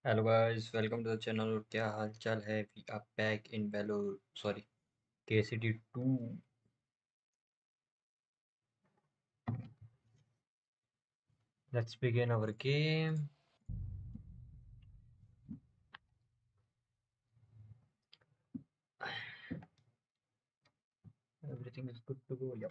Hello guys, welcome to the channel. क्या हाल चाल है? We are back in KCT 2. Let's begin our game. Everything is good to go. Yeah.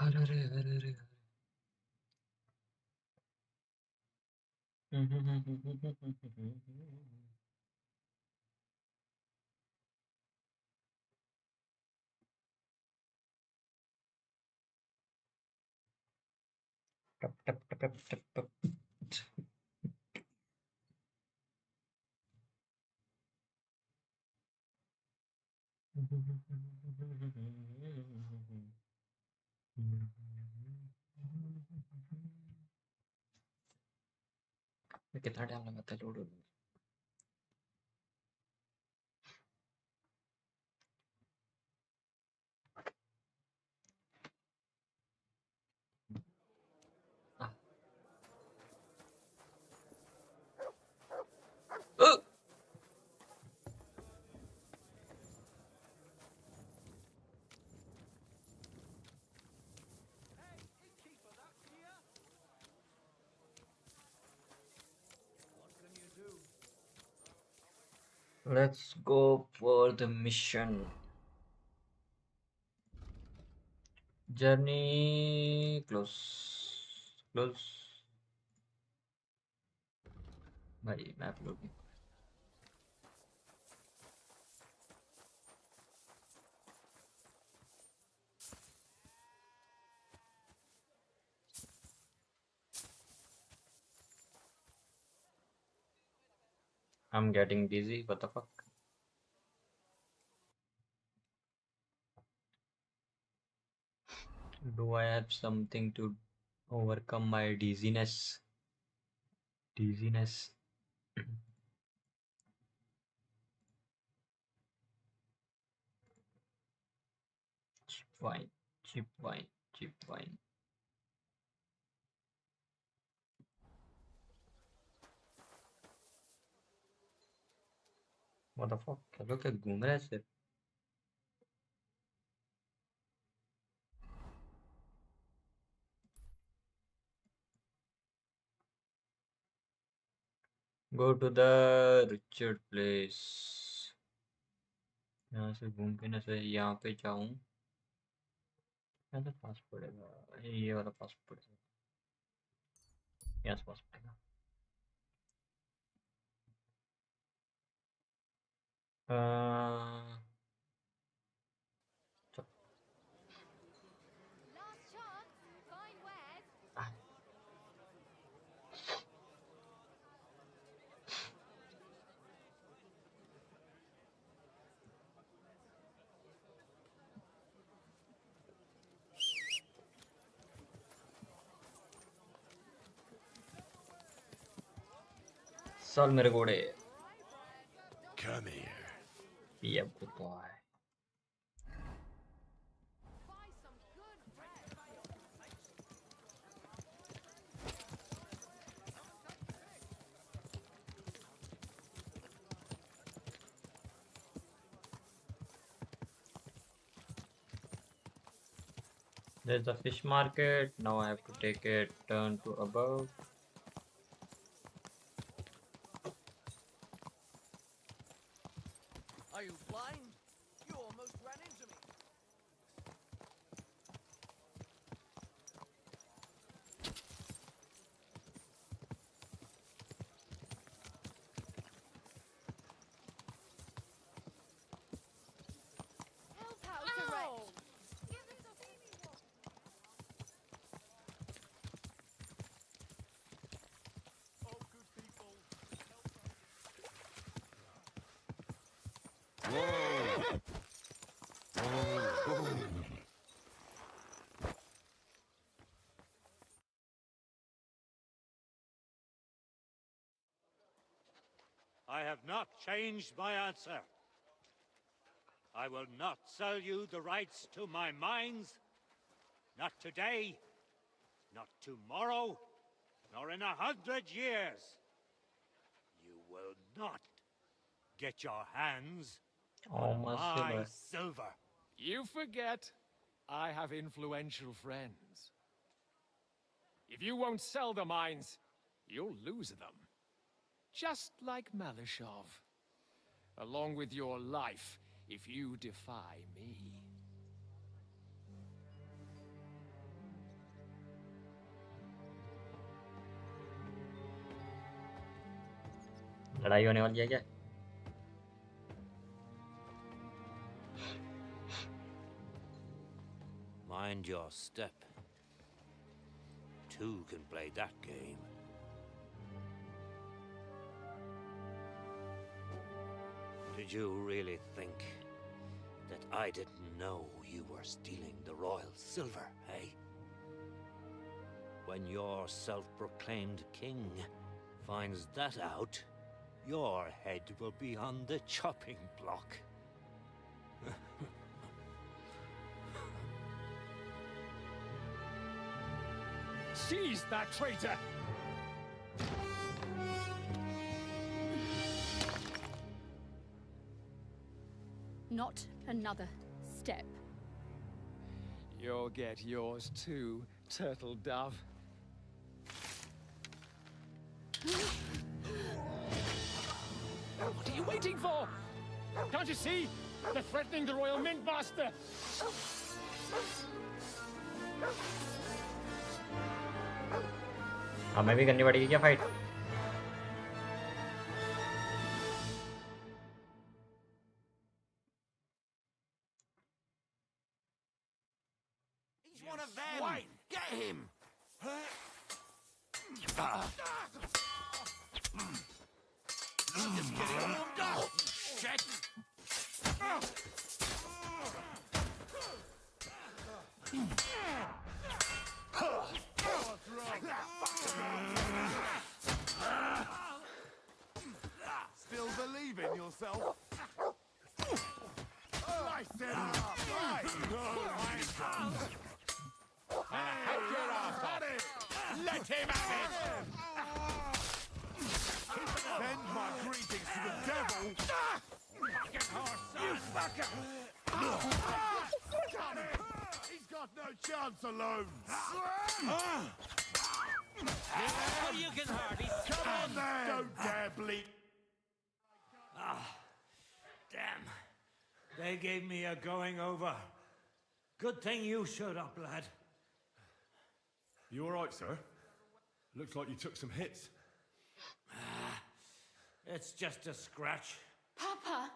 Hare Hare Hare Hare टप टप टप टप टप टप. कितना time लगाता है load होने में? Ah. Let's go for the mission. Journey close. भाई map load. I'm getting dizzy. What the fuck? Do I have something to overcome my dizziness? Dizziness. Cheap wine. Cheap wine. Cheap wine. What the fuck? क्या लोग क्या घूम रहे हैं सिर्फ? Go to the Richard place. यहाँ से घूम के ना से यहाँ पे जाऊँ. यहाँ से पास पड़ेगा. ये वाला पास पड़ेगा. यहाँ से पास पड़ेगा. चल. Ah, चल मेरे घोड़े. Come here. Be a good boy. There's the fish market. Now I have to take a turn to above. Are you blind? You almost ran into me. Help out direct. Give us a baby one. Oh, good people. Help us. Whoa! I have not changed my answer. I will not sell you the rights to my mines. Not today, not tomorrow, nor in 100 years. You will not get your hands on Olmaz my böyle. silver. You forget I have influential friends. If you won't sell the mines, you'll lose them. Just like Malishov. Along with your life, if you defy me. लड़ाई होने वाली है क्या? Mind your step. Two can play that game. Did you really think that I didn't know you were stealing the royal silver, eh? When your self-proclaimed king finds that out, your head will be on the chopping block. Seize that traitor! Not another step. You'll get yours too, turtle dove. What are you waiting for? Can't you see? They're threatening the Royal Mint Master! हमें भी करनी पड़ेगी क्या fight? He's one of them. Wait, get him. Just get it warmed up, shit. Still believe in yourself? Slice it up! Right! Get off! Let him have it! Send my greetings to the devil! Fucking horse, you fucker! He's got no chance alone! You can hardly Come on then! Don't dare bleed! Damn. They gave me a going over. Good thing you showed up, lad. You all right, sir? Looks like you took some hits. It's just a scratch. Papa,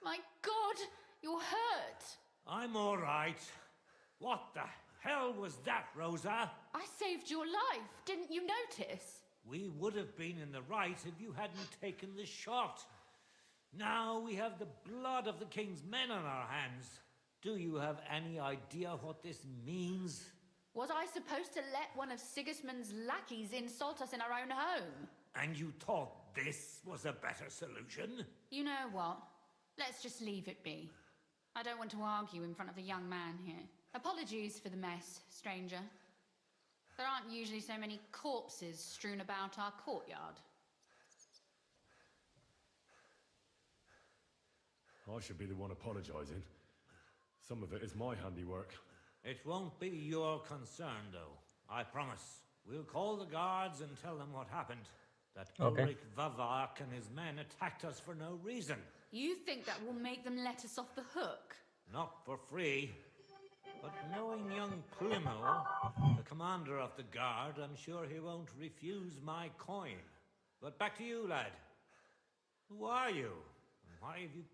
my God, you're hurt. I'm all right. What the hell was that, Rosa? I saved your life. Didn't you notice? We would have been in the right if you hadn't taken the shot. Now we have the blood of the king's men on our hands. Do you have any idea what this means? Was I supposed to let one of Sigismund's lackeys insult us in our own home? And you thought this was a better solution? You know what? Let's just leave it be. I don't want to argue in front of the young man here. Apologies for the mess, stranger. There aren't usually so many corpses strewn about our courtyard. I should be the one apologising. Some of it is my handiwork. It won't be your concern, though. I promise. We'll call the guards and tell them what happened. That Okay. Ulrich Vavak and his men attacked us for no reason. You think that will make them let us off the hook? Not for free. But knowing young Plimo, the commander of the guard, I'm sure he won't refuse my coin. But back to you, lad. Who are you? And why have you...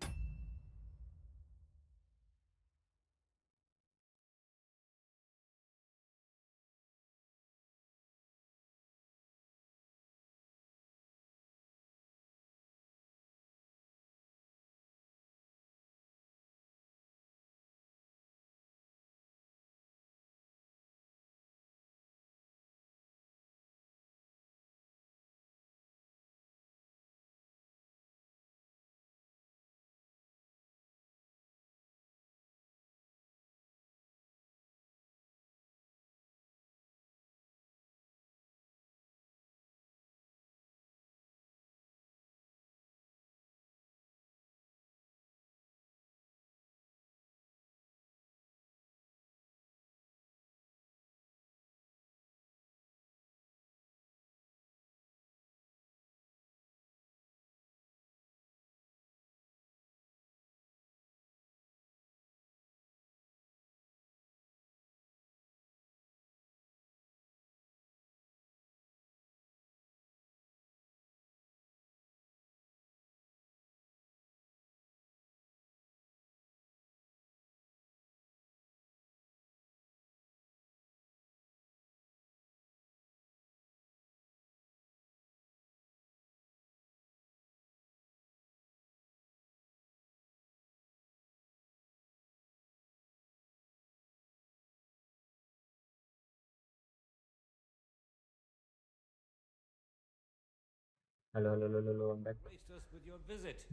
Hello, hello, hello, hello, I'm back. Graced us with your visit.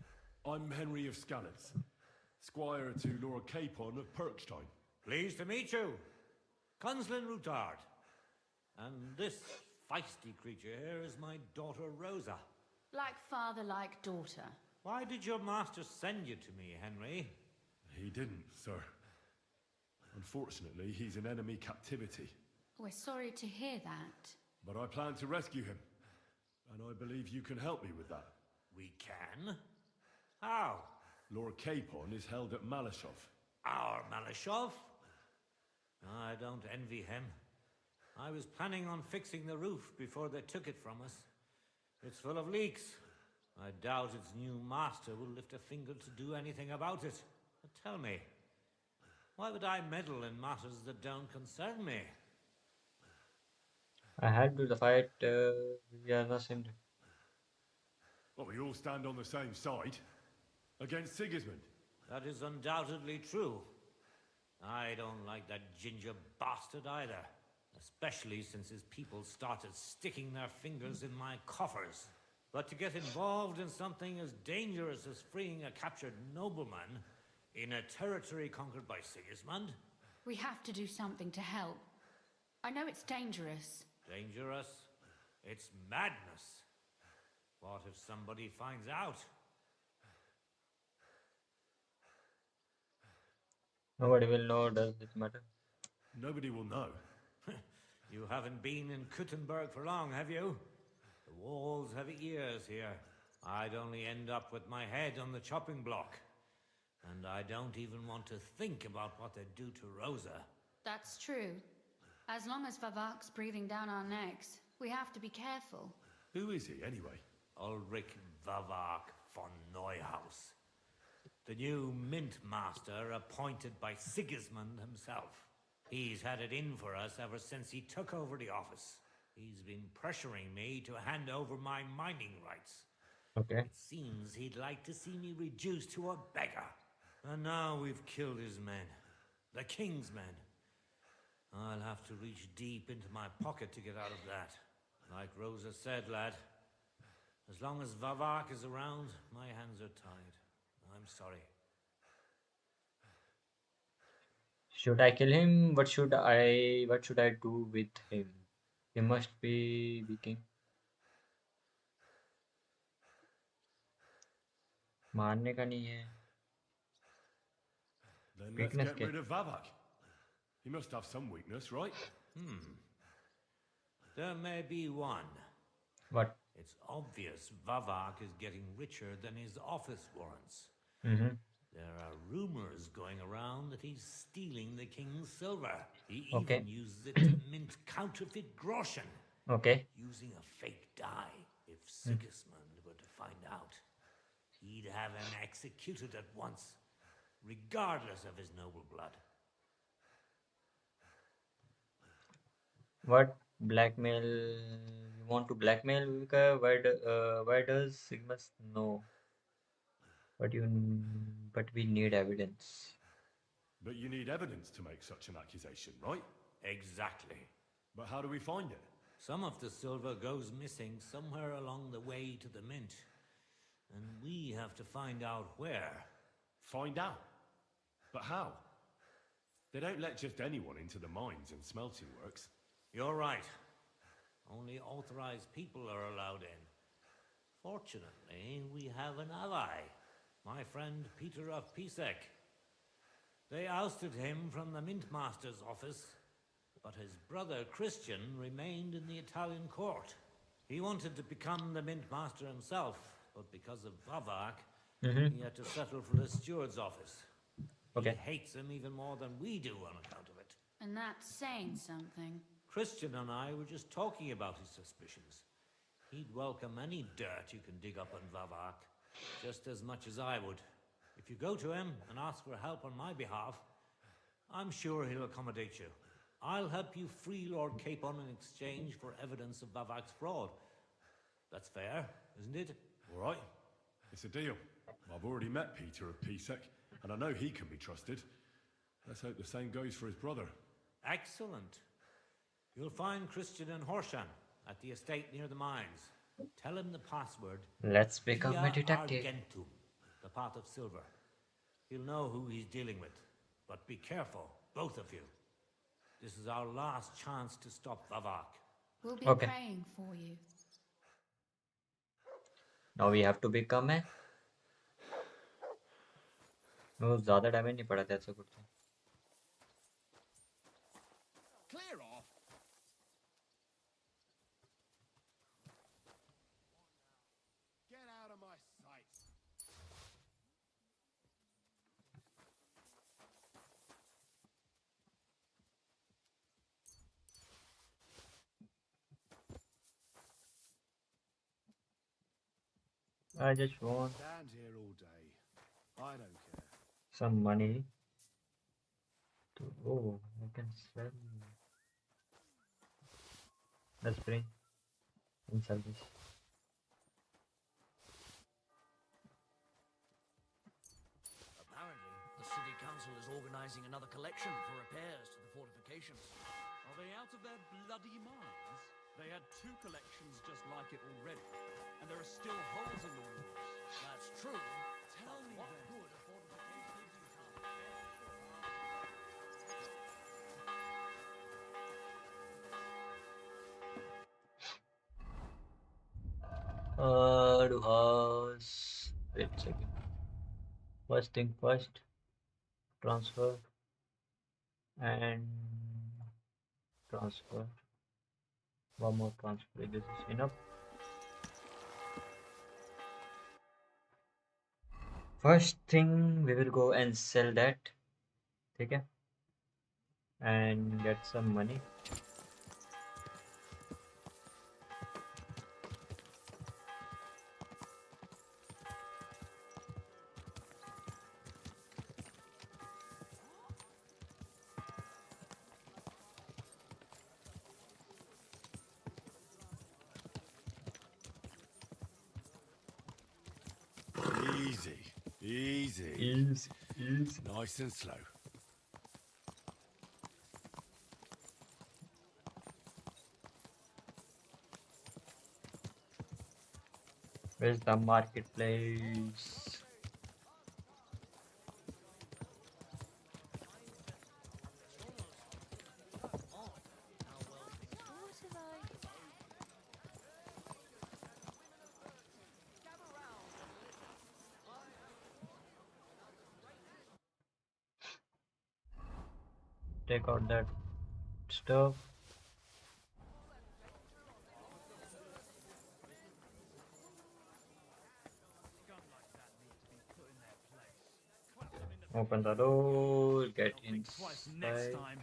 I'm Henry of Scanners, squire to Lord Capon of Perkstein. Pleased to meet you. Conslin Routard. And this feisty creature here is my daughter Rosa. Like father, like daughter. Why did your master send you to me, Henry? He didn't, sir. Unfortunately, he's in enemy captivity. We're sorry to hear that. But I plan to rescue him. And I believe you can help me with that. We can? How? Lord Capon is held at Malashov. Our Malashov? I don't envy him. I was planning on fixing the roof before they took it from us. It's full of leaks. I doubt its new master will lift a finger to do anything about it. But tell me, why would I meddle in matters that don't concern me? I had to the fight. We are the same. Well, we all stand on the same side. Against Sigismund. That is undoubtedly true. I don't like that ginger bastard either. Especially since his people started sticking their fingers in my coffers. But to get involved in something as dangerous as freeing a captured nobleman in a territory conquered by Sigismund? We have to do something to help. I know it's dangerous. Dangerous? It's madness. What if somebody finds out? Nobody will know, does it matter? Nobody will know. You haven't been in Kuttenberg for long, have you? The walls have ears here. I'd only end up with my head on the chopping block. And I don't even want to think about what they'd do to Rosa. That's true. As long as Vavak's breathing down our necks, we have to be careful. Who is he, anyway? Ulrich Vavak von Neuhaus. The new mint master appointed by Sigismund himself. He's had it in for us ever since he took over the office. He's been pressuring me to hand over my mining rights. Okay. It seems he'd like to see me reduced to a beggar. And now we've killed his men. The king's men. I'll have to reach deep into my pocket to get out of that. Like Rosa said, lad, as long as Vavak is around, my hands are tied. I'm sorry. Should I kill him? What should I do with him? He must be king. मारने का नहीं है. Then let's Weakness get क्या? rid of Vavak. He must have some weakness, right? There may be one. What? It's obvious Vavak is getting richer than his office warrants. Mm-hmm. There are rumors going around that he's stealing the king's silver. He Okay. even uses it to mint counterfeit groschen, Okay. using a fake die. If Sigismund were to find out, he'd have him executed at once, regardless of his noble blood. What blackmail? You want to blackmail Viveka? Why does Sigmas know? But we need evidence. But you need evidence to make such an accusation, right? Exactly. But how do we find it? Some of the silver goes missing somewhere along the way to the mint. And we have to find out where. Find out. But how? They don't let just anyone into the mines and smelting works. You're right. Only authorized people are allowed in. Fortunately, we have an ally. My friend Peter of Pisek. They ousted him from the Mint Master's office, but his brother Christian remained in the Italian court. He wanted to become the Mint Master himself, but because of Vavak, he had to settle for the steward's office. Okay. He hates him even more than we do on account of it. And that's saying something. Christian and I were just talking about his suspicions. He'd welcome any dirt you can dig up on Vavak, just as much as I would. If you go to him and ask for help on my behalf, I'm sure he'll accommodate you. I'll help you free Lord Capon in exchange for evidence of Vavak's fraud. That's fair, isn't it? All right. It's a deal. I've already met Peter of Pisek, and I know he can be trusted. Let's hope the same goes for his brother. Excellent. You'll find Christian and Horshan at the estate near the mines. Tell him the password. Let's become a Via detective. Argentum, the pot of silver. He'll know who he's dealing with. But be careful, both of you. This is our last chance to stop Vavak. We'll be Okay. praying for you. Now we have to become a. No, ज़्यादा damage नहीं पड़ा था ऐसे कुछ. Clear off. Get out of my sight. I just want Stand here all day. I don't care. some money. Oh, I can sell. Let's bring and sell this. Apparently, the city council is organizing another collection for repairs to the fortifications. Are they out of their bloody minds? They had 2 collections just like it already, and there are still holes in the walls. That's true. Tell me What then. good a fortification in town? To house. Wait a second. First thing first. Transfer and transfer. One more transfer. This is enough. First thing we will go and sell that. Okay. And get some money. Easy, easy. Easy. Nice and slow. Where's the marketplace? Take out that stuff. Open the door, get Twice next inside. time.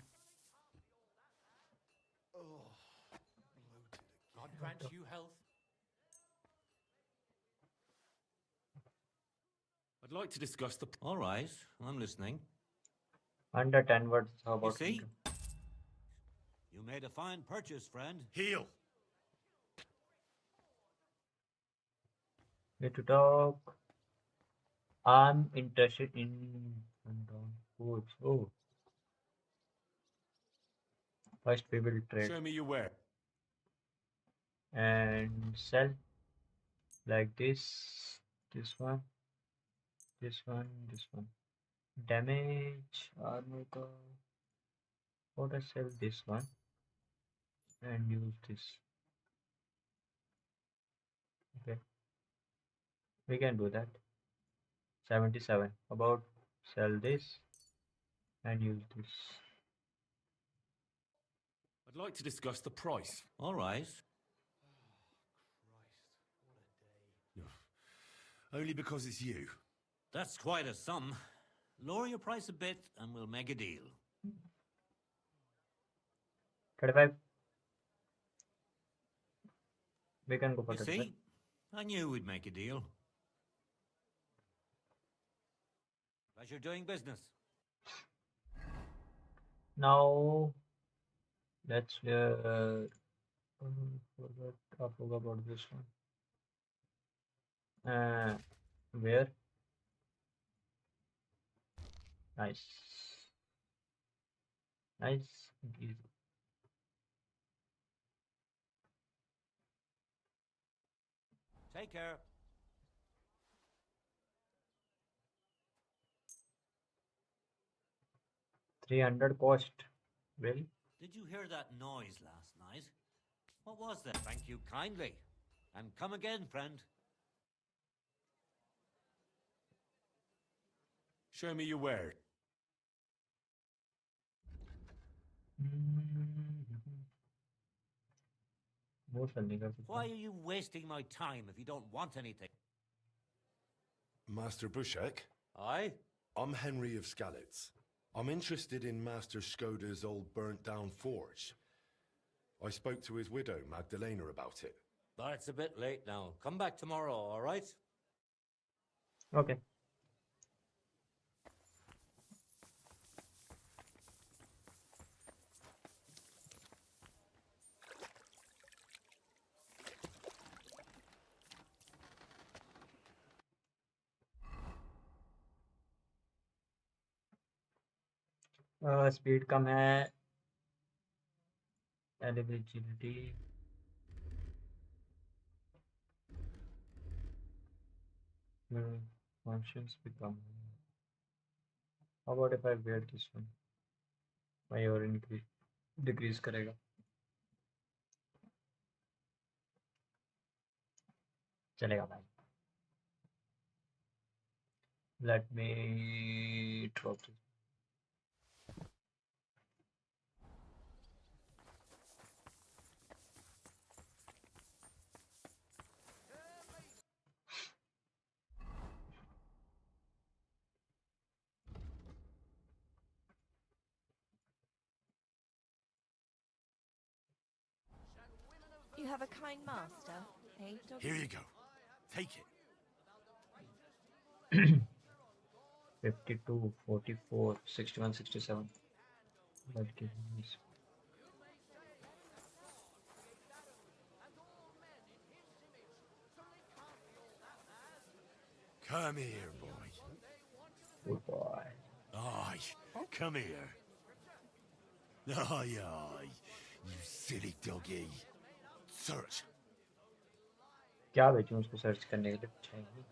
God grant you health. I'd like to discuss the. All right, I'm listening. Under 10 words, how You about see? 100? You made a fine purchase, friend. Heal. Need to talk. I'm interested in foods. Oh, first we will trade Show me your ware. and sell like this. This one, this one, this one. Damage, armor core. How to sell this one and use this. Okay, we can do that. 77. About sell this and use this. I'd like to discuss the price. All right. Only because it's you. That's quite a sum. Lower your price a bit and we'll make a deal. 35. We can go for You 35. see? I knew we'd make a deal. Pleasure doing business. Now let's I forgot about this one. Where? Nice. Nice. Easy. Take care. 300 cost. Really? Did you hear that noise last night? What was that? Thank you kindly. And come again, friend. Show me your word. Motion नहीं कर सकता. Why are you wasting my time if you don't want anything? Master Bushek, Aye? I'm Henry of Skalitz. I'm interested in Master Skoda's old burnt-down forge. I spoke to his widow, Magdalena, about it. But it's a bit late now. Come back tomorrow, all right? Okay. Speed कम है. Eligibility. Functions become. How about if I wear this one? My और increase decrease करेगा. चलेगा भाई. Let me drop this. You have a kind master, eh, doggy? Here you go. Take it. 52, 44, 61, 67. That gives me. Come here, boy. Good boy. Aye, come here. Aye, aye, you silly doggy. Search. क्या बेचूं उसको search करने के लिए चाहिए.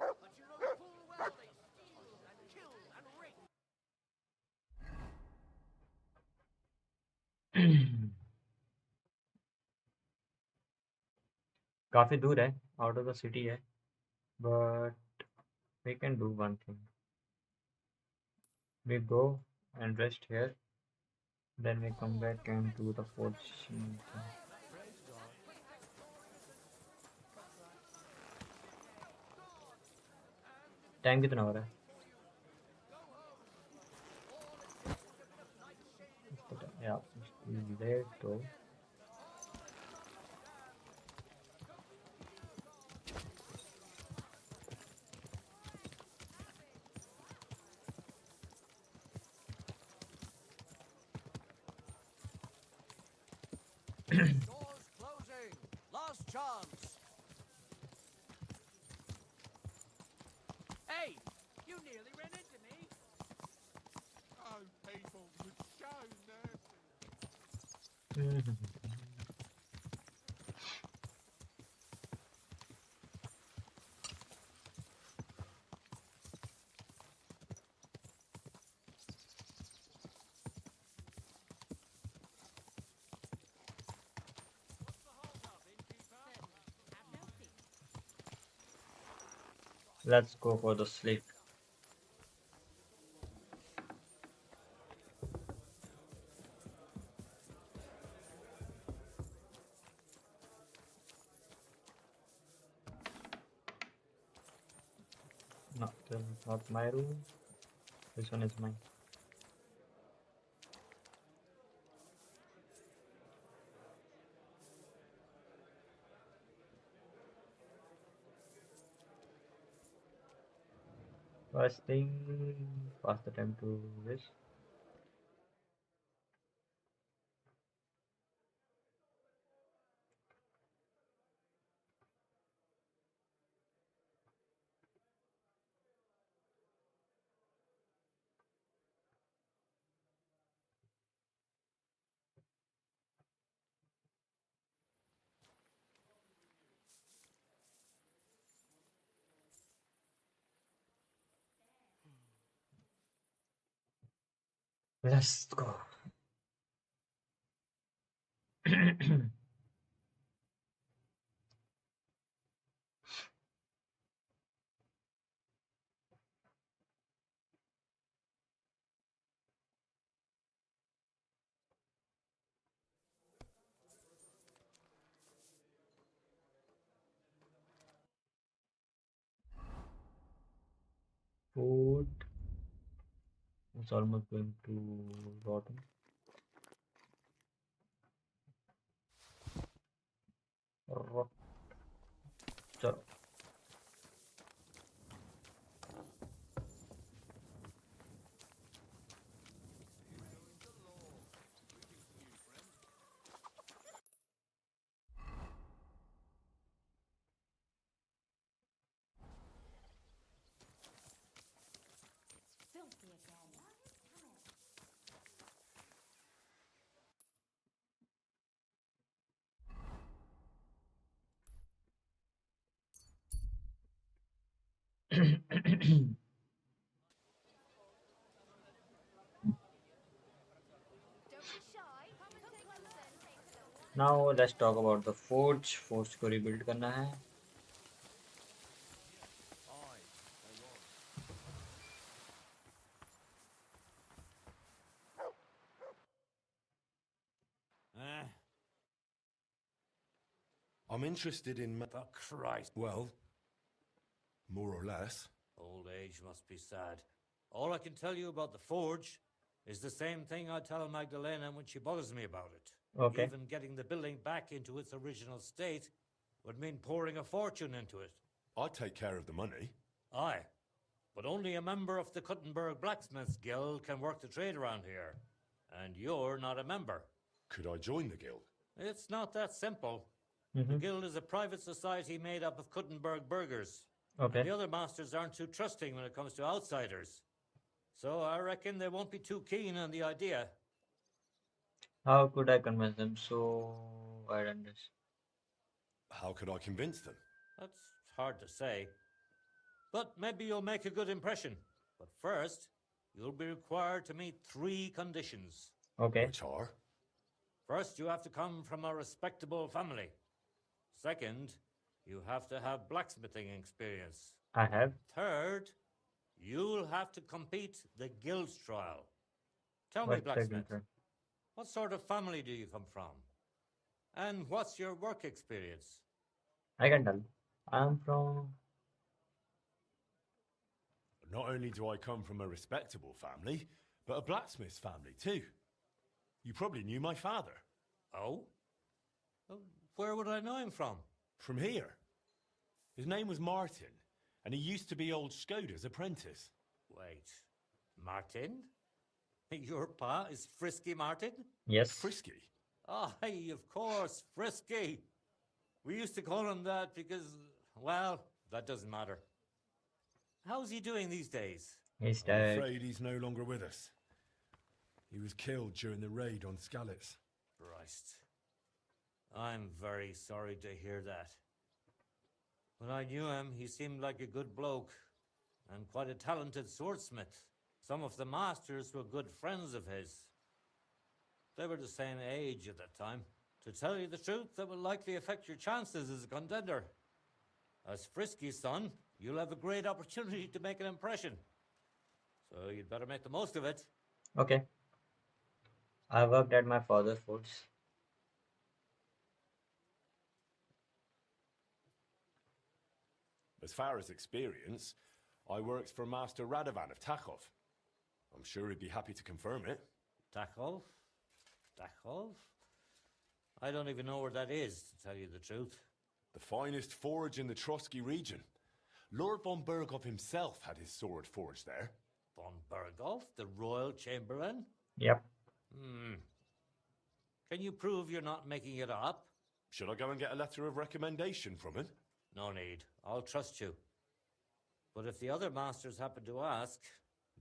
काफी दूर है. आउट ऑफ द सिटी है. But we can do one thing. We go and rest here. Then we come back and do the fortune thing. Time कितना हो रहा है? Yeah, late though. Doors closing. Last chance. Hey, you nearly ran into me. Oh, people, would show mercy. Let's go for the sleep. No, this is not my room. This one is mine. First thing, pass the time to this. Let's go. Food is almost going to rotten. Rot. चलो. Filthy again. Don't be shy. Come and take closer. Now let's talk about the forge. Forge को rebuild करना है. Eh? I'm interested in. For Christ. Well, more or less. Old age must be sad. All I can tell you about the forge is the same thing I tell Magdalena when she bothers me about it. Okay. Even getting the building back into its original state would mean pouring a fortune into it. I take care of the money. Aye, but only a member of the Kuttenberg Blacksmiths Guild can work the trade around here. And you're not a member. Could I join the guild? It's not that simple. The guild is a private society made up of Kuttenberg burghers. Okay. And the other masters aren't too trusting when it comes to outsiders. So I reckon they won't be too keen on the idea. How could I convince them? So I done this. How could I convince them? That's hard to say. But maybe you'll make a good impression. But first, you'll be required to meet 3 conditions. Okay. Which are? First, you have to come from a respectable family. Second, you have to have blacksmithing experience. I have. Third, you'll have to compete the guild's trial. Tell me, What's the blacksmith, difference? what sort of family do you come from? And what's your work experience? I can tell. I'm from. Not only do I come from a respectable family, but a blacksmith's family too. You probably knew my father. Oh? Where would I know him from? From here. His name was Martin, and he used to be old Skoda's apprentice. Wait, Martin? Your pa is Frisky Martin? Yes. Frisky. Aye, of course, Frisky. We used to call him that because, well, that doesn't matter. How's he doing these days? He's I'm dead. afraid he's no longer with us. He was killed during the raid on Skalitz. Christ. I'm very sorry to hear that. When I knew him, he seemed like a good bloke and quite a talented swordsmith. Some of the masters were good friends of his. They were the same age at that time. To tell you the truth, that will likely affect your chances as a contender. As Frisky's son, you'll have a great opportunity to make an impression. So you'd better make the most of it. Okay. I worked at my father's forge. As far as experience, I worked for Master Radovan of Takhov. I'm sure he'd be happy to confirm it. Takhov? Takhov? I don't even know where that is, to tell you the truth. The finest forge in the Trotsky region. Lord von Berghoff himself had his sword forged there. Von Berghoff, the Royal Chamberlain? Yep. Can you prove you're not making it up? Should I go and get a letter of recommendation from him? No need. I'll trust you. But if the other masters happen to ask,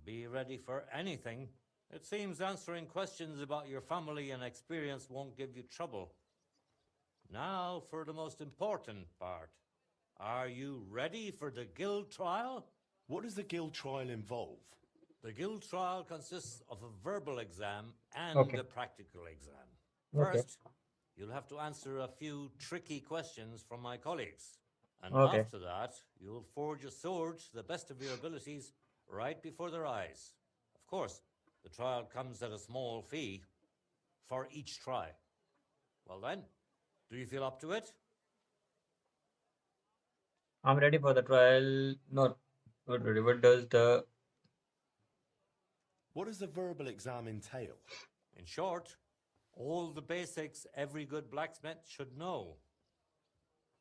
be ready for anything. It seems answering questions about your family and experience won't give you trouble. Now for the most important part. Are you ready for the guild trial? What does the guild trial involve? The guild trial consists of a verbal exam and Okay. a practical exam. Okay. First, you'll have to answer a few tricky questions from my colleagues. And Okay. after that, you'll forge a sword to the best of your abilities right before their eyes. Of course, the trial comes at a small fee for each try. Well then, do you feel up to it? I'm ready for the trial. Not ready. What does the verbal exam entail? In short, all the basics every good blacksmith should know.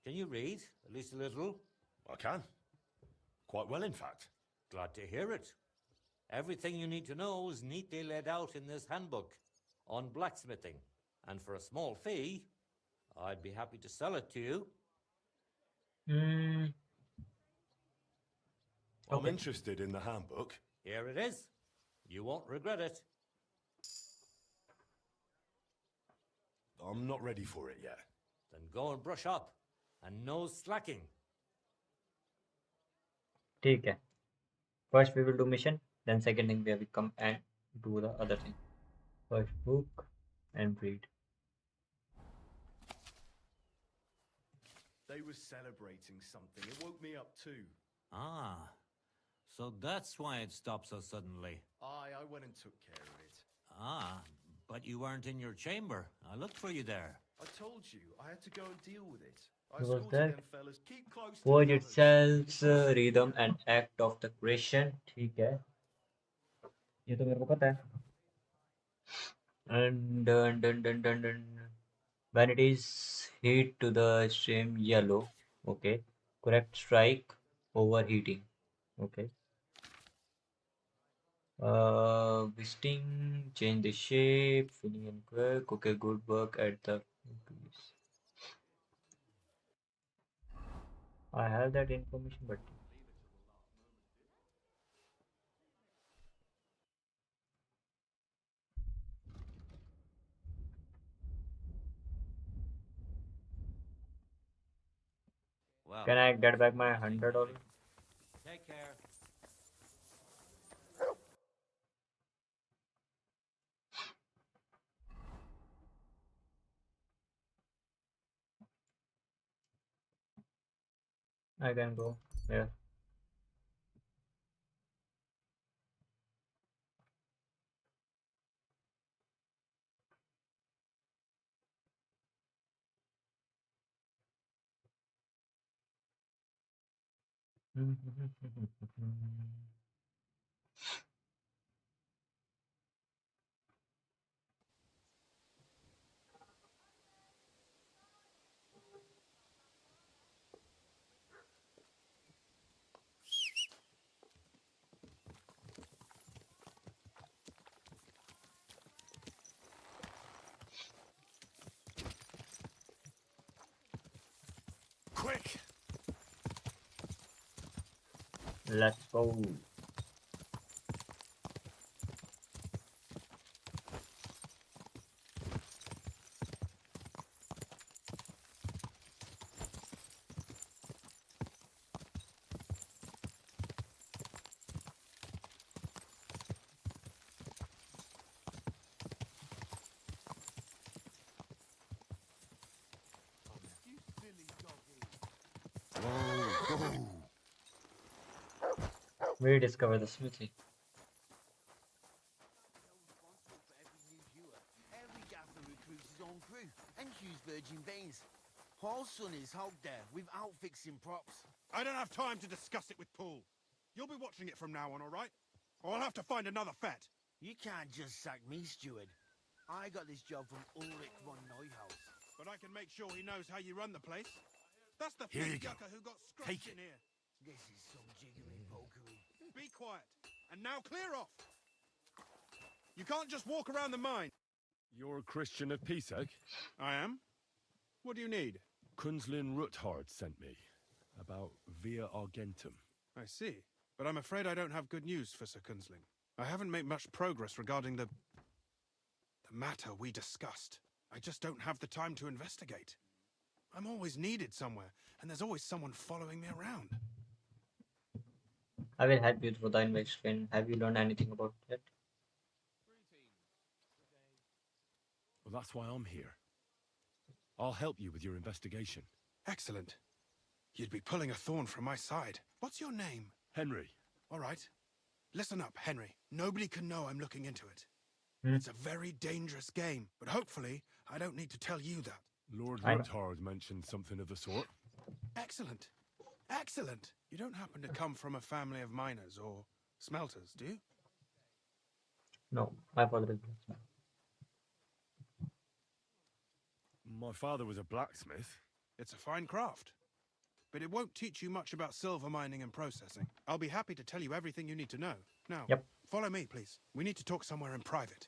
Can you read, at least a little? I can. Quite well, in fact. Glad to hear it. Everything you need to know is neatly laid out in this handbook on blacksmithing. And for a small fee, I'd be happy to sell it to you. Hmm. I'm Okay. interested in the handbook. Here it is. You won't regret it. I'm not ready for it yet. Then go and brush up. And no slacking. ठीक है. First we will do mission. Then second thing we will come and do the other thing. First book and read. They were celebrating something. It woke me up too. Ah, so that's why it stopped so suddenly. I went and took care of it. Ah, but you weren't in your chamber. I looked for you there. I told you, I had to go and deal with it. I What was escorted that? them fellas. Keep close to Word the others. itself, rhythm and act of the creation. ठीक है. ये तो मेरे को पता है. And when it is heat to the extreme yellow, okay. Correct strike, overheating, okay. Visiting, change the shape, filling and quick. Okay, good work at the piece. I have that information, but Well, can I get back my I think $100? we're ready. Take care. I can go. Yeah. Quick! Let's go. You silly doggy. We discover the smithy. Responsible for every new viewer. Every gaffer recruits his own crew and use virgin veins. Paul's son is out there without fixing props. I don't have time to discuss it with Paul. You'll be watching it from now on, all right? Or I'll have to find another fet. You can't just sack me, steward. I got this job from Ulrich von Neuhaus. But I can make sure he knows how you run the place. That's the Here you flea go. yucker who got Take scratched in it. here. This is some jiggery pokery. Be quiet. And now clear off. You can't just walk around the mine. You're a Christian of Pisek? I am. What do you need? Kunzlin Ruthard sent me. About Via Argentum. I see. But I'm afraid I don't have good news for Sir Kunzling. I haven't made much progress regarding the matter we discussed. I just don't have the time to investigate. I'm always needed somewhere, and there's always someone following me around. I will help you through the investigation. Have you learned anything about it? Well, that's why I'm here. I'll help you with your investigation. Excellent. You'd be pulling a thorn from my side. What's your name? Henry. All right. Listen up, Henry. Nobody can know I'm looking into it. Hmm? It's a very dangerous game, but hopefully I don't need to tell you that. Lord I know. Ruthard mentioned something of the sort. Excellent. Excellent. You don't happen to come from a family of miners or smelters, do you? No, my father is blacksmith. My father was a blacksmith. It's a fine craft. But it won't teach you much about silver mining and processing. I'll be happy to tell you everything you need to know. Now, Yep. follow me, please. We need to talk somewhere in private.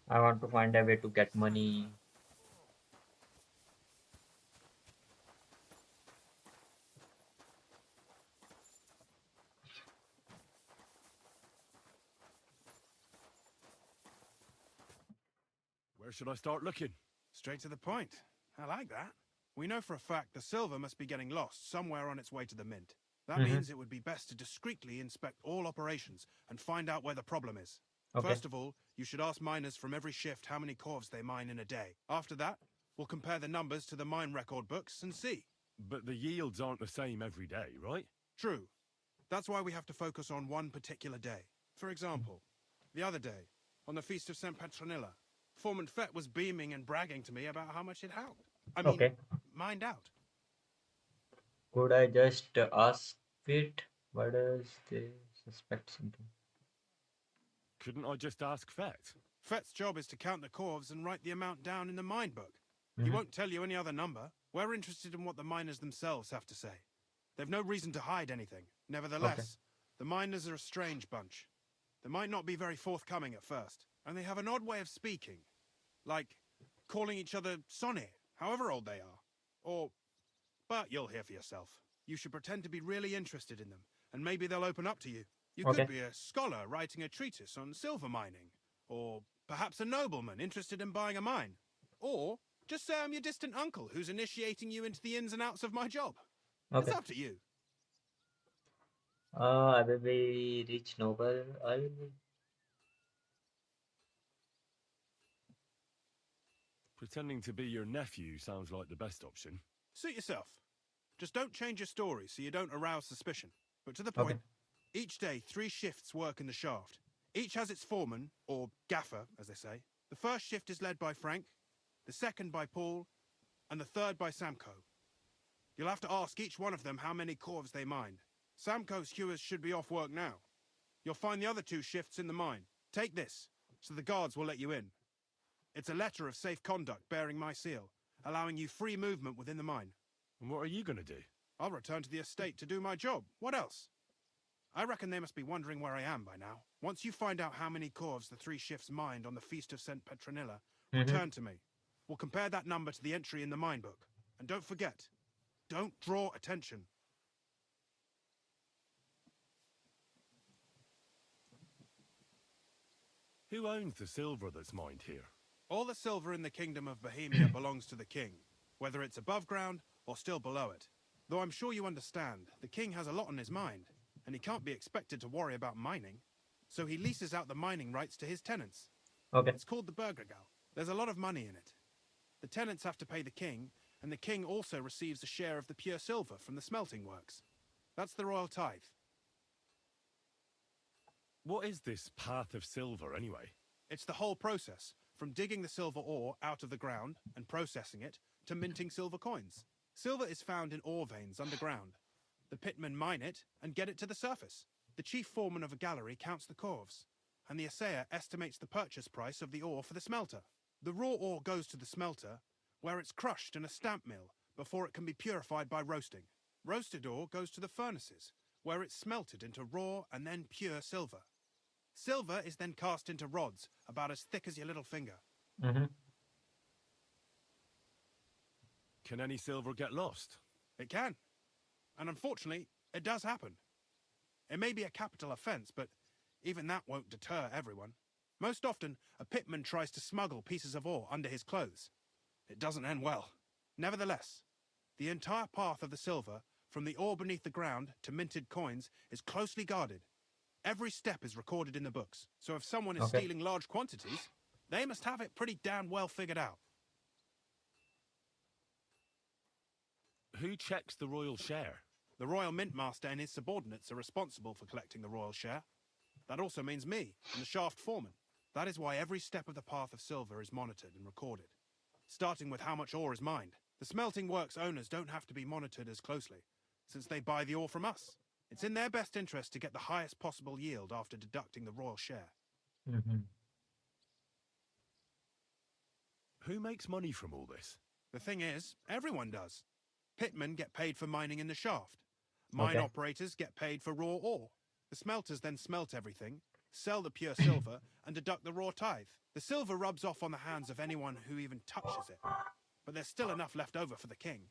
I want to find a way to get money. Where should I start looking? Straight to the point. I like that. We know for a fact the silver must be getting lost somewhere on its way to the mint. That Mm-hmm. means it would be best to discreetly inspect all operations and find out where the problem is. Okay. First of all, you should ask miners from every shift how many corves they mine in a day. After that, we'll compare the numbers to the mine record books and see. But the yields aren't the same every day, right? True. That's why we have to focus on one particular day. For example, the other day, on the Feast of St. Petronilla, Foreman Fett was beaming and bragging to me about how much it helped. Okay. Mined out. Could I just ask it? Why does they suspect something? Couldn't I just ask Fett? Fett's job is to count the corves and write the amount down in the mine book. He Mhm. won't tell you any other number. We're interested in what the miners themselves have to say. They've no reason to hide anything. Nevertheless, the miners are a strange bunch. They might not be very forthcoming at first, and they have an odd way of speaking. Like calling each other Sonny, however old they are. But you'll hear for yourself. You should pretend to be really interested in them, and maybe they'll open up to you. You Okay. could be a scholar writing a treatise on silver mining, or perhaps a nobleman interested in buying a mine. Or just say I'm your distant uncle who's initiating you into the ins and outs of my job. It's Okay. up to you. I will be rich noble. I will be. Pretending to be your nephew sounds like the best option. Suit yourself. Just don't change your story so you don't arouse suspicion. But to the Okay. point, each day 3 shifts work in the shaft. Each has its foreman, or gaffer, as they say. The first shift is led by Frank, the second by Paul, and the third by Samko. You'll have to ask each one of them how many corves they mined. Samko's hewers should be off work now. You'll find the other 2 shifts in the mine. Take this, so the guards will let you in. It's a letter of safe conduct bearing my seal, allowing you free movement within the mine. And what are you going to do? I'll return to the estate to do my job. What else? I reckon they must be wondering where I am by now. Once you find out how many corves the 3 shifts mined on the Feast of St. Petronilla, return to me. We'll compare that number to the entry in the mine book. And don't forget, don't draw attention. Who owns the silver that's mined here? All the silver in the Kingdom of Bohemia belongs to the king, whether it's above ground or still below it. Though I'm sure you understand, the king has a lot on his mind, and he can't be expected to worry about mining. So he leases out the mining rights to his tenants. Okay. It's called the Burgergal. There's a lot of money in it. The tenants have to pay the king, and the king also receives a share of the pure silver from the smelting works. That's the royal tithe. What is this path of silver, anyway? It's the whole process, from digging the silver ore out of the ground and processing it, to minting silver coins. Silver is found in ore veins underground. The pitmen mine it and get it to the surface. The chief foreman of a gallery counts the corves, and the assayer estimates the purchase price of the ore for the smelter. The raw ore goes to the smelter, where it's crushed in a stamp mill before it can be purified by roasting. Roasted ore goes to the furnaces, where it's smelted into raw and then pure silver. Silver is then cast into rods about as thick as your little finger. Can any silver get lost? It can. And unfortunately, it does happen. It may be a capital offence, but even that won't deter everyone. Most often, a pitman tries to smuggle pieces of ore under his clothes. It doesn't end well. Nevertheless, the entire path of the silver, from the ore beneath the ground to minted coins, is closely guarded. Every step is recorded in the books, so if someone is Okay. stealing large quantities, they must have it pretty damn well figured out. Who checks the royal share? The Royal Mint Master and his subordinates are responsible for collecting the royal share. That also means me, and the shaft foreman. That is why every step of the path of silver is monitored and recorded. Starting with how much ore is mined. The smelting works owners don't have to be monitored as closely, since they buy the ore from us. It's in their best interest to get the highest possible yield after deducting the royal share. Mm-hmm. Who makes money from all this? The thing is, everyone does. Pitmen get paid for mining in the shaft. Mine Okay. operators get paid for raw ore. The smelters then smelt everything, sell the pure silver, and deduct the raw tithe. The silver rubs off on the hands of anyone who even touches it. But there's still enough left over for the king.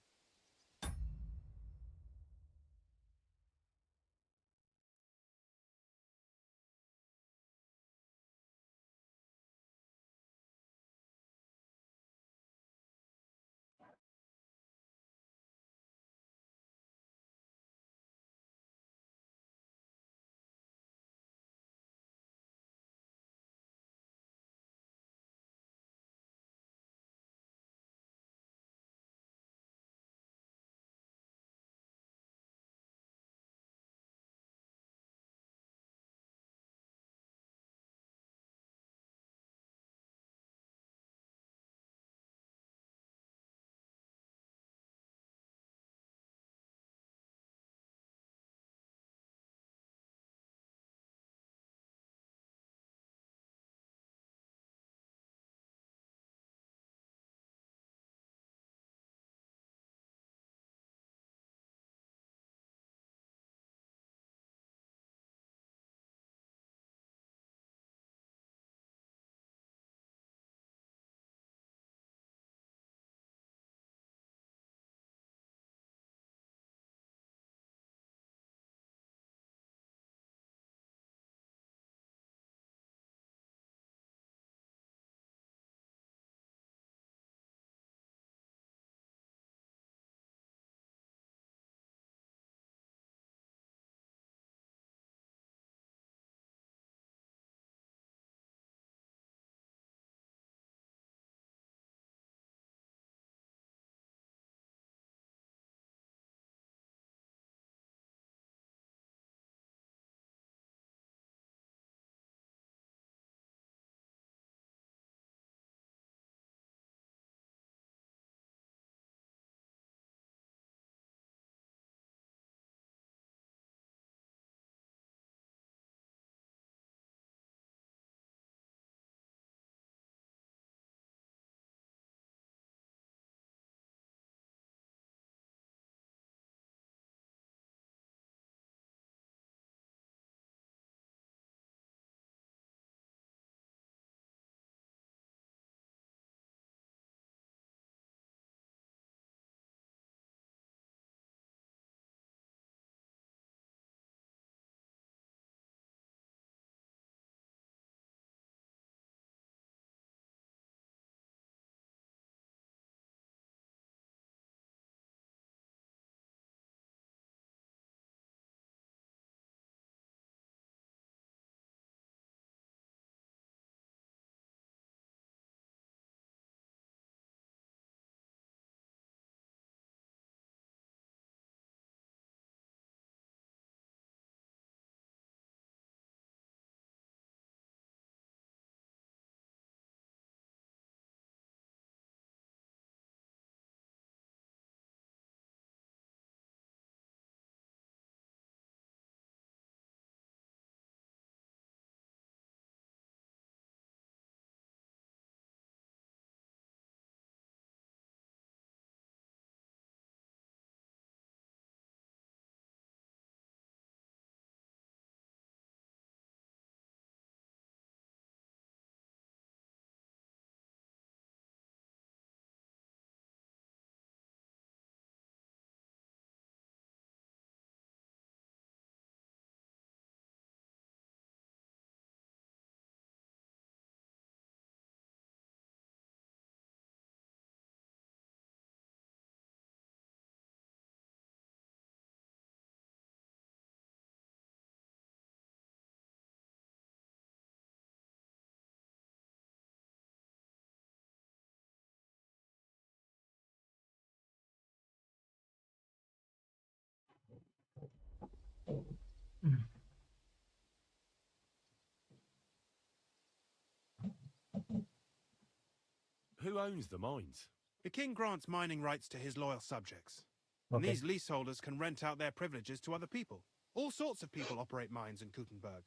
owns the mines? The king grants mining rights to his loyal subjects. And Okay. these leaseholders can rent out their privileges to other people. All sorts of people operate mines in Kuttenberg.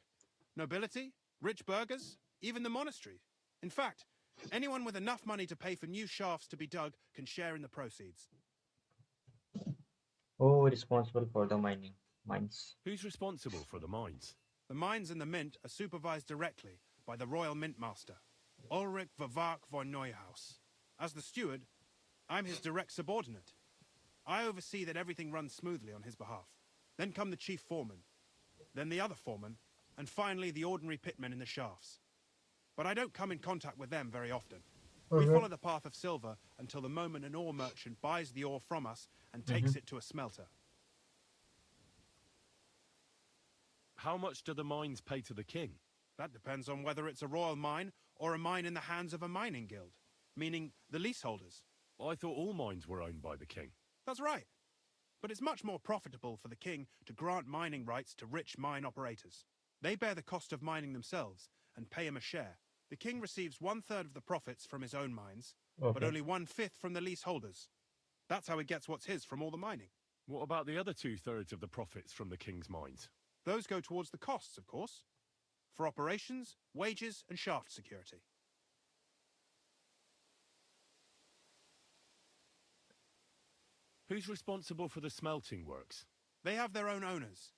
Nobility, rich burghers, even the monastery. In fact, anyone with enough money to pay for new shafts to be dug can share in the proceeds. Who responsible for the mines? Who's responsible for the mines? The mines and the mint are supervised directly by the royal mint master, Ulrich Vervark von Neuhaus. As the steward, I'm his direct subordinate. I oversee that everything runs smoothly on his behalf. Then come the chief foreman, then the other foreman, and finally the ordinary pitmen in the shafts. But I don't come in contact with them very often. We follow the path of silver until the moment an ore merchant buys the ore from us and takes it to a smelter. How much do the mines pay to the king? That depends on whether it's a royal mine or a mine in the hands of a mining guild, meaning the leaseholders. I thought all mines were owned by the king. That's right. But it's much more profitable for the king to grant mining rights to rich mine operators. They bear the cost of mining themselves and pay him a share. The king receives 1/3 of the profits from his own mines, but only 1/5 from the leaseholders. That's how he gets what's his from all the mining. What about the other 2/3 of the profits from the king's mines? Those go towards the costs, of course, for operations, wages, and shaft security. Who's responsible for the smelting works? They have their own owners.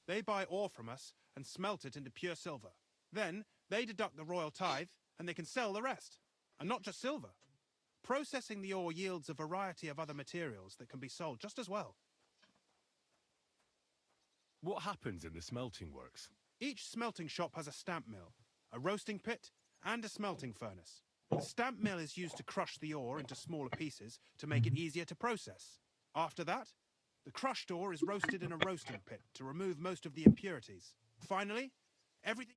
They buy ore from us and smelt it into pure silver. Then they deduct the royal tithe and they can sell the rest. And not just silver. Processing the ore yields a variety of other materials that can be sold just as well. What happens in the smelting works? Each smelting shop has a stamp mill, a roasting pit, and a smelting furnace. The stamp mill is used to crush the ore into smaller pieces to make it easier to process. After that, the crushed ore is roasted in a roasting pit to remove most of the impurities. Finally, everything...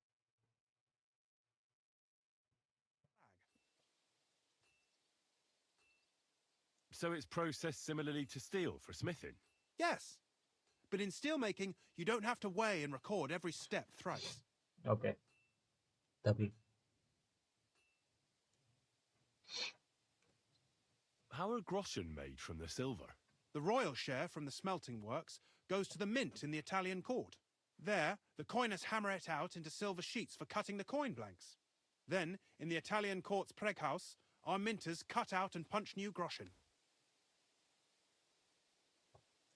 So it's processed similarly to steel for smithing? Yes. But in steelmaking, you don't have to weigh and record every step thrice. Okay. Tabi. How are groschen made from the silver? The royal share from the smelting works goes to the mint in the Italian court. There, the coiners hammer it out into silver sheets for cutting the coin blanks. Then, in the Italian court's preghouse, our minters cut out and punch new groschen.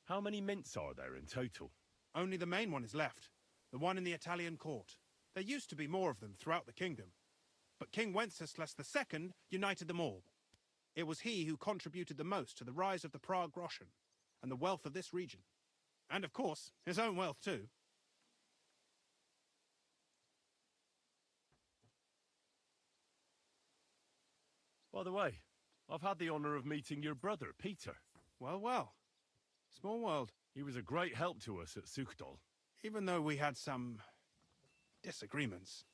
How many mints are there in total? Only the main one is left, the one in the Italian court. There used to be more of them throughout the kingdom, but King Wenceslas II united them all. It was he who contributed the most to the rise of the Prague groschen and the wealth of this region. And of course, his own wealth too. By the way, I've had the honor of meeting your brother, Peter. Well, well. Small world. He was a great help to us at Suchdol. Even though we had some disagreements,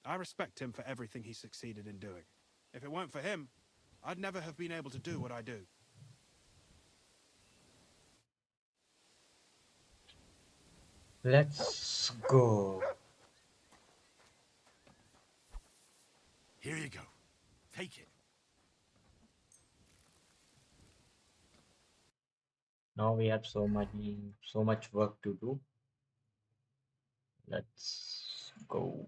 I respect him for everything he succeeded in doing. If it weren't for him, I'd never have been able to do what I do. Let's go. Here you go. Take it. Now we have so much work to do. Let's go.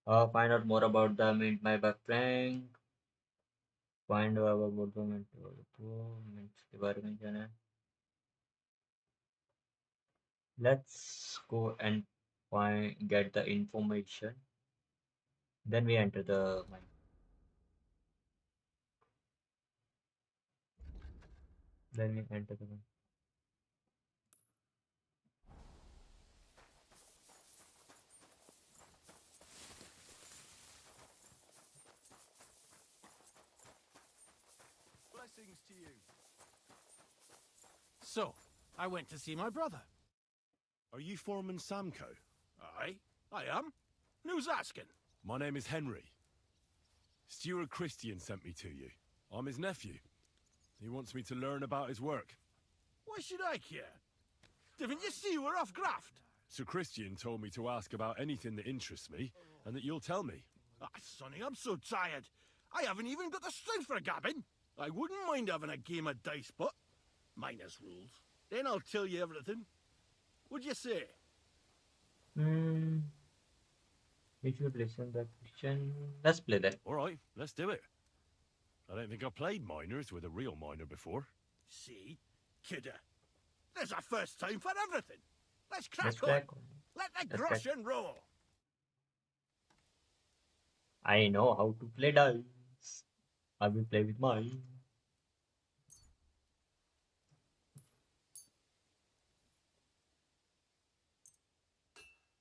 Find out more about the Mint My Back prank. Find out about the Mint के बारे में जाना है. Let's go and get the information. Then we enter the mine. Then we enter the mine. Blessings to you. So, I went to see my brother. Are you Foreman Samko? I am. And who's asking? My name is Henry. Steward Christian sent me to you. I'm his nephew. He wants me to learn about his work. Why should I care? Didn't you see we're off graft? Sir Christian told me to ask about anything that interests me, and that you'll tell me. Ah, Sonny, I'm so tired. I haven't even got the strength for gabbing. I wouldn't mind having a game of dice, but minus rules. Then I'll tell you everything. What'd you say? Hmm. You should listen to the question. Let's play that. All right, let's do it. I don't think I've played miners with a real miner before. See? Kidder. There's a first time for everything. Let's crack Let's on. crack. Let the Let's crack. groschen roll. I know how to play dice. I will play with mine.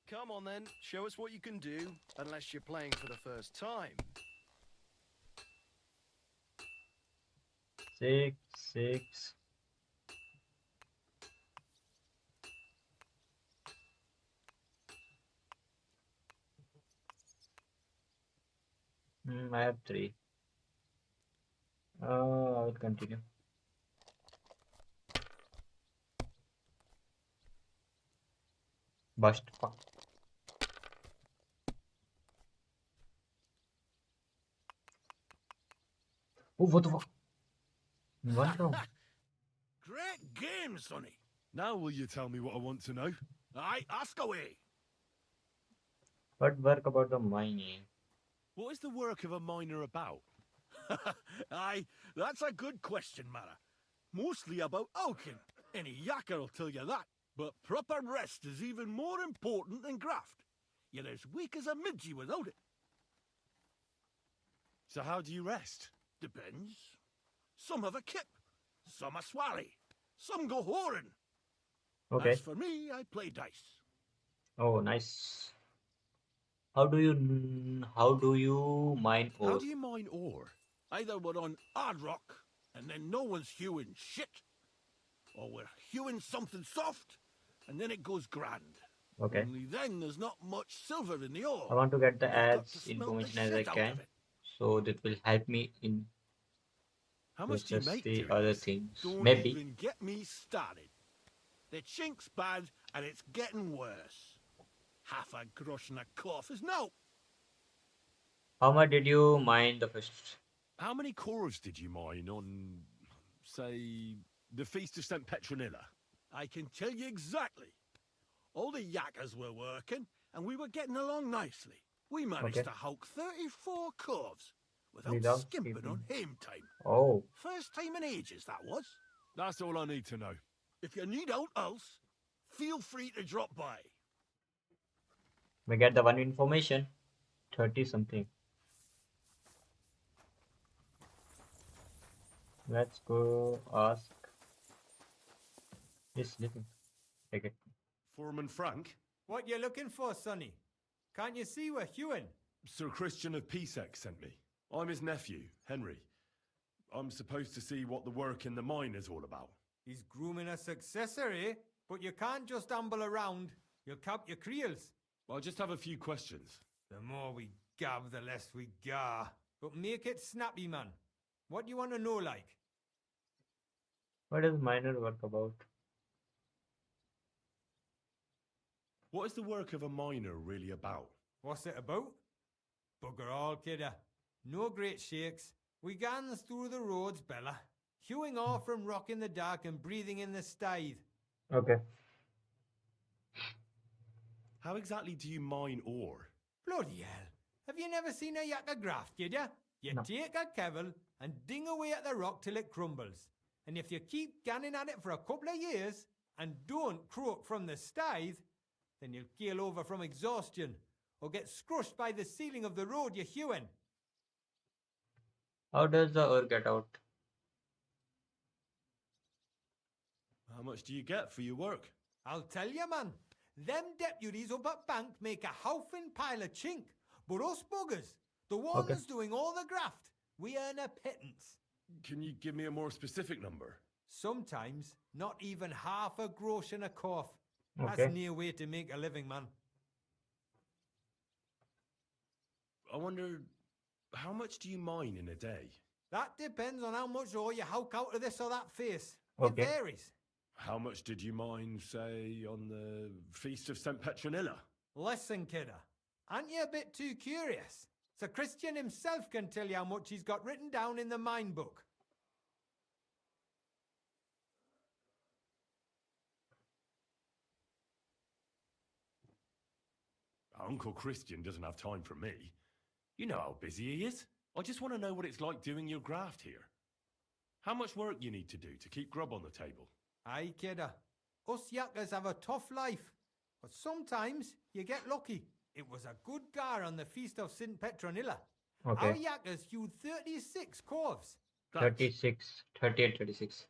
Come on then, show us what you can do, unless you're playing for the first time. 6, 6. I have 3. I will continue. Bust. Fuck. Oh, what the fuck? One round. Great game, Sonny. Now will you tell me what I want to know? Aye, ask away. What work about the mining? What is the work of a miner about? Aye, that's a good question, Mara. Mostly about oaking. Any yakker will tell you that. But proper rest is even more important than graft. You're as weak as a midgie without it. So how do you rest? Depends. Some have a kip, some a swally, some go whoring. Okay. As for me, I play dice. Oh, nice. How do you mine ore? How do you mine ore? Either we're on hard rock, and then no one's hewing shit, or we're hewing something soft, and then it goes grand. Okay. Only then there's not much silver in the ore. I want to get the and you've got as to smelt the information as I shit out can, of it. so that will help me in How much do you process make the doing other this? things. Don't Maybe. even get me started. The chink's bad, and it's getting worse. Half a grosh and a cough is no. How much did you mine the first? How many cores did you mine on, say, the Feast of St. Petronilla? I can tell you exactly. All the yakkers were working, and we were getting along nicely. We managed Okay. to hulk 34 coves without Without skimping skipping. on hame time. Oh, First time in ages, that was. That's all I need to know. If you need out else, feel free to drop by. we get the one information. 30 something. Let's go ask. He's sleeping. Take it. Foreman Frank? What you looking for, Sonny? Can't you see we're hewing? Sir Christian of Pisek sent me. I'm his nephew, Henry. I'm supposed to see what the work in the mine is all about. He's grooming a successor, eh? But you can't just amble around. You'll cap your creels. I'll just have a few questions. The more we gab, the less we gar. But make it snappy, man. What do you want to know, like? What is miner work about? What is the work of a miner really about? What's it about? Bugger all, kidder. No great shakes. We gans through the roads, Bella. Hewing off from rock in the dark and breathing in the stithe. Okay. How exactly do you mine ore? Bloody hell. Have you never seen a yakker graft, kid ya? You No. take a kevel and ding away at the rock till it crumbles. And if you keep ganning at it for a couple of years and don't croak from the stithe, then you'll keel over from exhaustion or get scrushed by the ceiling of the road you're hewing. How does the ore get out? How much do you get for your work? I'll tell you, man. Them deputies up at bank make a howfin pile of chink. But us buggers, the ones doing all the graft, we earn a pittance. Can you give me a more specific number? Sometimes not even half a grosh and a cough. Okay. That's near way to make a living, man. I wonder, how much do you mine in a day? That depends on how much ore you howk out of this or that face. Okay. It varies. How much did you mine, say, on the Feast of St. Petronilla? Listen, kidder. Aren't you a bit too curious? Sir Christian himself can tell you how much he's got written down in the mine book. Uncle Christian doesn't have time for me. You know how busy he is. I just want to know what it's like doing your graft here. How much work you need to do to keep grub on the table? Aye, kidder. Us yakkers have a tough life, but sometimes you get lucky. It was a good gar on the feast of St. Petronilla. Okay. Our yakkers hewed 36 corves. 36, 38, 36.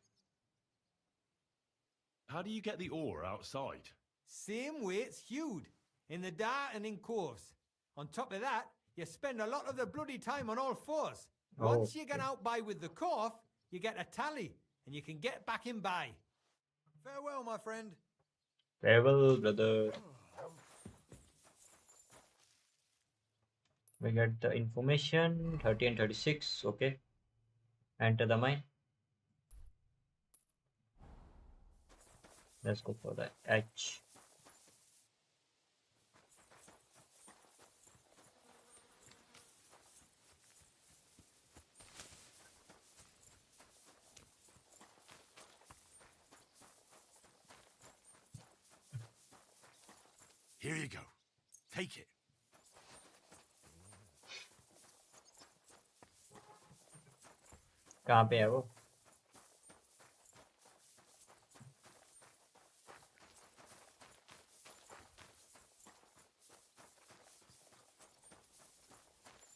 How do you get the ore outside? Same way it's hewed, in the dar and in corves. On top of that, you spend a lot of the bloody time on all fours. Once you get out by with the corf, you get a tally, and you can get back in by. Farewell, my friend. Farewell, brother. We get the information 30 and 36. Okay. Enter the mine. Let's go for the H. Here you go. Take it. कहाँ पे है वो?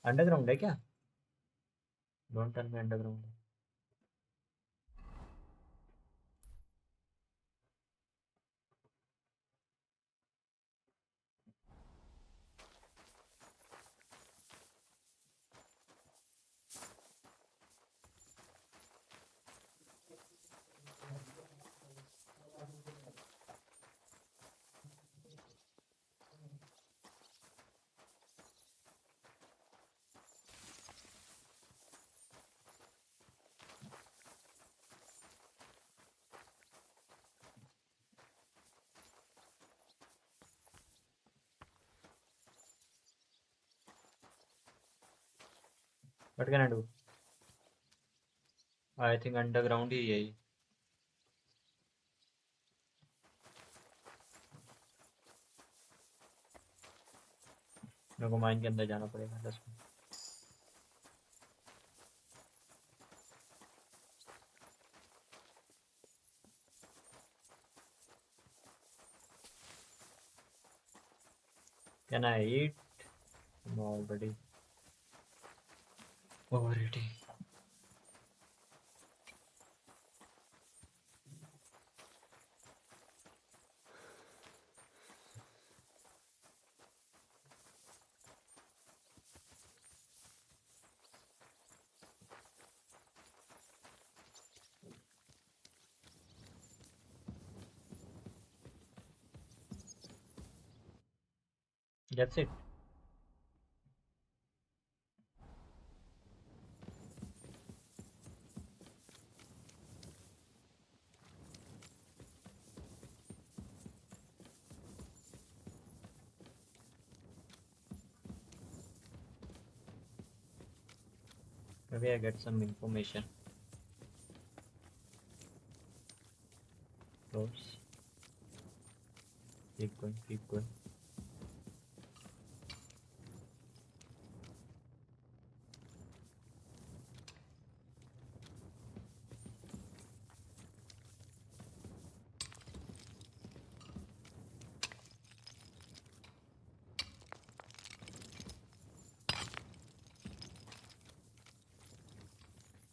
Underground है क्या? Don't tell me underground है. What can I do? I think underground ही है. मेरे को माइन के अंदर जाना पड़ेगा 10 minute. Can I eat? No, already overeating. That's it. Maybe I get some information. Close. Keep going, keep going.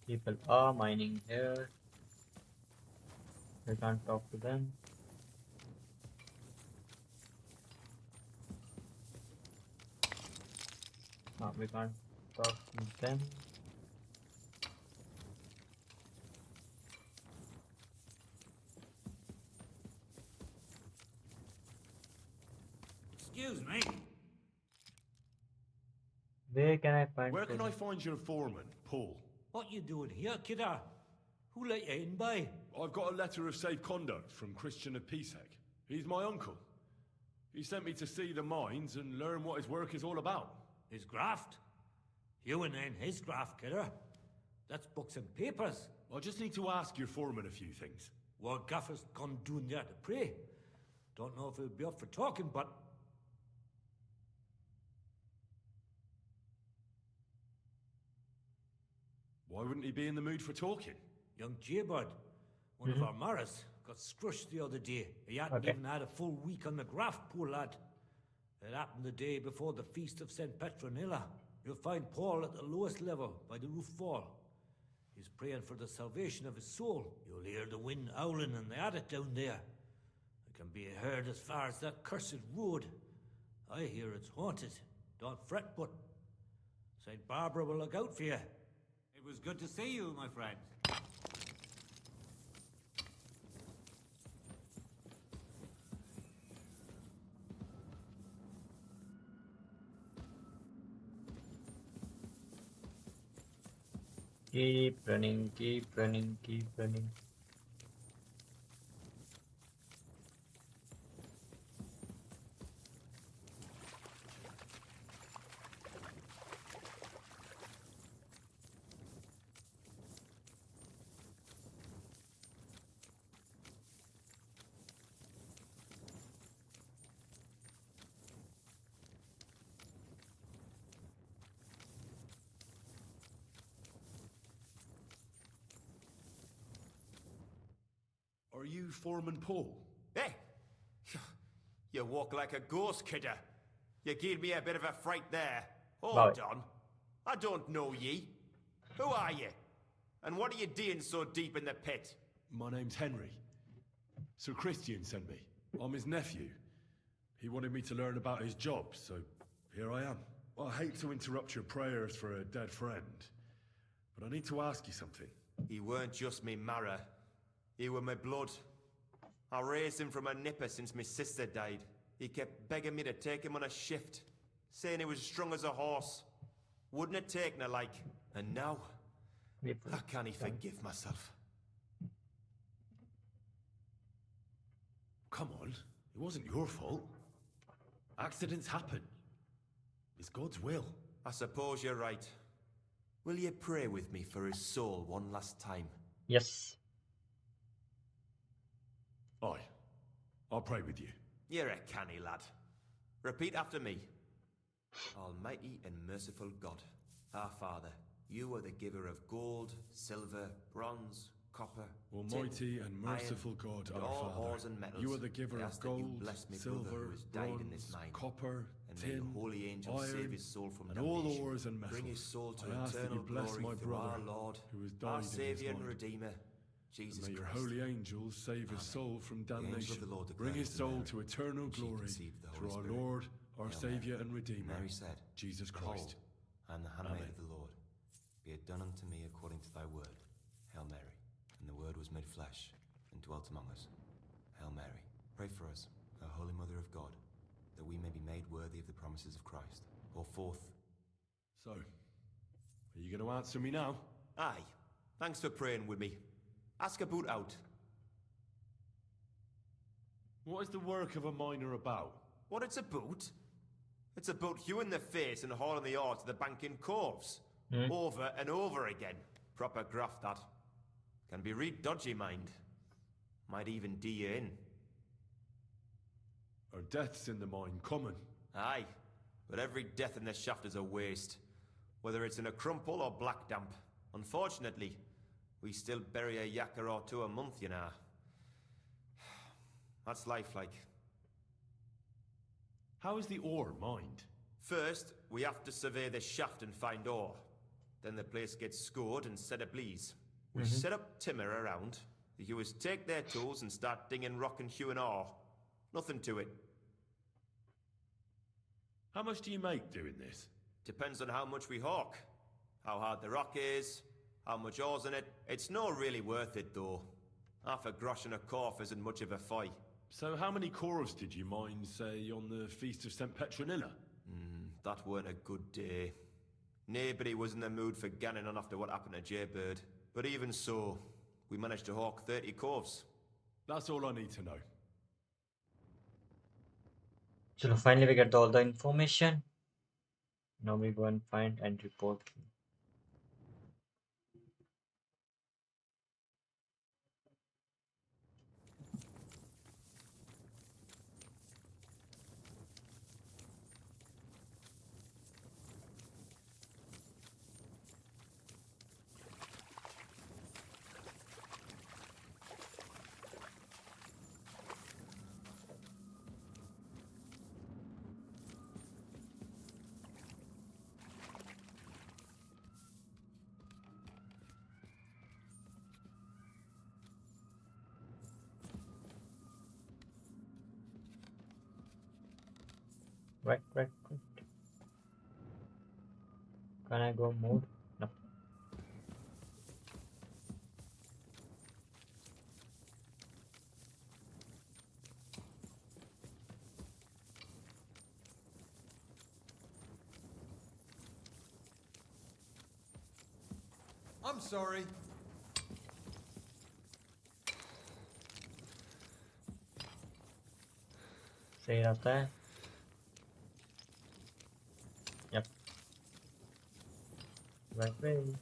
People are mining here. We can't talk to them. No, we can't talk to them. Excuse me. Where can I find? Where can I find your foreman, Paul? What you doing here, kidder? Who let you in by? I've got a letter of safe conduct from Christian of Peaceheck. He's my uncle. He sent me to see the mines and learn what his work is all about. His graft? You and then his graft, kidder. That's books and papers. I just need to ask your foreman a few things. Well, Gaffer's gone down there to pray. Don't know if he'll be up for talking, but... Why wouldn't he be in the mood for talking? Young Jaybird, one of our Maras, got scrushed the other day. He hadn't even had a full week on the graft, poor lad. It happened the day before the feast of St. Petronilla. You'll find Paul at the lowest level, by the roof fall. He's praying for the salvation of his soul. You'll hear the wind howling in the attic down there. It can be heard as far as that cursed road. I hear it's haunted. Don't fret, but St. Barbara will look out for you. It was good to see you, my friend. Keep running, keep running, keep running. Are you Foreman Paul? Hey! You walk like a ghost, kidder. You gave me a bit of a fright there. Hold on. I don't know ye. Who are you? And what are you doing so deep in the pit? My name's Henry. Sir Christian sent me. I'm his nephew. He wanted me to learn about his job, so here I am. I hate to interrupt your prayers for a dead friend, but I need to ask you something. He weren't just me marrow. He were my blood. I raised him from a nipper since my sister died. He kept begging me to take him on a shift, saying he was strong as a horse. Wouldn't it take no like? And now, I can't forgive myself. Come on, it wasn't your fault. Accidents happen. It's God's will. I suppose you're right. Will you pray with me for his soul one last time? Yes. Aye. I'll pray with you. You're a canny lad. Repeat after me. Almighty and merciful God, our Father, you are the giver of gold, silver, bronze, copper, Almighty and merciful God, our Father, you are the giver of gold, silver, bronze, copper, tin, iron, and all ores and metals. Bring his soul to I ask that you eternal bless glory my through brother, our Lord, who has died our in his Saviour and mind. Redeemer, Jesus And may your Christ. holy angels save his soul from damnation. Bring his soul to eternal glory through our Lord, our Saviour and Redeemer, Mary said, Jesus Christ. I am the handmaid of the Lord. Be it done unto me according to thy word. Hail Mary. And the word was made flesh and dwelt among us. Hail Mary. Pray for us, O Holy Mother of God, that we may be made worthy of the promises of Christ. Pour forth. So, are you going to answer me now? Aye. Thanks for praying with me. Ask about out. What is the work of a miner about? What it's about? It's about you in the face and hauling the ore to the banking coves. Over and over again. Proper graft, that. Can be real dodgy, mind. Might even D you in. Are deaths in the mine common? Aye. But every death in the shaft is a waste. Whether it's in a crumple or black damp. Unfortunately, we still bury a yakker or two a month, you know. That's life like. How is the ore mined? First, we have to survey the shaft and find ore. Then the place gets scored and set ablaze. We set up timber around. The hewers take their tools and start dinging rock and hewing ore. Nothing to it. How much do you make doing this? Depends on how much we hawk. How hard the rock is, how much ore's in it. It's not really worth it, though. Half a grosh and a corf isn't much of a fight. So how many corves did you mine, say, on the Feast of St. Petronilla? That weren't a good day. Nobody was in the mood for ganning on after what happened to Jaybird. But even so, we managed to hawk 30 corves. That's all I need to know. So finally we get all the information. Now we go and find and report him. Right. Can I go more? No. I'm sorry. सही रहता है. Yep. Right way.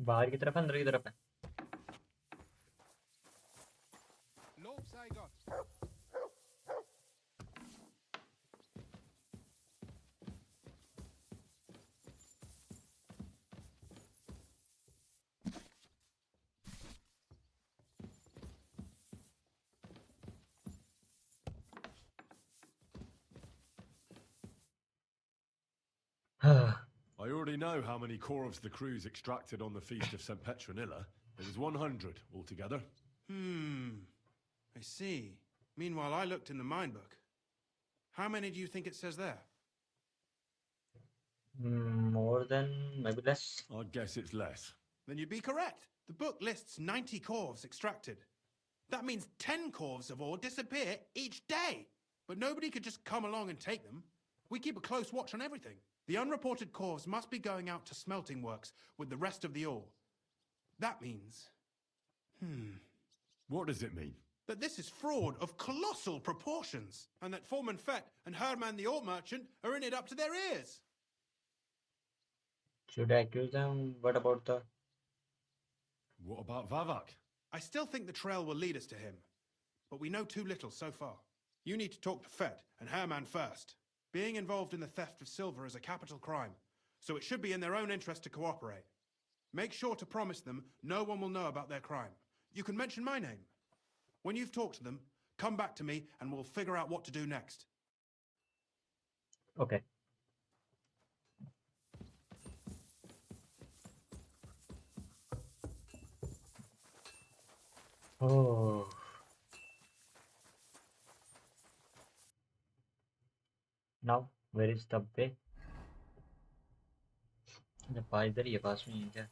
बाहर की तरफ है अंदर की तरफ है. I already know how many corvs the crews extracted on the Feast of St. Petronilla. It was 100 altogether. I see. Meanwhile, I looked in the mine book. How many do you think it says there? More than, maybe less. I'd guess it's less. Then you'd be correct. The book lists 90 corvs extracted. That means 10 corvs of ore disappear each day. But nobody could just come along and take them. We keep a close watch on everything. The unreported corvs must be going out to smelting works with the rest of the ore. That means... What does it mean? That this is fraud of colossal proportions, and that Foreman Fett and Herman the ore merchant are in it up to their ears. Should I accuse them? What about the... What about Vavak? I still think the trail will lead us to him, but we know too little so far. You need to talk to Fett and Herman first. Being involved in the theft of silver is a capital crime, so it should be in their own interest to cooperate. Make sure to promise them no one will know about their crime. You can mention my name. When you've talked to them, come back to me and we'll figure out what to do next. Okay. Oh. Now, where is the way? The पास इधर ही है, पास में ही है क्या?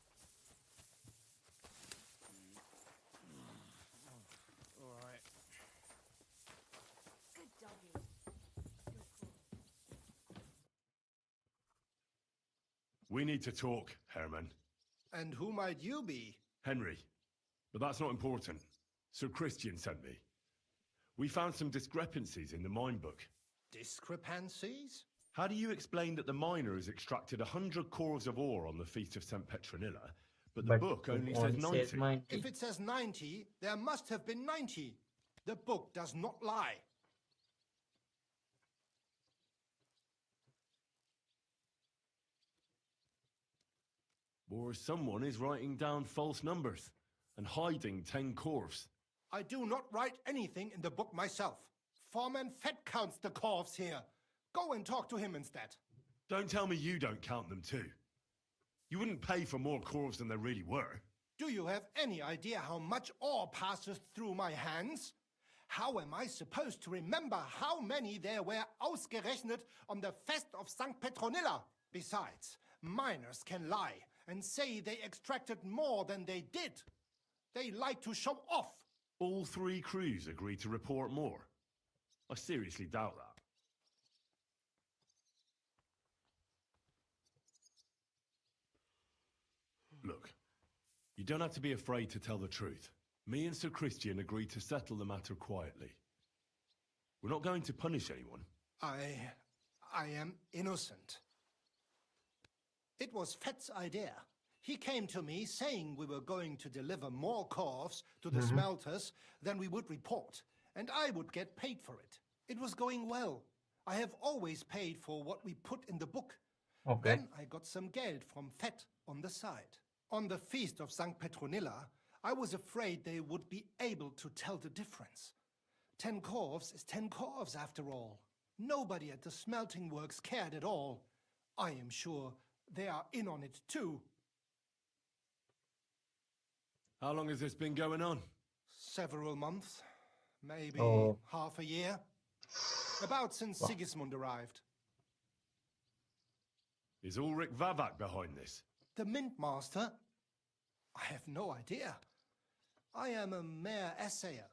We need to talk, Herman. And who might you be? Henry. But that's not important. Sir Christian sent me. We found some discrepancies in the mine book. Discrepancies? How do you explain that the miner has extracted 100 corvs of ore on the Feast of St. Petronilla, but the book only says 90? If it says 90, there must have been 90. The book does not lie. Or someone is writing down false numbers and hiding 10 corvs. I do not write anything in the book myself. Foreman Fett counts the corvs here. Go and talk to him instead. Don't tell me you don't count them too. You wouldn't pay for more corves than there really were. Do you have any idea how much ore passes through my hands? How am I supposed to remember how many there were ausgerechnet on the Fest of St. Petronilla? Besides, miners can lie and say they extracted more than they did. They like to show off. All 3 crews agreed to report more. I seriously doubt that. Look, you don't have to be afraid to tell the truth. Me and Sir Christian agreed to settle the matter quietly. We're not going to punish anyone. I am innocent. It was Fett's idea. He came to me saying we were going to deliver more corves to the smelters than we would report, and I would get paid for it. It was going well. I have always paid for what we put in the book. Okay. Then I got some geld from Fett on the side. On the feast of St. Petronilla, I was afraid they would be able to tell the difference. 10 corves is 10 corves after all. Nobody at the smelting works cared at all. I am sure they are in on it too. How long has this been going on? Several months, maybe Oh. half a year. About since Sigismund arrived. Is Ulrich Vavak behind this? The Mint Master? I have no idea. I am a mere assayer.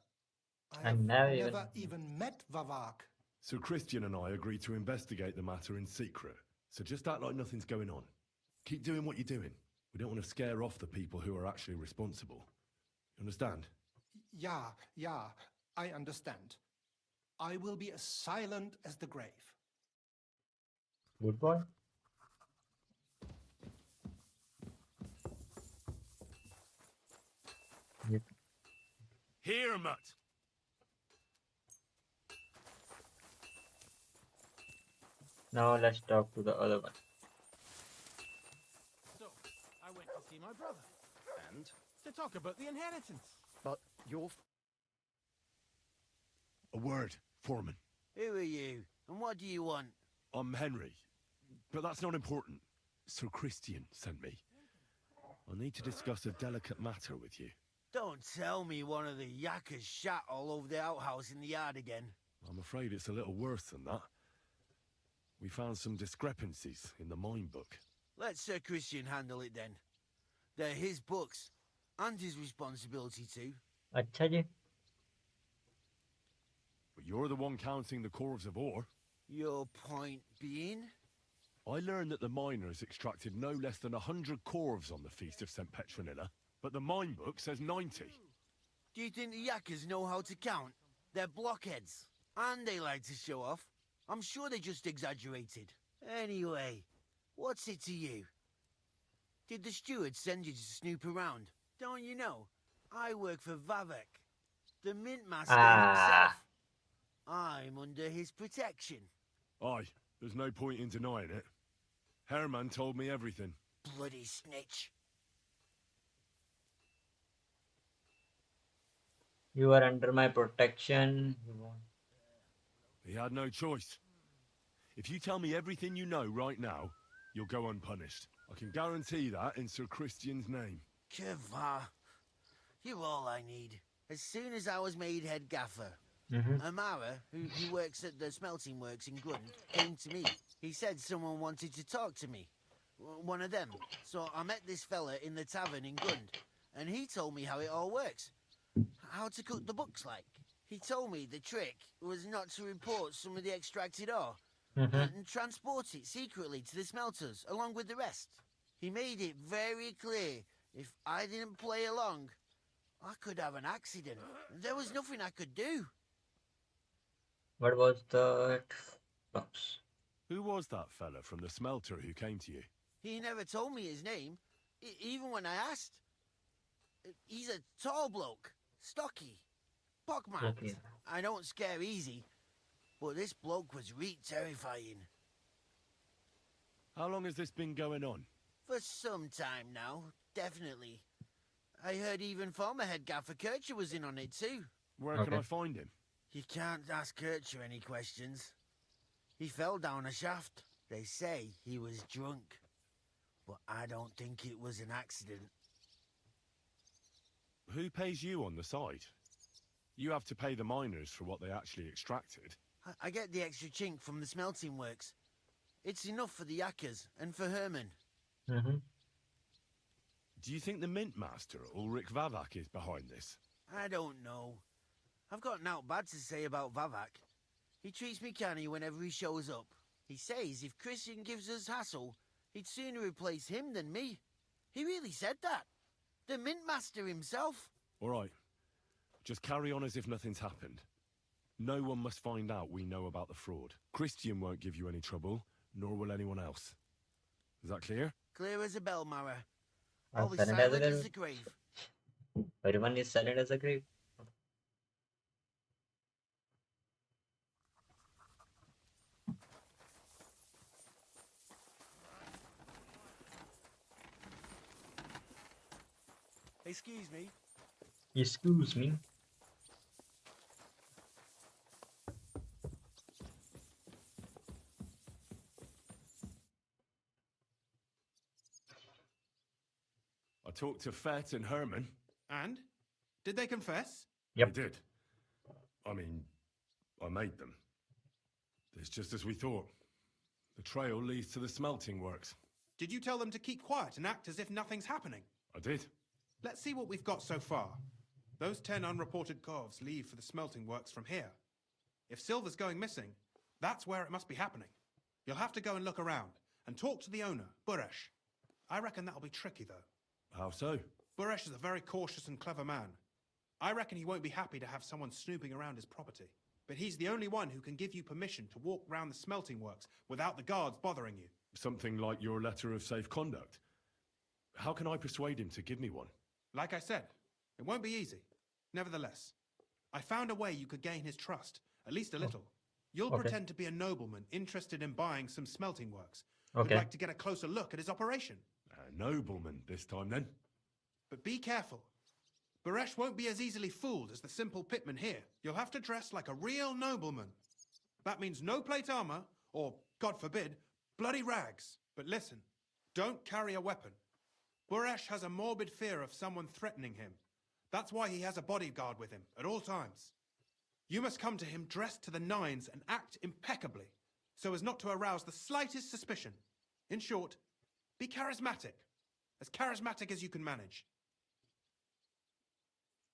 I have never even met Vavak. Sir Christian and I agreed to investigate the matter in secret, so just act like nothing's going on. Keep doing what you're doing. We don't want to scare off the people who are actually responsible. You understand? Yeah, I understand. I will be as silent as the grave. Good boy. Yep. Here, Mutt! Now let's talk to the other one. So, I went to see my brother. And? To talk about the inheritance. But you're... A word, Foreman. Who are you? And what do you want? I'm Henry, but that's not important. Sir Christian sent me. I need to discuss a delicate matter with you. Don't tell me one of the yakkers shat all over the outhouse in the yard again. I'm afraid it's a little worse than that. We found some discrepancies in the mine book. Let Sir Christian handle it then. They're his books, and his responsibility too. अच्छा जी. But you're the one counting the corves of ore. Your point being? I learned that the miners extracted no less than 100 corves on the Feast of St. Petronilla, but the mine book says 90. Do you think the yakkers know how to count? They're blockheads, and they like to show off. I'm sure they just exaggerated. Anyway, what's it to you? Did the steward send you to snoop around? Don't you know? I work for Vavek, the mint master himself. I'm under his protection. Aye, there's no point in denying it. Herman told me everything. Bloody snitch. You are under my protection. He had no choice. If you tell me everything you know right now, you'll go unpunished. I can guarantee that in Sir Christian's name. Keva, you're all I need. As soon as I was made head gaffer, Amara, who works at the smelting works in Grund, came to me. He said someone wanted to talk to me. One of them. So I met this fella in the tavern in Grund, and he told me how it all works. How to cook the books like. He told me the trick was not to report some of the extracted ore and transport it secretly to the smelters along with the rest. He made it very clear if I didn't play along, I could have an accident. There was nothing I could do. What was the box? Who was that fella from the smelter who came to you? He never told me his name, even when I asked. He's a tall bloke, stocky, pockmarked. Okay. I don't scare easy, but this bloke was terrifying. How long has this been going on? For some time now, definitely. I heard even former head gaffer Kircher was in on it too. Where can I find him? You can't ask Kircher any questions. He fell down a shaft. They say he was drunk. but I don't think it was an accident. Who pays you on the side? You have to pay the miners for what they actually extracted. I get the extra chink from the smelting works. It's enough for the Yakkers and for Herman. Mm-hmm. Do you think the Mint Master, Ulrich Vavak, is behind this? I don't know. I've got naught bad to say about Vavak. He treats me canny whenever he shows up. He says if Christian gives us hassle, he'd sooner replace him than me. He really said that. The Mint Master himself. All right. Just carry on as if nothing's happened. No one must find out we know about the fraud. Christian won't give you any trouble, nor will anyone else. Is that clear? Clear as a bell, Mara. I'm Always silent as a silent grave. as the grave. Everyone is silent as a grave. Excuse me. Excuse me. I talked to Fett and Herman. And? Did they confess? Yep. They did. I mean, I made them. It's just as we thought. The trail leads to the smelting works. Did you tell them to keep quiet and act as if nothing's happening? I did. Let's see what we've got so far. Those 10 unreported corves leave for the smelting works from here. If silver's going missing, that's where it must be happening. You'll have to go and look around and talk to the owner, Buresh. I reckon that'll be tricky, though. How so? Buresh is a very cautious and clever man. I reckon he won't be happy to have someone snooping around his property. But he's the only one who can give you permission to walk round the smelting works without the guards bothering you. Something like your letter of safe conduct. How can I persuade him to give me one? Like I said, it won't be easy. Nevertheless, I found a way you could gain his trust, at least a little. You'll pretend to be a nobleman interested in buying some smelting works. Who'd like to get a closer look at his operation. A nobleman this time, then. But be careful. Buresh won't be as easily fooled as the simple pitman here. You'll have to dress like a real nobleman. That means no plate armor, or, God forbid, bloody rags. But listen, don't carry a weapon. Buresh has a morbid fear of someone threatening him. That's why he has a bodyguard with him at all times. You must come to him dressed to the nines and act impeccably, so as not to arouse the slightest suspicion. In short, be charismatic as you can manage.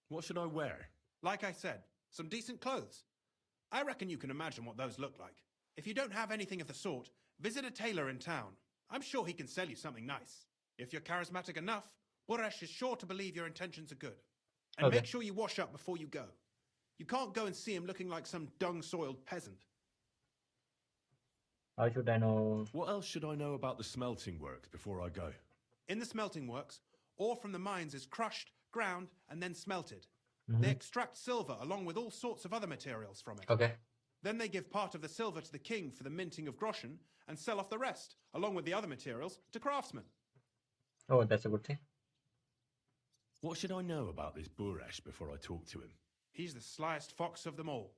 What should I wear? Like I said, some decent clothes. I reckon you can imagine what those look like. If you don't have anything of the sort, visit a tailor in town. I'm sure he can sell you something nice. If you're charismatic enough, Buresh is sure to believe your intentions are good. And make sure you wash up before you go. You can't go and see him looking like some dung-soiled peasant. How should I know? What else should I know about the smelting works before I go? In the smelting works, ore from the mines is crushed, ground, and then smelted. They extract silver along with all sorts of other materials from it. Then they give part of the silver to the king for the minting of groschen and sell off the rest, along with the other materials, to craftsmen. Oh, that's a good thing. What should I know about this Buresh before I talk to him? He's the slyest fox of them all.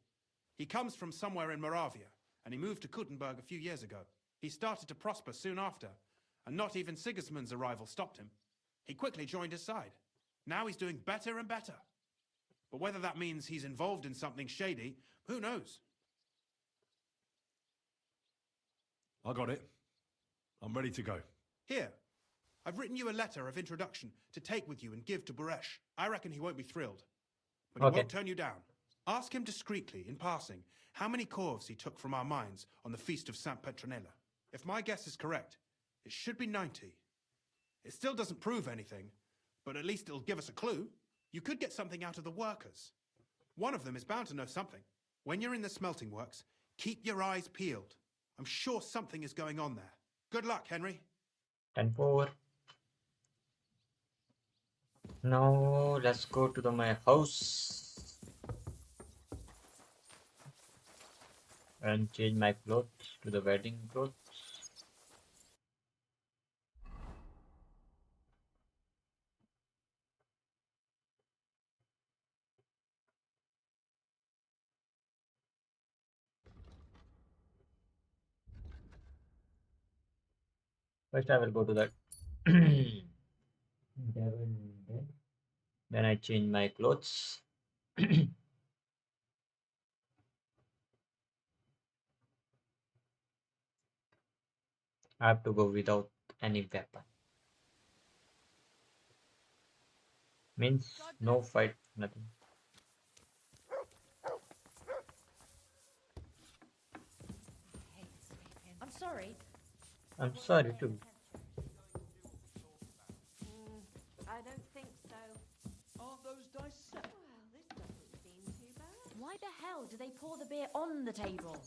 He comes from somewhere in Moravia, and he moved to Kuttenberg a few years ago. He started to prosper soon after, and not even Sigismund's arrival stopped him. He quickly joined his side. Now he's doing better and better. But whether that means he's involved in something shady, who knows? I got it. I'm ready to go. Here, I've written you a letter of introduction to take with you and give to Buresh. I reckon he won't be thrilled, but he won't turn you down. Ask him discreetly, in passing, how many corves he took from our mines on the feast of Saint Petronilla. If my guess is correct, it should be 90. It still doesn't prove anything, but at least it'll give us a clue. You could get something out of the workers. One of them is bound to know something. When you're in the smelting works, keep your eyes peeled. I'm sure something is going on there. Good luck, Henry. 10-4. Now let's go to my house and change my clothes to the wedding clothes. First I will go to that Then I change my clothes. I have to go without any weapon. Means no fight, nothing. I'm sorry. I'm sorry too. I don't think so. Aren't those dice set? Well, this doesn't seem too bad. Why the hell do they pour the beer on the table?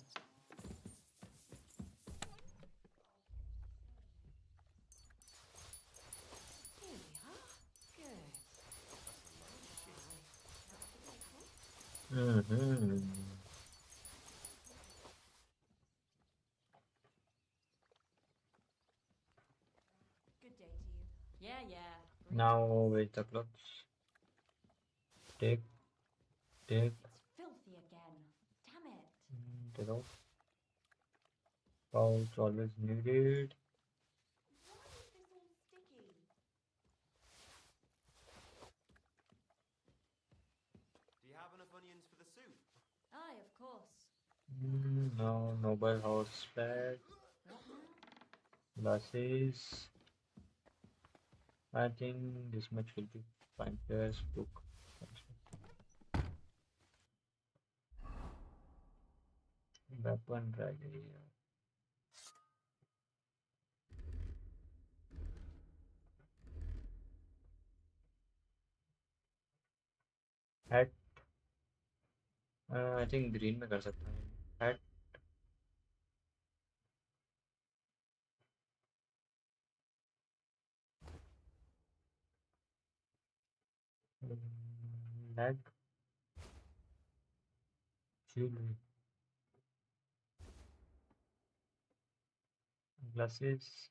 Here we are. Good. Good day to you. Yeah, yeah. Now with the clothes. Take. It's filthy again. Damn it. Take out. Pouch always needed. Why is this all sticky? Do you have enough onions for the soup? Aye, of course. No, noble horse fat. Glasses. I think this much will be fine. Here's book. Weapon right here. Hat. I think green में कर सकता हूँ. Hat. Leg. Jewelry. Glasses.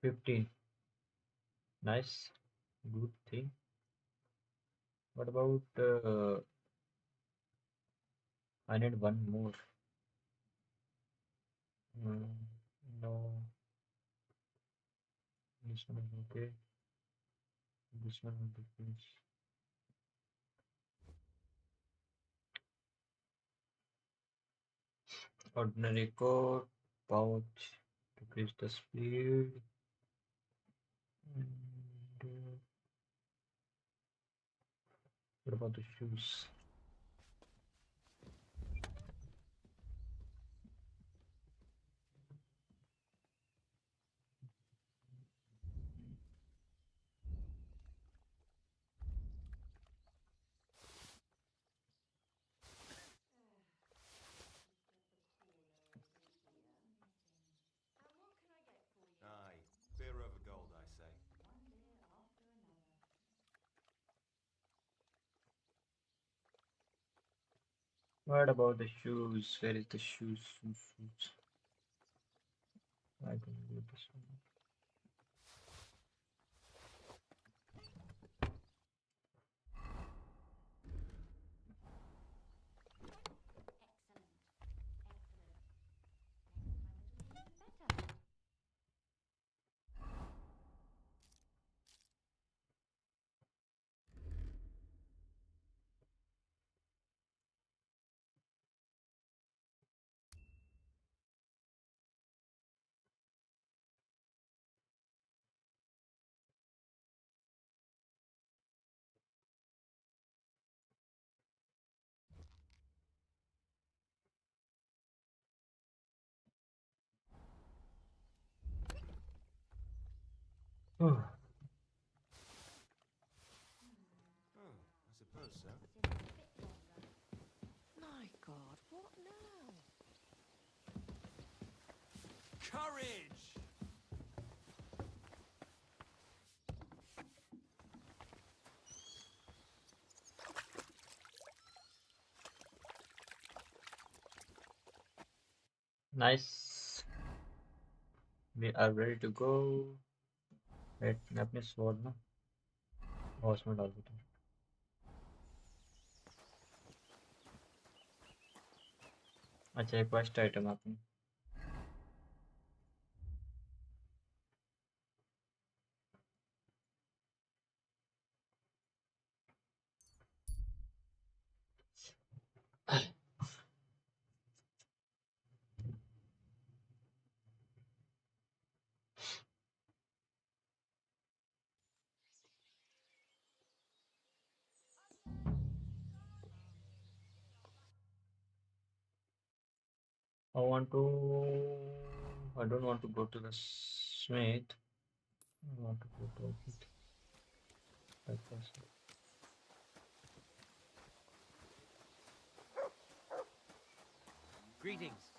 $15. Nice. Good thing. What about I need one more. No. This one is okay. This one will be finished. Ordinary coat. Pouch. Decrease the speed. And, what about the shoes? Aye, beer over gold, I say. What about the shoes? Where is the shoes? Shoes. I can do this one. Oh, I suppose so. My God, what now? Courage! Nice. We are ready to go. Wait मैं अपने sword ना horse में डाल देता हूँ. अच्छा एक quest item आपने. I don't want to go to the smith. I want to go to it. That person. Greetings.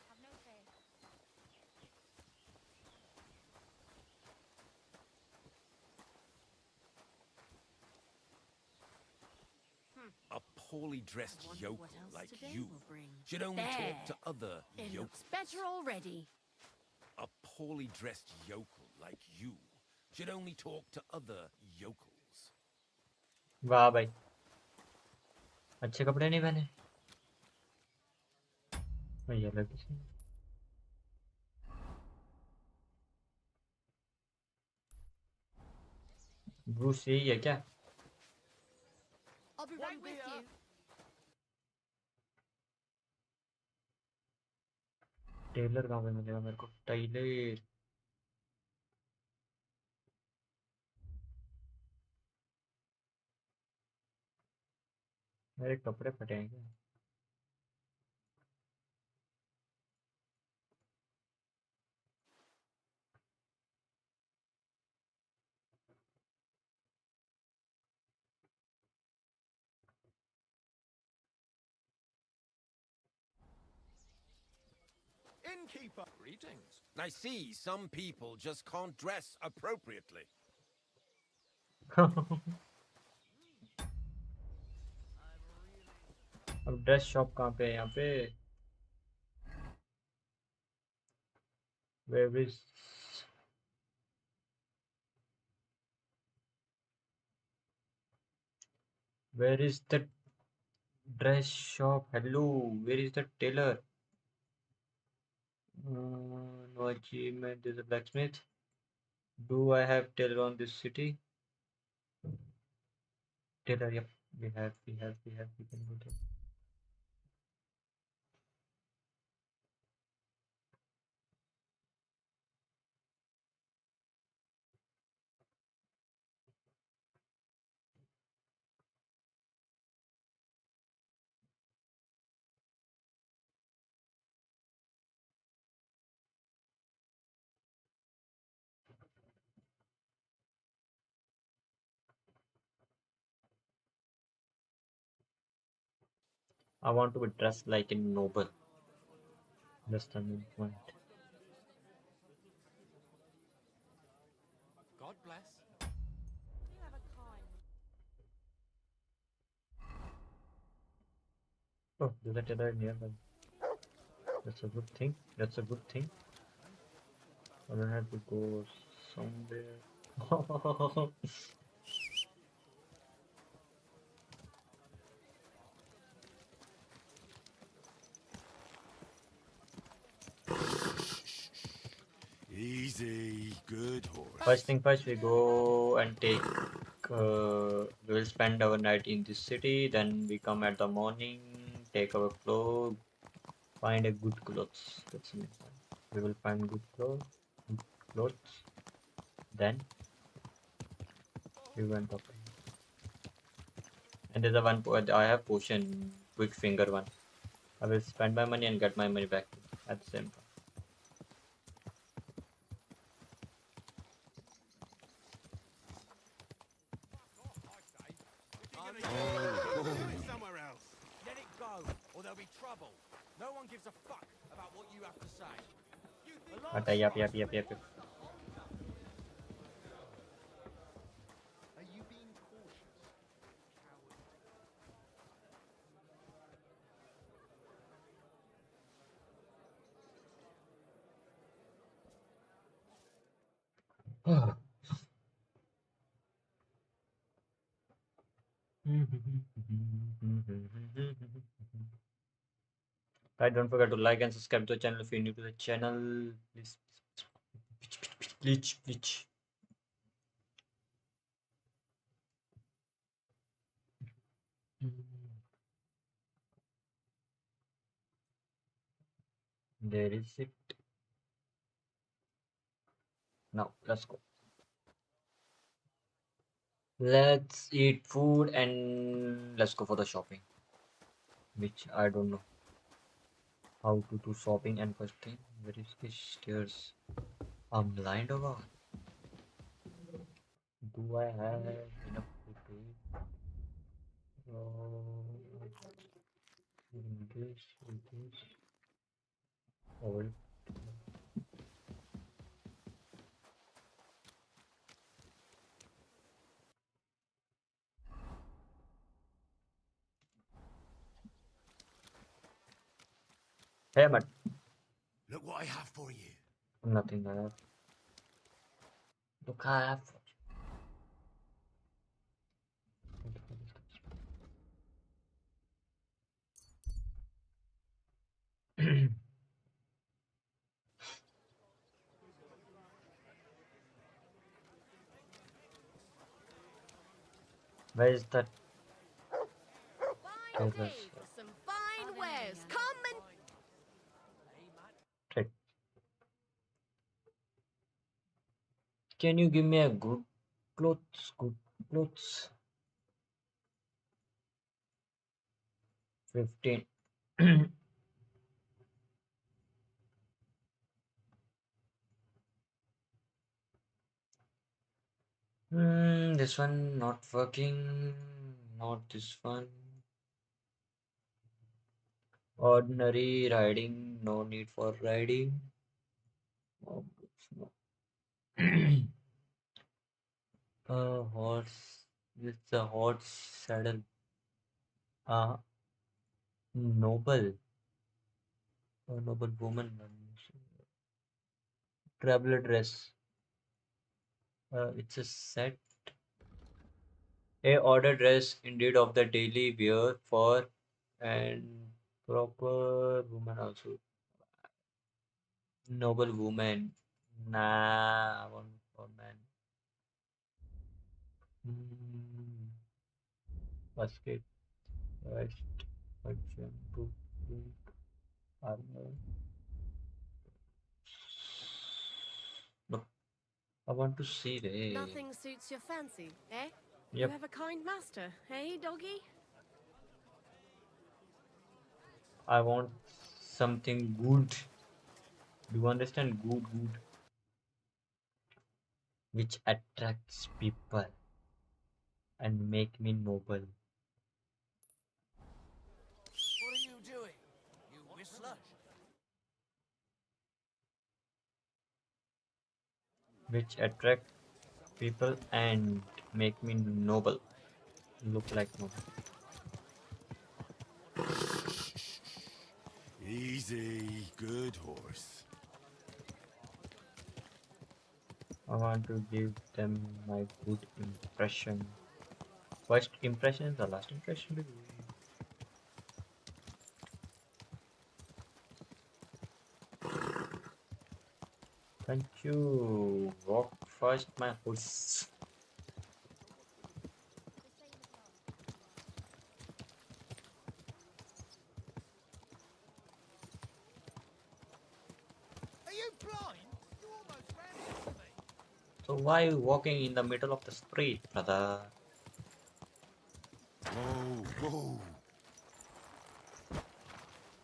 Have no fear. A poorly dressed Wonder yokel what else like today you will bring. should only talk to There. other It yokels. looks better already. A poorly dressed yokel like you should only talk to other yokels. वाह भाई अच्छे कपड़े नहीं पहने. ये लगी सी. Bruce यही है क्या? I'll be right with you. Tailor कहाँ पे मिलेगा मेरे को? टेलर मेरे कपड़े फटे हैं क्या? Innkeeper! Greetings. I see some people just can't dress appropriately. अब ड्रेस शॉप कहाँ पे है यहाँ पे? Where is the dress shop? Hello, where is the tailor? No achievement. There's a blacksmith. Do I have tailor on this city? Tailor, yep. We have. We can go there. I want to be dressed like a noble. That's the main point. God bless. You have a kind. Oh, there's a tailor nearby. That's a good thing. That's a good thing. I don't have to go somewhere. Easy, good horse. First thing first, we go and take. We will spend our night in this city. Then we come at the morning, take our clothes, find a good clothes. That's the main point. We will find good clothes. Then we went up. And there's a one. I have potion, quick finger one. I will spend my money and get my money back at the same time. Somewhere else. Let it go, or there'll be trouble. No one gives a fuck about what you have to say. Yep. Are you being cautious? Coward. Right, don't forget to like and subscribe to the channel if you're new to the channel. Please, please. There is it. Now, let's go. Let's eat food and let's go for the shopping. Which I don't know how to do shopping. And first thing, where is the stairs? I'm blind or what? Do I have enough to pay? This. Oh, wait. Hey, man. Look what I have for you. Nothing I have. Look, I have. Where is that? Fine pig, some fine wares. Come and Right. Can you give me a good clothes? Good clothes. 15. This one not working. Not this one. Ordinary riding. No need for riding. Oh, no. Horse. It's a horse saddle. Noble. A noble woman. Traveler dress. It's a set. A order dress indeed of the daily wear for and proper woman also. Noble woman. Nah, I want for man. Basket, vest, boot, armor. No, I want to see the. nothing suits your fancy, eh? You Yep, have a kind master, eh, doggy? I want something good. Do you understand? Good, which attracts people and make me noble. What are you doing, you whistler? Which attract people and make me noble. Look like noble. Easy, good horse. I want to give them my good impression. First impression is the last impression. Baby. Thank you. Walk fast, my horse. Are you blind? You almost ran into me. So why are you walking in the middle of the street, brother? Whoa.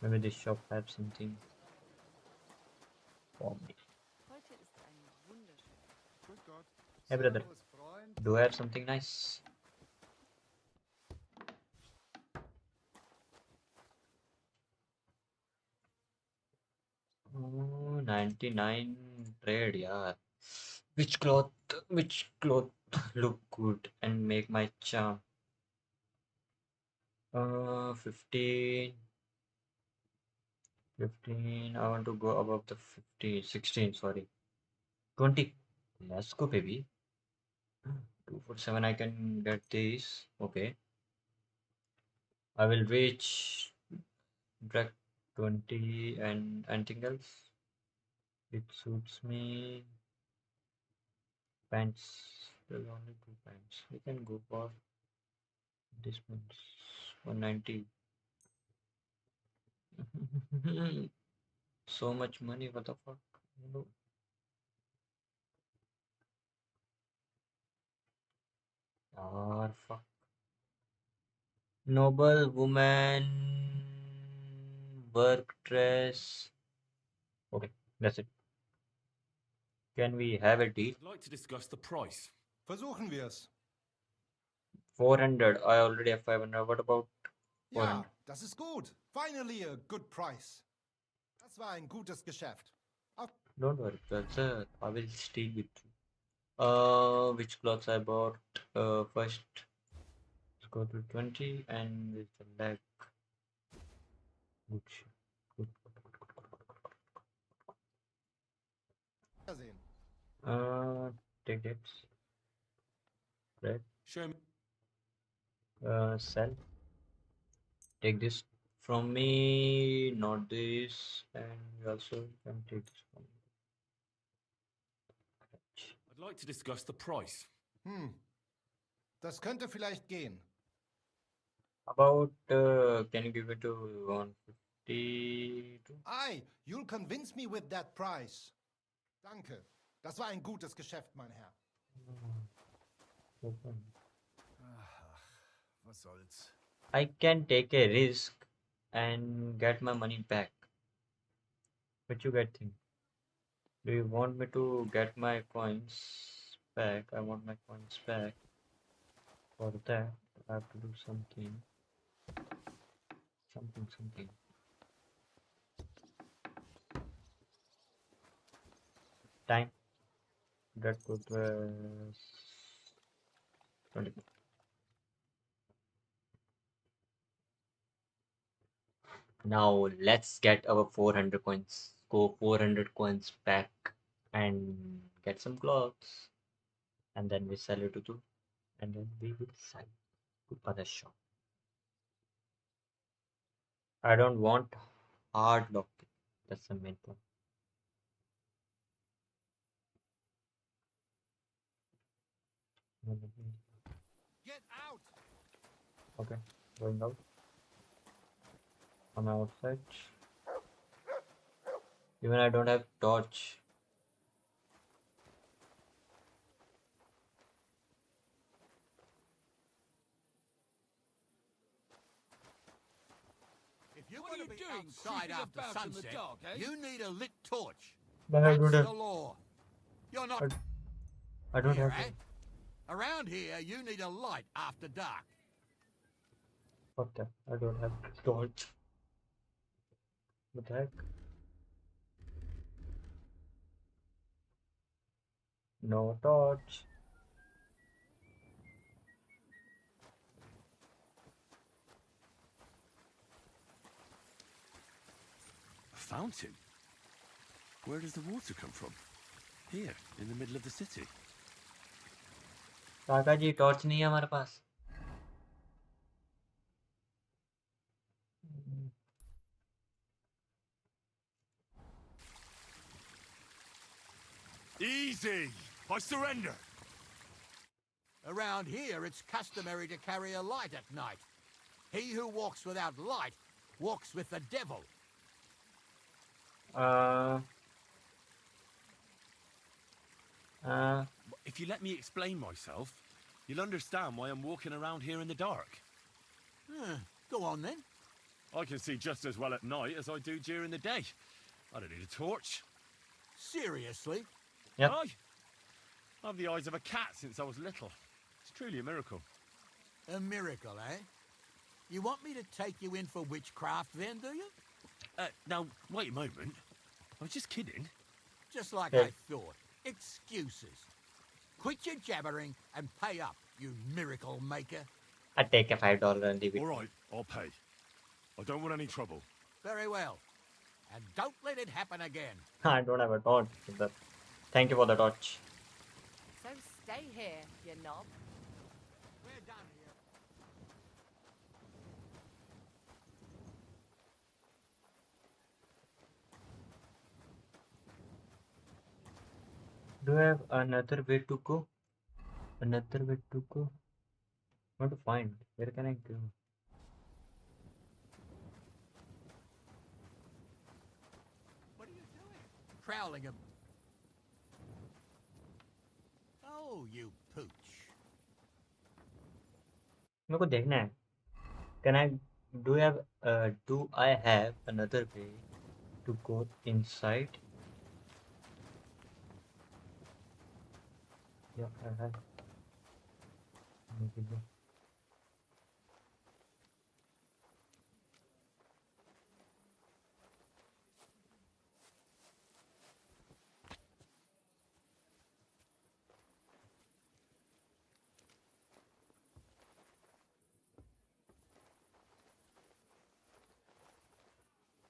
Maybe this shop have something for me. Hey brother, do I have something nice? Oh, 99 trade, yeah. Which cloth look good and make my charm? 15. 15. I want to go above the 15. 16, sorry. 20. Let's go, baby. 247, I can get this. Okay. I will reach drag 20 and anything else. It suits me. Pants. There's only 2 pants. We can go for this one's 190. So much money, what the fuck? No. Fuck. Noble woman work dress. Okay, that's it. Can we have a deal? I'd like to discuss the price. Versuchen wir es. 400. I already have 500. What about 400? Ja, das ist gut. Finally a good price. Das war ein gutes Geschäft. Don't worry, brother. I will stay with you. Which clothes I bought? First, let's go to 20 and with the leg. Good shit. Good. Take it. Right. Show me. Sell. Take this from me, not this, and you also can take this from me. I'd like to discuss the price. Das könnte vielleicht gehen. About, can you give it to 150? Aye, you'll convince me with that price. Danke. Das war ein gutes Geschäft, mein Herr. Was soll's? I can take a risk and get my money back. What you guys think? Do you want me to get my coins back? I want my coins back. For that, I have to do something. Something. Time. That was 20. Now let's get our 400 coins. Go 400 coins back and get some clothes. And then we sell it to two. And then we will sell to other shop. I don't want hard lock. That's the main point. Get out! Okay, going out. I'm outside. Even I don't have torch. If you're What going are to you be doing, outside creeping after about in the sunset, dark, eh? you need a lit torch. But I That's don't the have. law. You're not I don't here, have. eh? Around here, you need a light after dark. What the? I don't have torch. What the heck? No torch. A fountain? Where does the water come from? Here, in the middle of the city. काका जी torch नहीं है हमारे पास. Easy! I surrender! Around here, it's customary to carry a light at night. He who walks without light walks with the devil. If you let me explain myself, you'll understand why I'm walking around here in the dark. Go on then. I can see just as well at night as I do during the day. I don't need a torch. Seriously? Yep. Aye. I have the eyes of a cat since I was little. It's truly a miracle. A miracle, eh? You want me to take you in for witchcraft then, do you? Now, wait a moment. I was just kidding. Just like Hey. I thought. Excuses. Quit your jabbering and pay up, you miracle maker. I take a $5 and leave it. All right, I'll pay. I don't want any trouble. Very well. And don't let it happen again. I don't have a torch. But thank you for the torch. Stay here, you knob. We're done here. Do I have another way to go? Another way to go? Not to find. Where can I go? What are you doing? Prowling him. Oh, you pooch. मेरे को देखना है. Can I? Do I have another way to go inside? Yeah, I have. Maybe.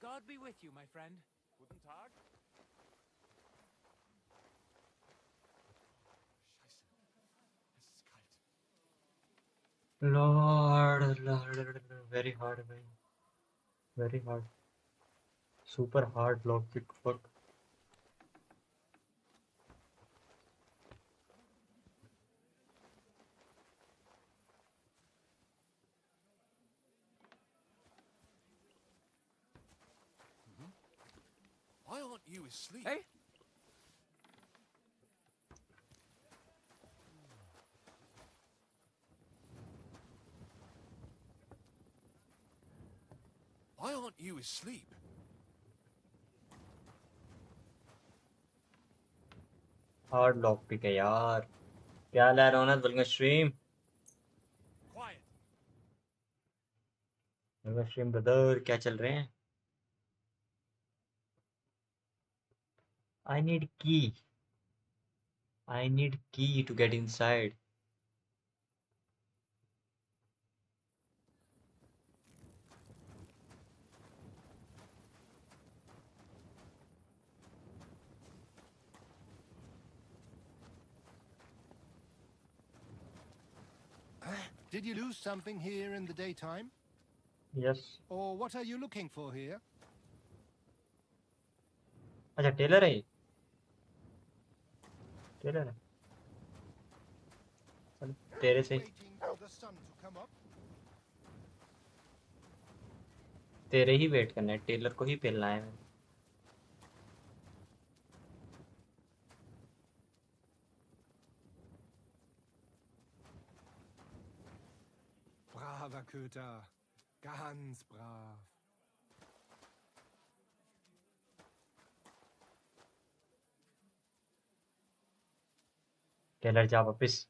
God be with you, my friend. Guten Tag. Lord, very hard, man. Very hard. Super hard lockpick. Fuck. Why aren't you asleep? Hey? Why aren't you asleep? Hard lockpick है यार. क्या ला Raunak welcome stream. Quiet. Welcome stream brother. क्या चल रहे हैं? I need key. I need key to get inside. Did you lose something here in the daytime? Yes. Or what are you looking for here? अच्छा Taylor है ये? Taylor है. चल तेरे से Waiting for the sun to come up? तेरे ही wait करना है. टेलर को ही पेलना है. Braver Köter. Ganz brav. Taylor जा वापिस.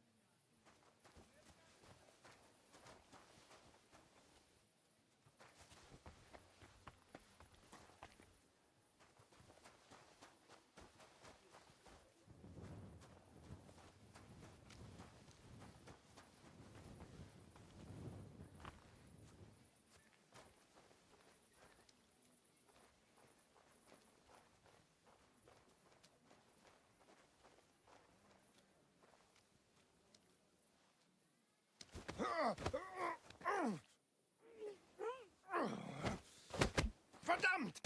Verdammt!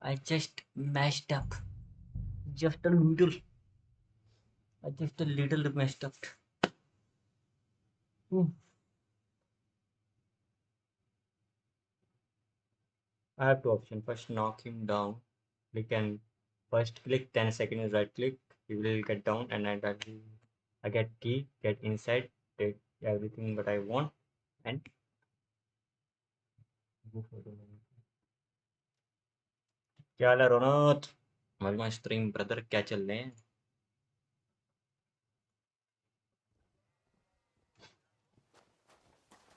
I just messed up. Just a little. I just a little messed up. I have two options. First, knock him down. We can first click, then second is right click. He will get down, and I get key, get inside, take everything that I want, and go for the moment. क्या हाल है रोनत? Welcome stream brother. क्या चल रहे हैं?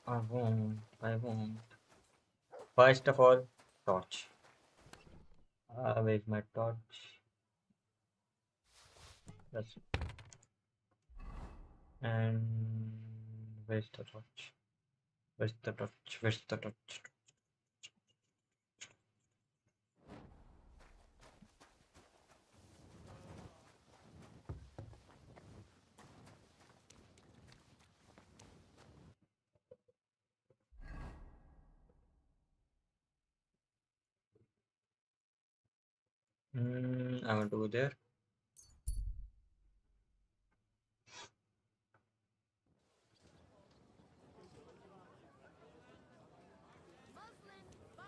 I won't. First of all, torch. Where's my torch? That's and where's the torch? Where's the torch? Where's the torch? I want to go there.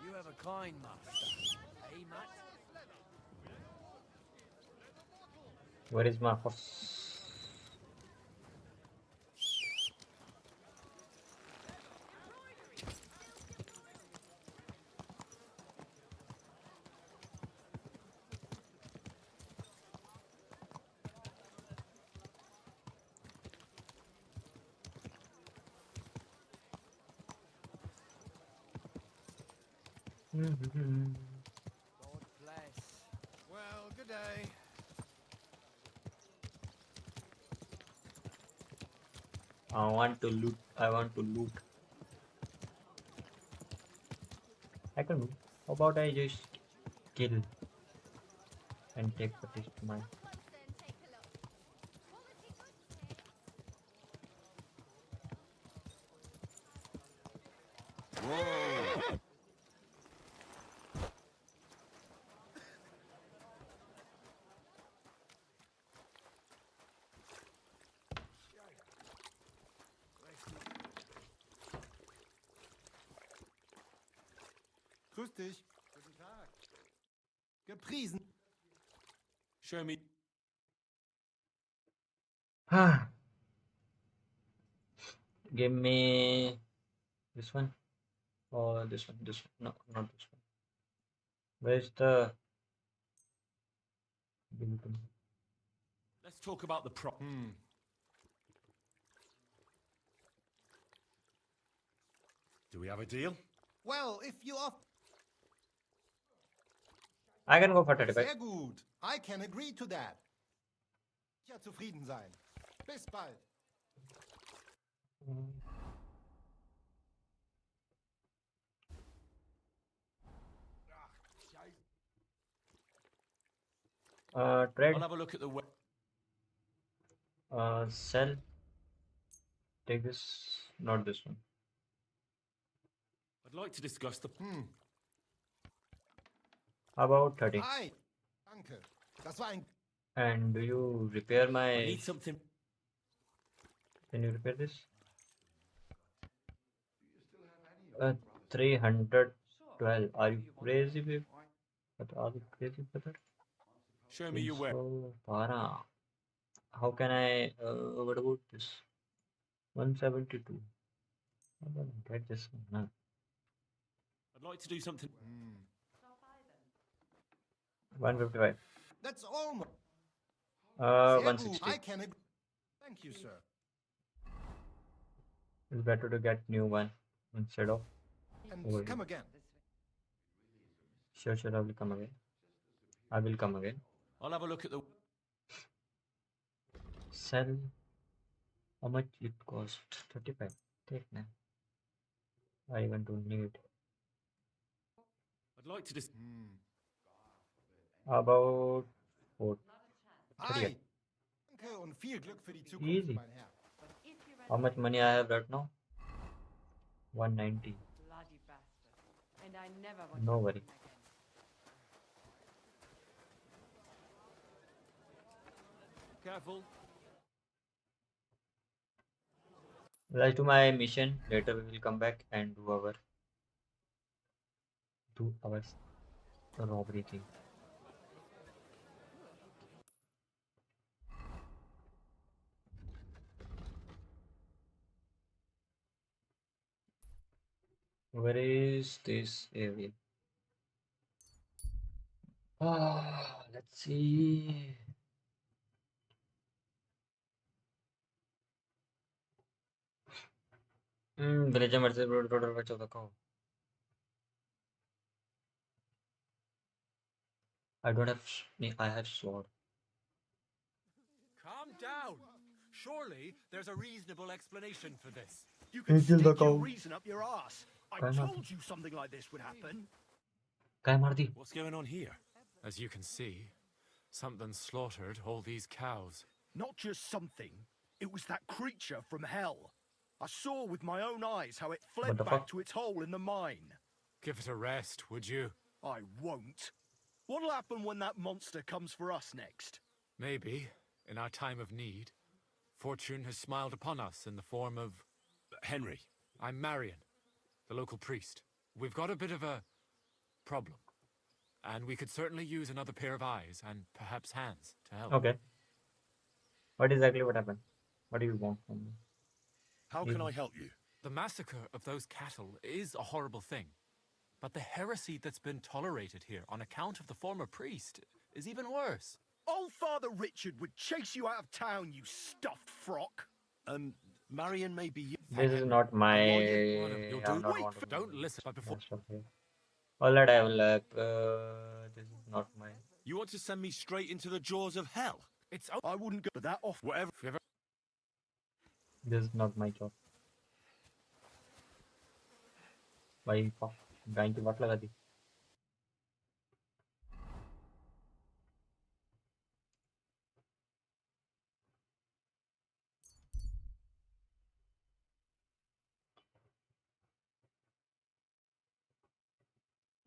You have a kind master. Hey, Matt? Where is my horse? God bless. Well, good day. I want to loot. I want to loot. I can do. How about I just kill and take what is mine? Whoa! Grüß dich. Guten Tag. Gepriesen. Show me. Give me this one or this one. This one. No, not this one. Where's the? Let's talk about the Do we have a deal? Well, if you are... I can go for 35. Sehr gut. I can agree to that. Ja, zufrieden sein. Bis bald. Trade. I'll have a look at the Sell. Take this, not this one. I'd like to discuss the About 30. Hi. Danke. Das war ein... And do you repair my... I need something. Can you repair this? 312. Are you crazy, babe? Are you crazy, brother? Show me your way. So, Para. How can I... what about this? 172. I'm gonna get this one. I'd like to do something. 155. That's almost... 160. I can agree. Thank you, sir. It's better to get new one instead of And old. come again. Sure, I will come again. I will come again. I'll have a look at the... Sell. How much it cost? 35. Take now. I even don't need. I'd like to just... About 4. Hi. Danke und viel Glück für die Zukunft, Easy. mein Herr. How much money I have right now? 190. Bloody bastard. And I never want No to worry. see him again. Careful. Let's do my mission. Later we will come back and do our robbery thing. Where is this area? Let's see. Villager versus road बचा देखो. I don't have. I have sword. Calm down. Surely there's a reasonable explanation for this. You can Kill the stick your cow. reason up your ass. I Come on. told you something like this would happen. काय मार दी? What's going on here? As you can see, something slaughtered all these cows. Not just something. It was that creature from hell. I saw with my own eyes how it What fled the back fuck? to its hole in the mine. Give it a rest, would you? I won't. What'll happen when that monster comes for us next? Maybe, in our time of need, fortune has smiled upon us in the form of... Henry. I'm Marion, the local priest. We've got a bit of a problem, and we could certainly use another pair of eyes and perhaps hands to help. Okay. What exactly what happened? What do you want from me? How can I help you? The massacre of those cattle is a horrible thing, but the heresy that's been tolerated here on account of the former priest is even worse. Old Father Richard would chase you out of town, you stuffed frock. Marion may be... This is not my... You'll I'm do. not Wait, want to don't listen. But before... Alright, I will this is not my... You want to send me straight into the jaws of hell? It's... I wouldn't go that off. Whatever. This is not my job. भाई गाय की वाट लगा दी.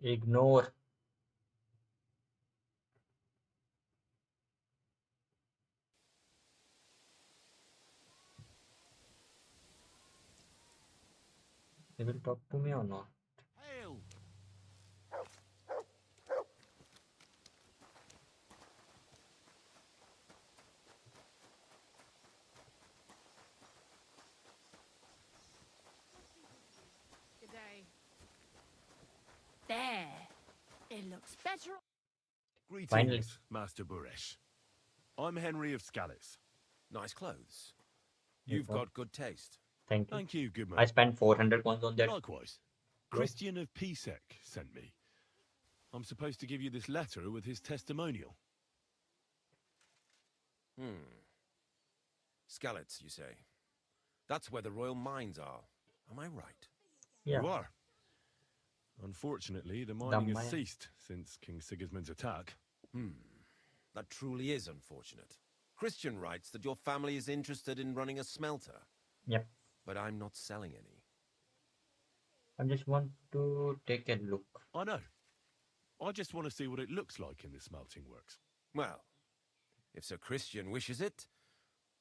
Ignore. They will talk to me or not? Hail! Good day. There. It looks better. Greetings, Finally. Master Buresh. I'm Henry of Skalitz. Nice clothes. Yes, You've sir. got good taste. Thank you. Thank you, good man. I spent 400 coins on that. Likewise. Christian of Pisek sent me. I'm supposed to give you this letter with his testimonial. Skalitz, you say? That's where the royal mines are. Am I right? Yeah. You are. Unfortunately, the mining has mine. ceased since King Sigismund's attack. That truly is unfortunate. Christian writes that your family is interested in running a smelter. Yep. But I'm not selling any. I just want to take a look. I know. I just want to see what it looks like in the smelting works. Well, if Sir Christian wishes it,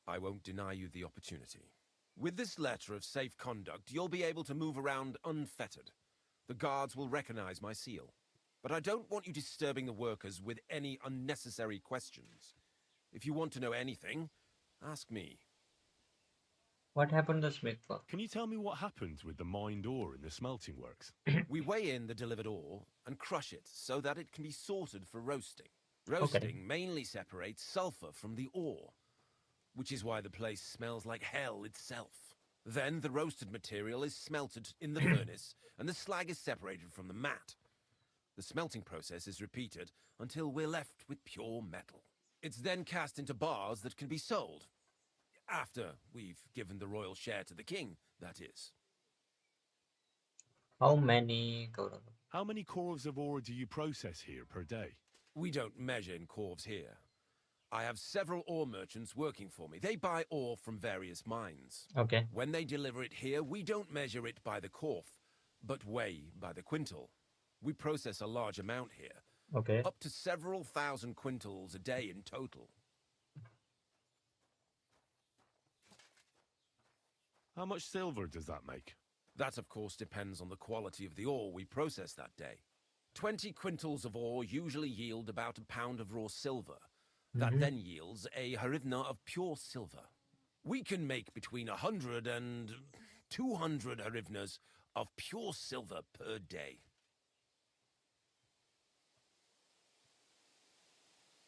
I won't deny you the opportunity. With this letter of safe conduct, you'll be able to move around unfettered. The guards will recognize my seal. But I don't want you disturbing the workers with any unnecessary questions. If you want to know anything, ask me. What happened to Smith for? Can you tell me what happens with the mined ore in the smelting works? We weigh in the delivered ore and crush it so that it can be sorted for roasting. Roasting mainly separates sulfur from the ore, which is why the place smells like hell itself. Then the roasted material is smelted in the furnace and the slag is separated from the matte. The smelting process is repeated until we're left with pure metal. It's then cast into bars that can be sold. After we've given the royal share to the king, that is. How many? How many corves of ore do you process here per day? We don't measure in corves here. I have several ore merchants working for me. They buy ore from various mines. Okay. When they deliver it here, we don't measure it by the corf, but weigh by the quintal. We process a large amount here. Okay. Up to several thousand quintals a day in total. How much silver does that make? That, of course, depends on the quality of the ore we process that day. 20 quintals of ore usually yield about a pound of raw silver. That then yields a hryvnia of pure silver. We can make between 100 and 200 hryvnias of pure silver per day.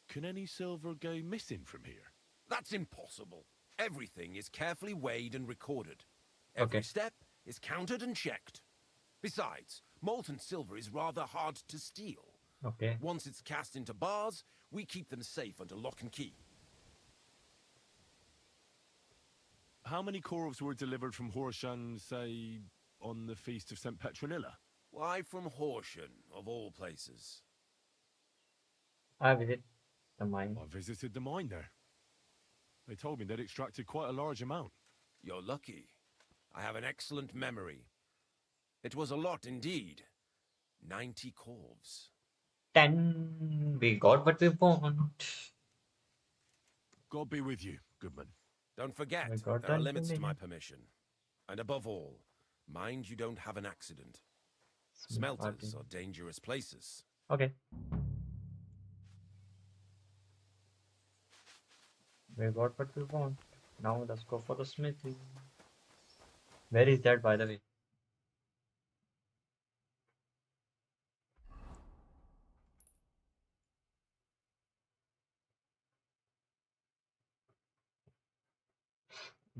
Can any silver go missing from here? That's impossible. Everything is carefully weighed and recorded. Every step is counted and checked. Besides, molten silver is rather hard to steal. Okay. Once it's cast into bars, we keep them safe under lock and key. How many corves were delivered from Horshan, say, on the Feast of St. Petronilla? Why from Horsham, of all places? I visit the mine. I visited the mine there. They told me they'd extracted quite a large amount. You're lucky. I have an excellent memory. It was a lot indeed. 90 corves. 10. We got what we want. God be with you, Goodman. Don't forget, We got there are the limits to my information. permission. And above all, mind you don't have an accident. Smart Smelters party. are dangerous places. Okay. We got what we want. Now let's go for the smithy. Where is that, by the way?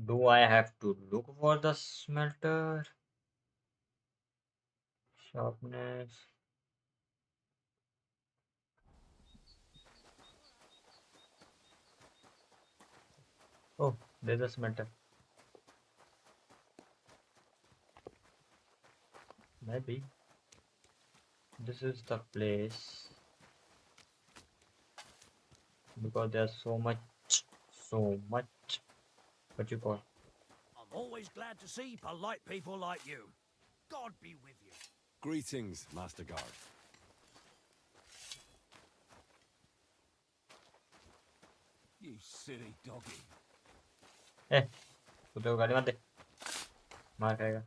Do I have to look for the smelter? Sharpness. Oh, there's a smelter. Maybe this is the place because there's so much, what you call. I'm always glad to see polite people like you. God be with you. Greetings, Master Guard. You silly doggy. कुत्ते को गाली मत दे मार खाएगा.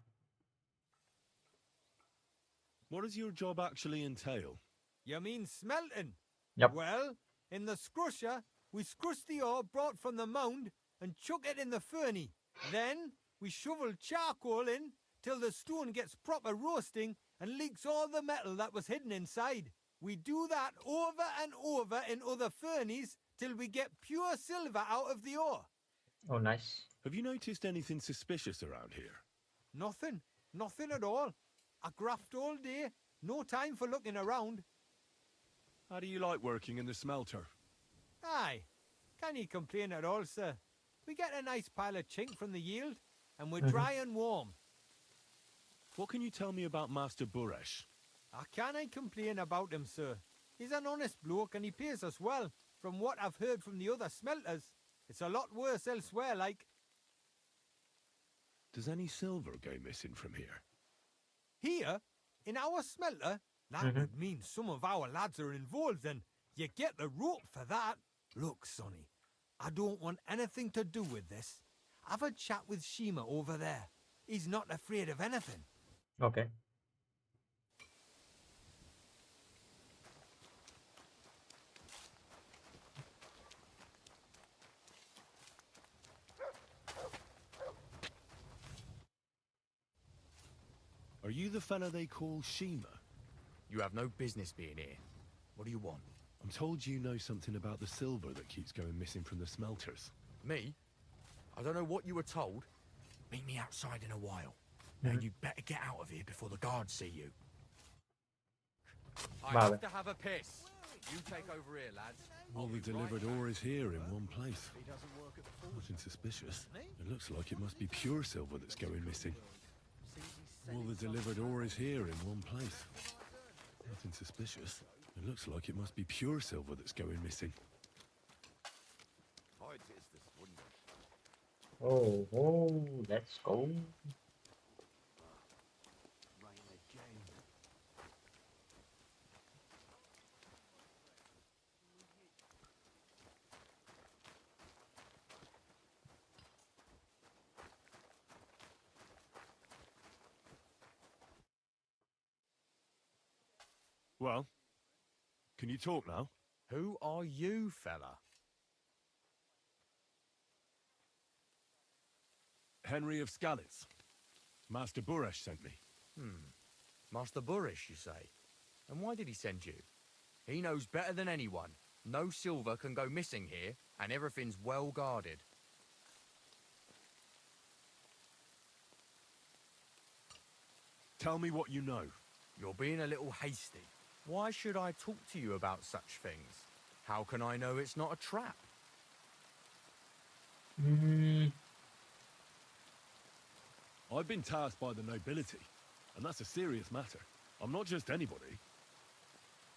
What does your job actually entail? You mean smelting? Yep. Well, in the scrusher, we scrush the ore brought from the mound and chuck it in the furnace. Then we shovel charcoal in till the stone gets proper roasting and leaks all the metal that was hidden inside. We do that over and over in other furnaces till we get pure silver out of the ore. Oh, nice. Have you noticed anything suspicious around here? Nothing. Nothing at all. I graft all day. No time for looking around. How do you like working in the smelter? Aye. Can you complain at all, sir? We get a nice pile of chink from the yield, and we're dry and warm. What can you tell me about Master Buresh? I can't complain about him, sir. He's an honest bloke and he pays us well. From what I've heard from the other smelters, it's a lot worse elsewhere, like. Does any silver go missing from here? Here, in our smelter, that would mean some of our lads are involved and you get the rope for that. Look, Sonny, I don't want anything to do with this. Have a chat with Shima over there. He's not afraid of anything. Okay. Are you the fella they call Shima? You have no business being here. What do you want? I'm told you know something about the silver that keeps going missing from the smelters. Me? I don't know what you were told. Meet me outside in a while. Now you better get out of here before the guards see you. I have to have a piss. You take over here, lads. All the delivered ore is here in one place. Nothing suspicious. It looks like it must be pure silver that's going missing. All the delivered ore is here in one place. Nothing suspicious. It looks like it must be pure silver that's going missing. Oh, let's go. Well, can you talk now? Who are you, fella? Henry of Skalitz. Master Buresh sent me. Master Burish, you say? And why did he send you? He knows better than anyone. No silver can go missing here, and everything's well guarded. Tell me what you know. You're being a little hasty. Why should I talk to you about such things? How can I know it's not a trap? I've been tasked by the nobility, and that's a serious matter. I'm not just anybody.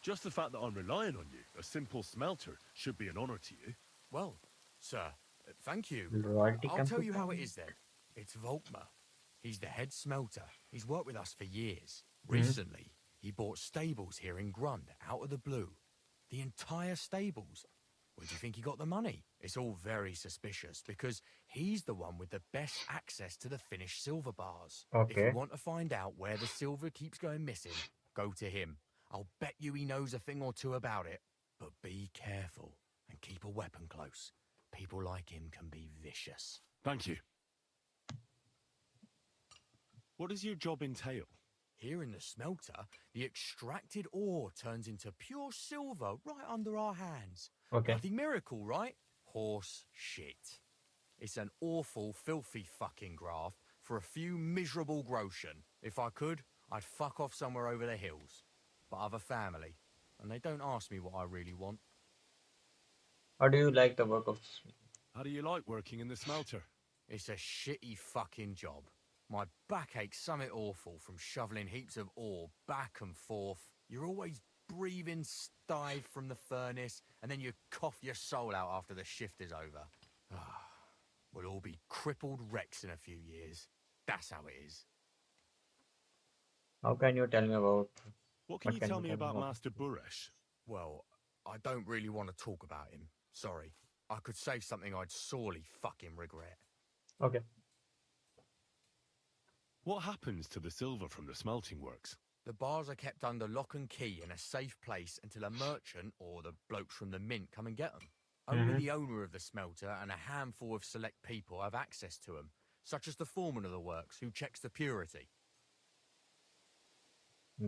Just the fact that I'm relying on you, a simple smelter, should be an honor to you. Well, sir, thank you. Loyalty I'll tell comes you to how it mind. is then. It's Volkmar. He's the head smelter. He's worked with us for years. Recently, He bought stables here in Grund, out of the blue. The entire stables. Where do you think he got the money? It's all very suspicious, because he's the one with the best access to the finished silver bars. If you Okay. want to find out where the silver keeps going missing, go to him. I'll bet you he knows a thing or two about it. But be careful, and keep a weapon close. People like him can be vicious. Thank you. What does your job entail? Here in the smelter, the extracted ore turns into pure silver right under our hands. Okay. Bloody miracle, right? Horse shit. It's an awful, filthy fucking graft for a few miserable groschen. If I could, I'd fuck off somewhere over the hills. But I've a family, and they don't ask me what I really want. How do you like the work of How do you like working in the smelter? It's a shitty fucking job. My back aches something awful from shoveling heaps of ore back and forth. You're always breathing stive from the furnace, and then you cough your soul out after the shift is over. We'll all be crippled wrecks in a few years. That's how it is. How can you tell me about What can you can tell you me tell me about about Master Buresh? Well, I don't really want to talk about him. Sorry. I could say something I'd sorely fucking regret. Okay. What happens to the silver from the smelting works? The bars are kept under lock and key in a safe place until a merchant or the blokes from the mint come and get them. Only the owner of the smelter and a handful of select people have access to them, such as the foreman of the works who checks the purity.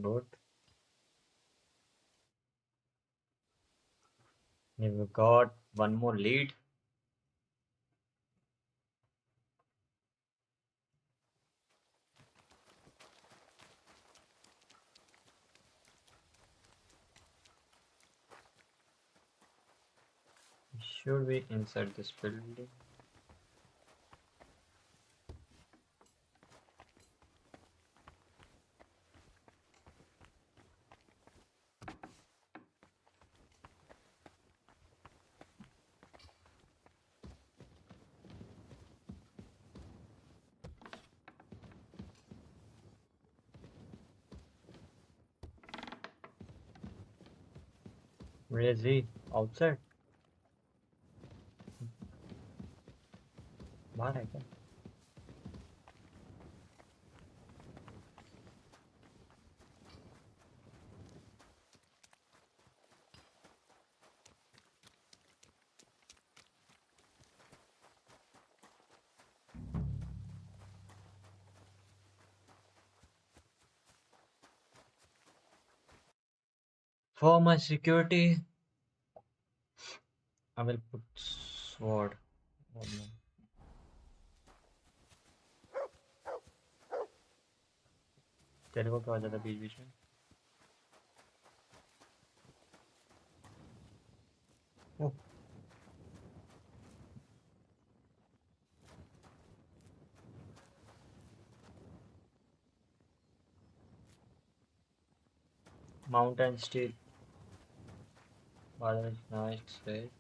Good. You've got one more lead. Should we inside this building? Where is he? Outside? बाहर है क्या? For my security, I will put sword on my तेरे को क्या हो जाता है बीच बीच में? ओह Mountain Steel. Wow, that's nice, right?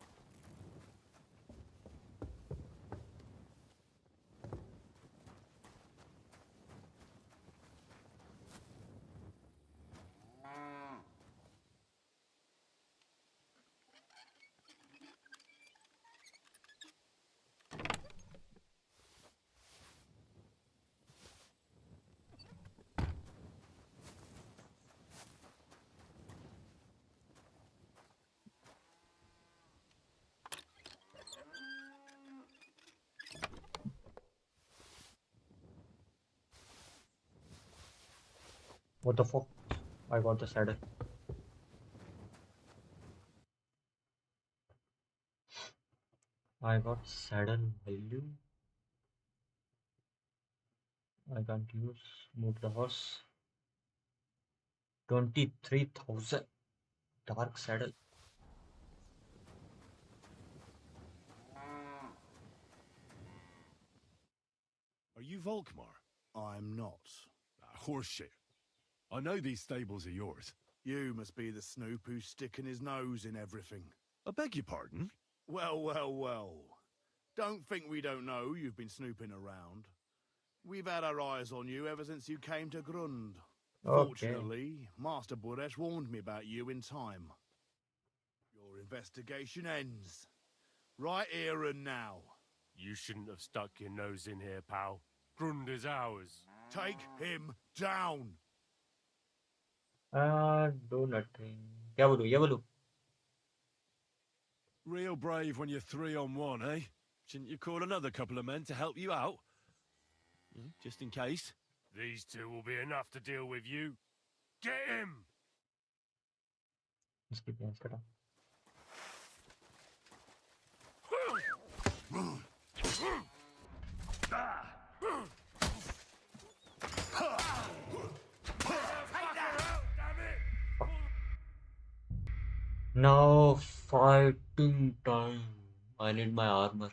What the fuck? I got the saddle. I got saddle value. I can't use move the horse. 23,000 dark saddle. Are you Volkmar? I'm not. Horseshit. I know these stables are yours. You must be the snoop who's sticking his nose in everything. I beg your pardon? Well, well, well. Don't think we don't know you've been snooping around. We've had our eyes on you ever since you came to Grund. Okay. Fortunately, Master Buresh warned me about you in time. Your investigation ends. Right here and now. You shouldn't have stuck your nose in here, pal. Grunder's ours. Take him down. Do nothing. क्या बोलूं? ये बोलूं? Real brave when you're 3-on-1, eh? Shouldn't you call another couple of men to help you out? Just in case. These two will be enough to deal with you. Get him! इसकी प्यास कटा. Now fighting time. I need my armor.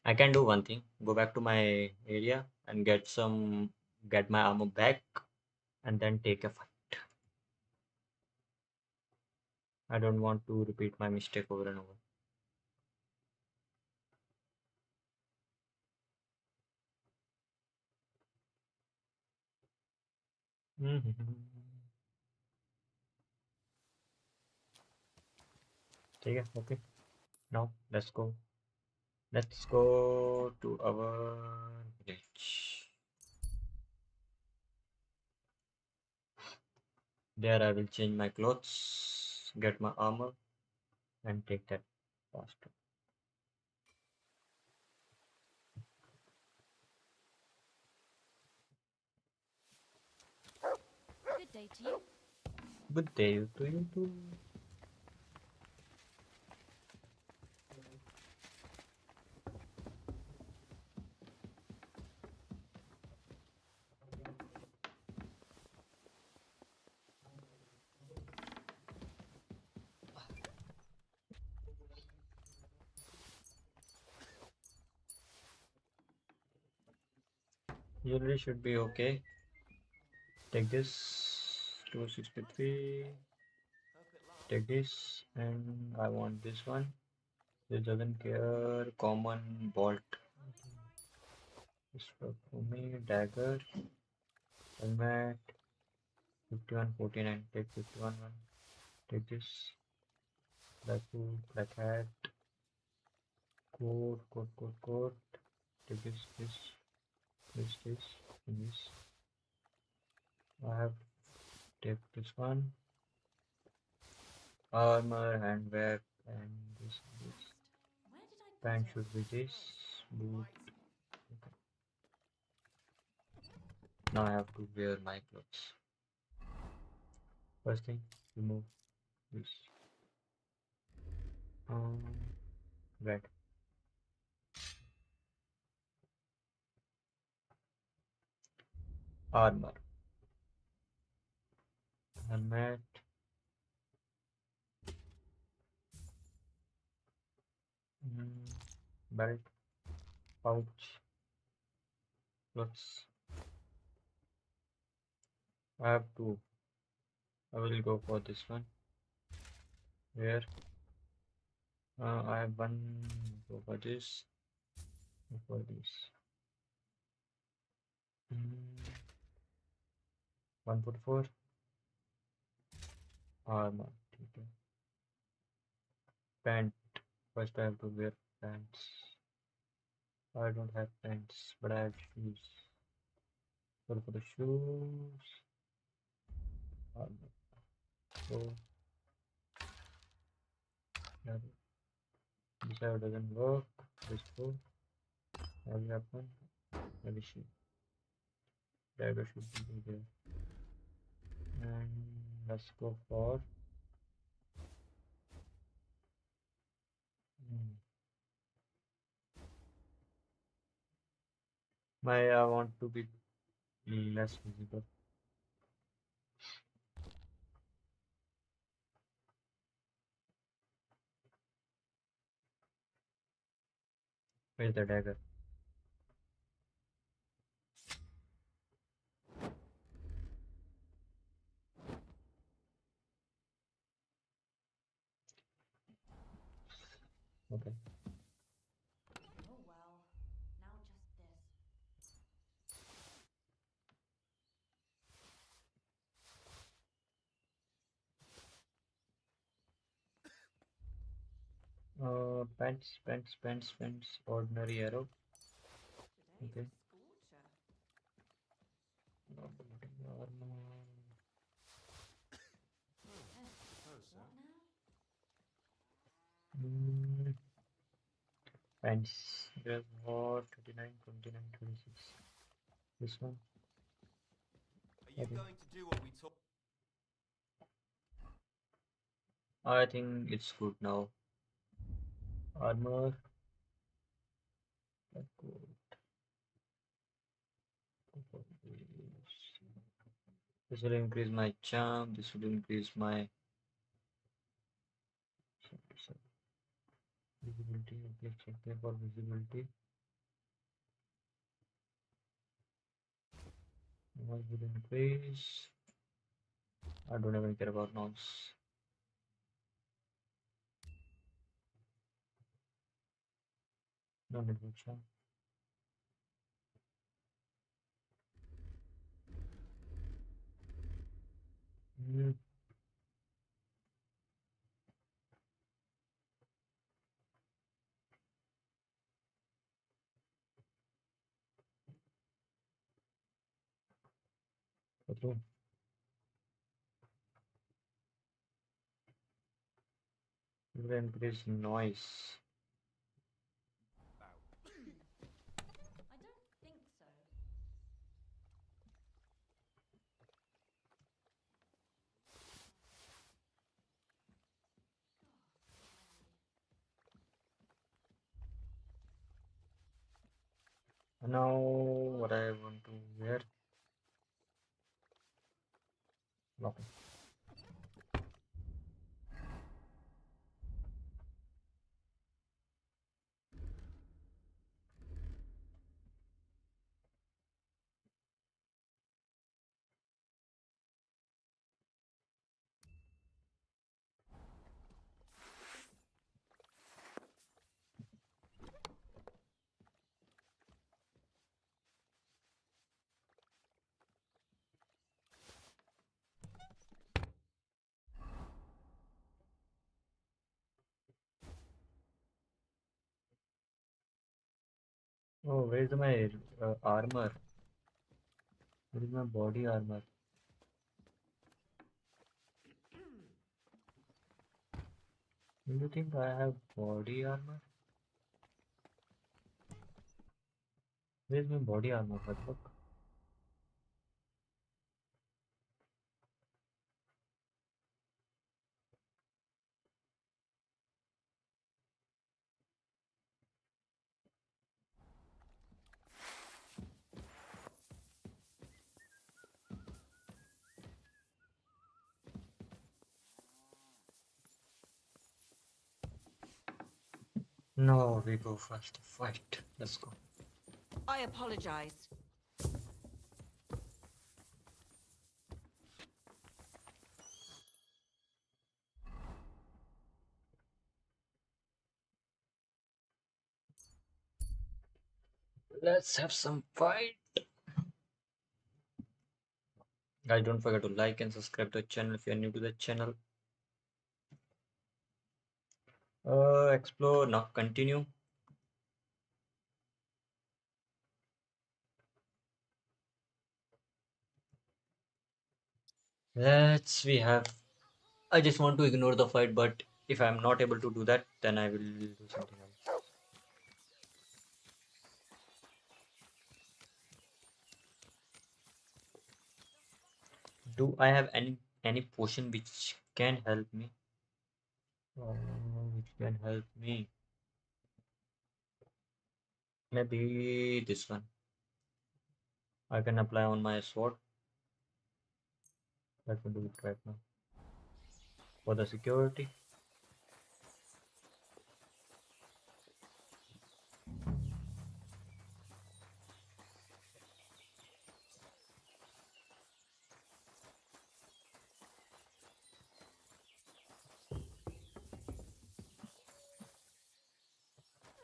I can do one thing. Go back to my area and get my armor back, and then take a fight. I don't want to repeat my mistake over and over. ठीक है, okay. Now let's go. Let's go to our village. There I will change my clothes, get my armor, and take that faster. Good day to you. Good day to you too. Jewelry should be okay. Take this 263. Take this, and I want this one. This doesn't care. Common bolt. This for me. Dagger. Helmet. 5149. Take 51 one. Take this. Black boot. Black hat. Coat. Take this. This. And this. I have take this one. Armor, handbag, and this. Pant should be this. Boot. Okay. Now I have to wear my clothes. First thing, remove this. Red. Armor. Helmet. Belt. Pouch. Clothes. I have two. I will go for this one. Where? I have one. Go for this. Go for this. 144. Armor. Okay. Pant. First I have to wear pants. I don't have pants, but I have shoes. Go for the shoes. So this side doesn't work. This go. Heavy weapon. Heavy shield. Dagger should be there. And let's go for I want to be less visible. Where's the dagger? Okay. Oh well, now just this. Pants, ordinary arrow. Okay. Armor. Pants. There's what? 29, 29, 26. This one. Are you going to do what we talked? I think it's good now. Armor. This will increase my charm. This will increase my visibility. Okay, check there for visibility. Noise will increase. I don't even care about noise. No need for charm. Okay. It will increase noise. I don't think so. Now what I want to wear. Nothing. Oh, where's my armor? Where is my body armor? Do you think I have body armor? Where's my body armor? What the fuck? No, we go first. Fight. Let's go. I apologize. Let's have some fight. Guys, don't forget to like and subscribe to the channel if you are new to the channel. Explore now. Continue. We have. I just want to ignore the fight, but if I'm not able to do that, then I will do something else. Do I have any potion which can help me? Which can help me? Maybe this one. I can apply on my sword. Let me do it right now. For the security.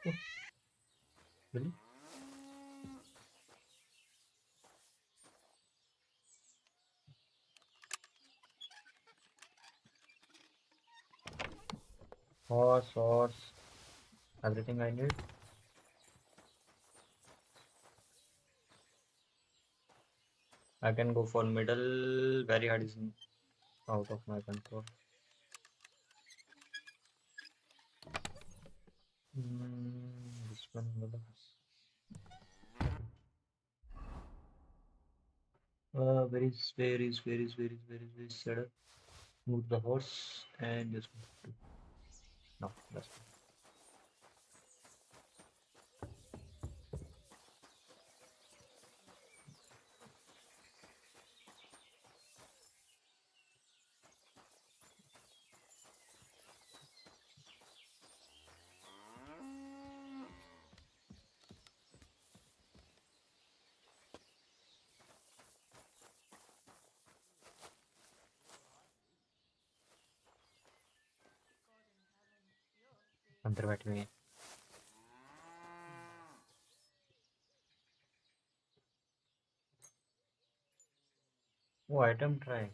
Oh, really? Horse. Everything I need. I can go for middle. Very hard is out of my control. This one. Where is setup? Move the horse and just no, that's fine. अंदर बैठे हुए हैं. वो item try.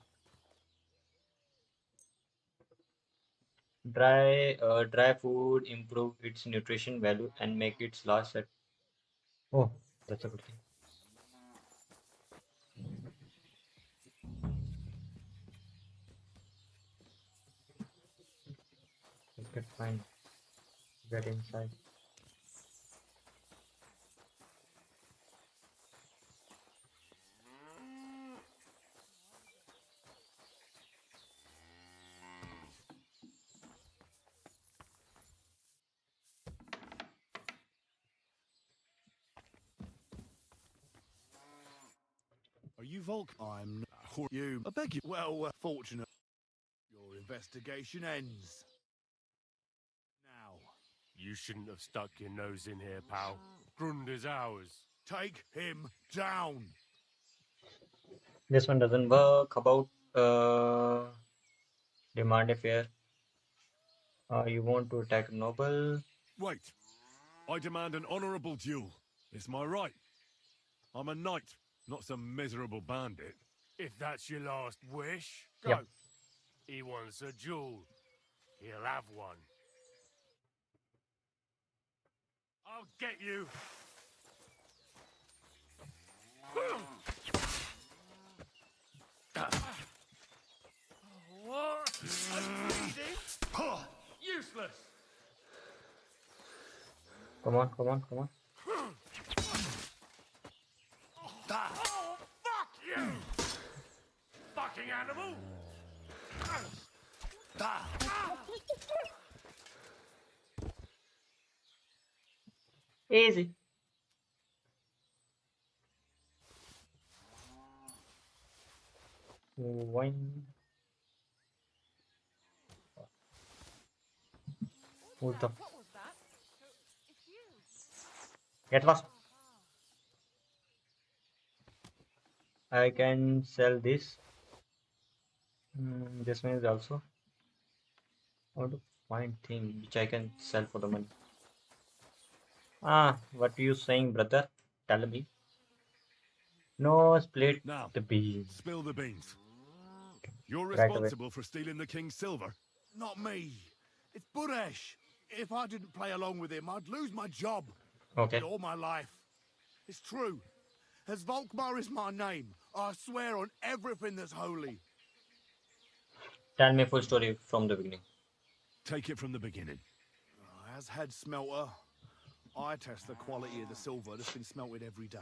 Dry food improve its nutrition value and make its last set. Oh, that's a good thing. Okay, fine. Get inside. Are you Volk? I'm not. You. I beg you. Well, fortunate. Your investigation ends. Now. You shouldn't have stuck your nose in here, pal. Grunder's ours. Take him down. This one doesn't work. About demand a fare. You want to attack noble? Wait. I demand an honourable duel. It's my right. I'm a knight, not some miserable bandit. If that's your last wish, go. Yep. He wants a duel. He'll have one. I'll get you. What? I'm bleeding? Useless. Come on, come on, come on. Oh, fuck you! Fucking animal! Easy. One. What the? Get lost. I can sell this. This one is also. I want to find thing which I can sell for the money. What are you saying, brother? Tell me. No, split Now, the beans. spill the beans. You're Right away. responsible for stealing the king's silver. Not me. It's Buresh. If I didn't play along with him, I'd lose my job. Okay. All my life. It's true. As Volkmar is my name, I swear on everything that's holy. Tell me full story from the beginning. Take it from the beginning. As head smelter, I test the quality of the silver that's been smelted every day.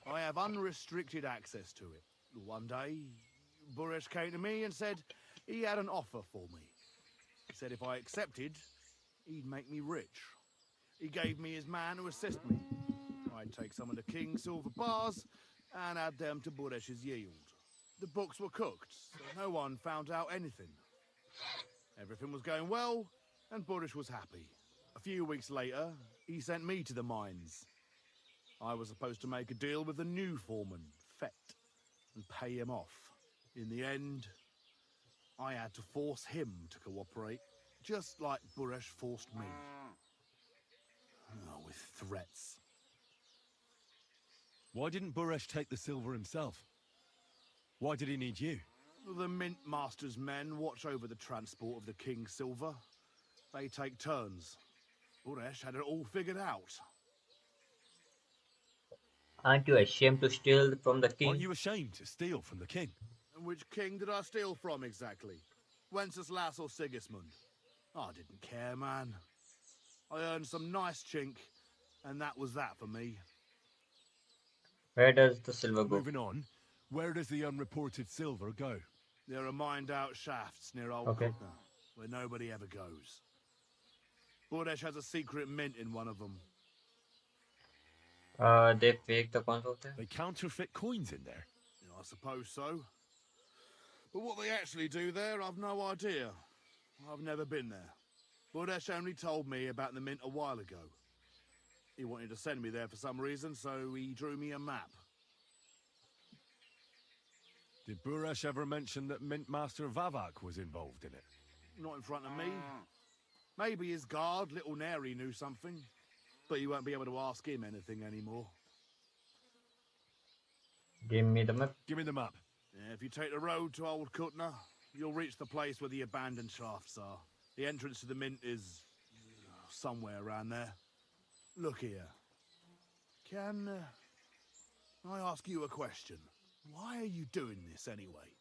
I have unrestricted access to it. One day, Buresh came to me and said he had an offer for me. He said if I accepted, he'd make me rich. He gave me his man to assist me. I'd take some of the king's silver bars and add them to Buresh's yield. The books were cooked, so no one found out anything. Everything was going well, and Buresh was happy. A few weeks later, he sent me to the mines. I was supposed to make a deal with the new foreman, Fett, and pay him off. In the end, I had to force him to cooperate, just like Buresh forced me. With threats. Why didn't Buresh take the silver himself? Why did he need you? The Mint Master's men watch over the transport of the king's silver. They take turns. Uresh had it all figured out. Aren't you ashamed to steal from the Aren't king? you ashamed to steal from the king? And which king did I steal from exactly? Wenceslas or Sigismund? I didn't care, man. I earned some nice chink, and that was that for me. Where does the silver go? Moving on, where does the unreported silver go? There are mined-out shafts near Old Okay. Kutna, where nobody ever goes. Bordesh has a secret mint in one of them. They fake the coins out there? They counterfeit coins in there? Yeah, I suppose so. But what they actually do there, I've no idea. I've never been there. Bordesh only told me about the mint a while ago. He wanted to send me there for some reason, so he drew me a map. Did Buresh ever mention that Mint Master Vavak was involved in it? Not in front of me. Maybe his guard, Little Neri, knew something. But you won't be able to ask him anything anymore. Give me the map. Give me the map. Yeah, if you take the road to Old Kutna, you'll reach the place where the abandoned shafts are. The entrance to the mint is somewhere around there. Look here. Can I ask you a question? Why are you doing this anyway?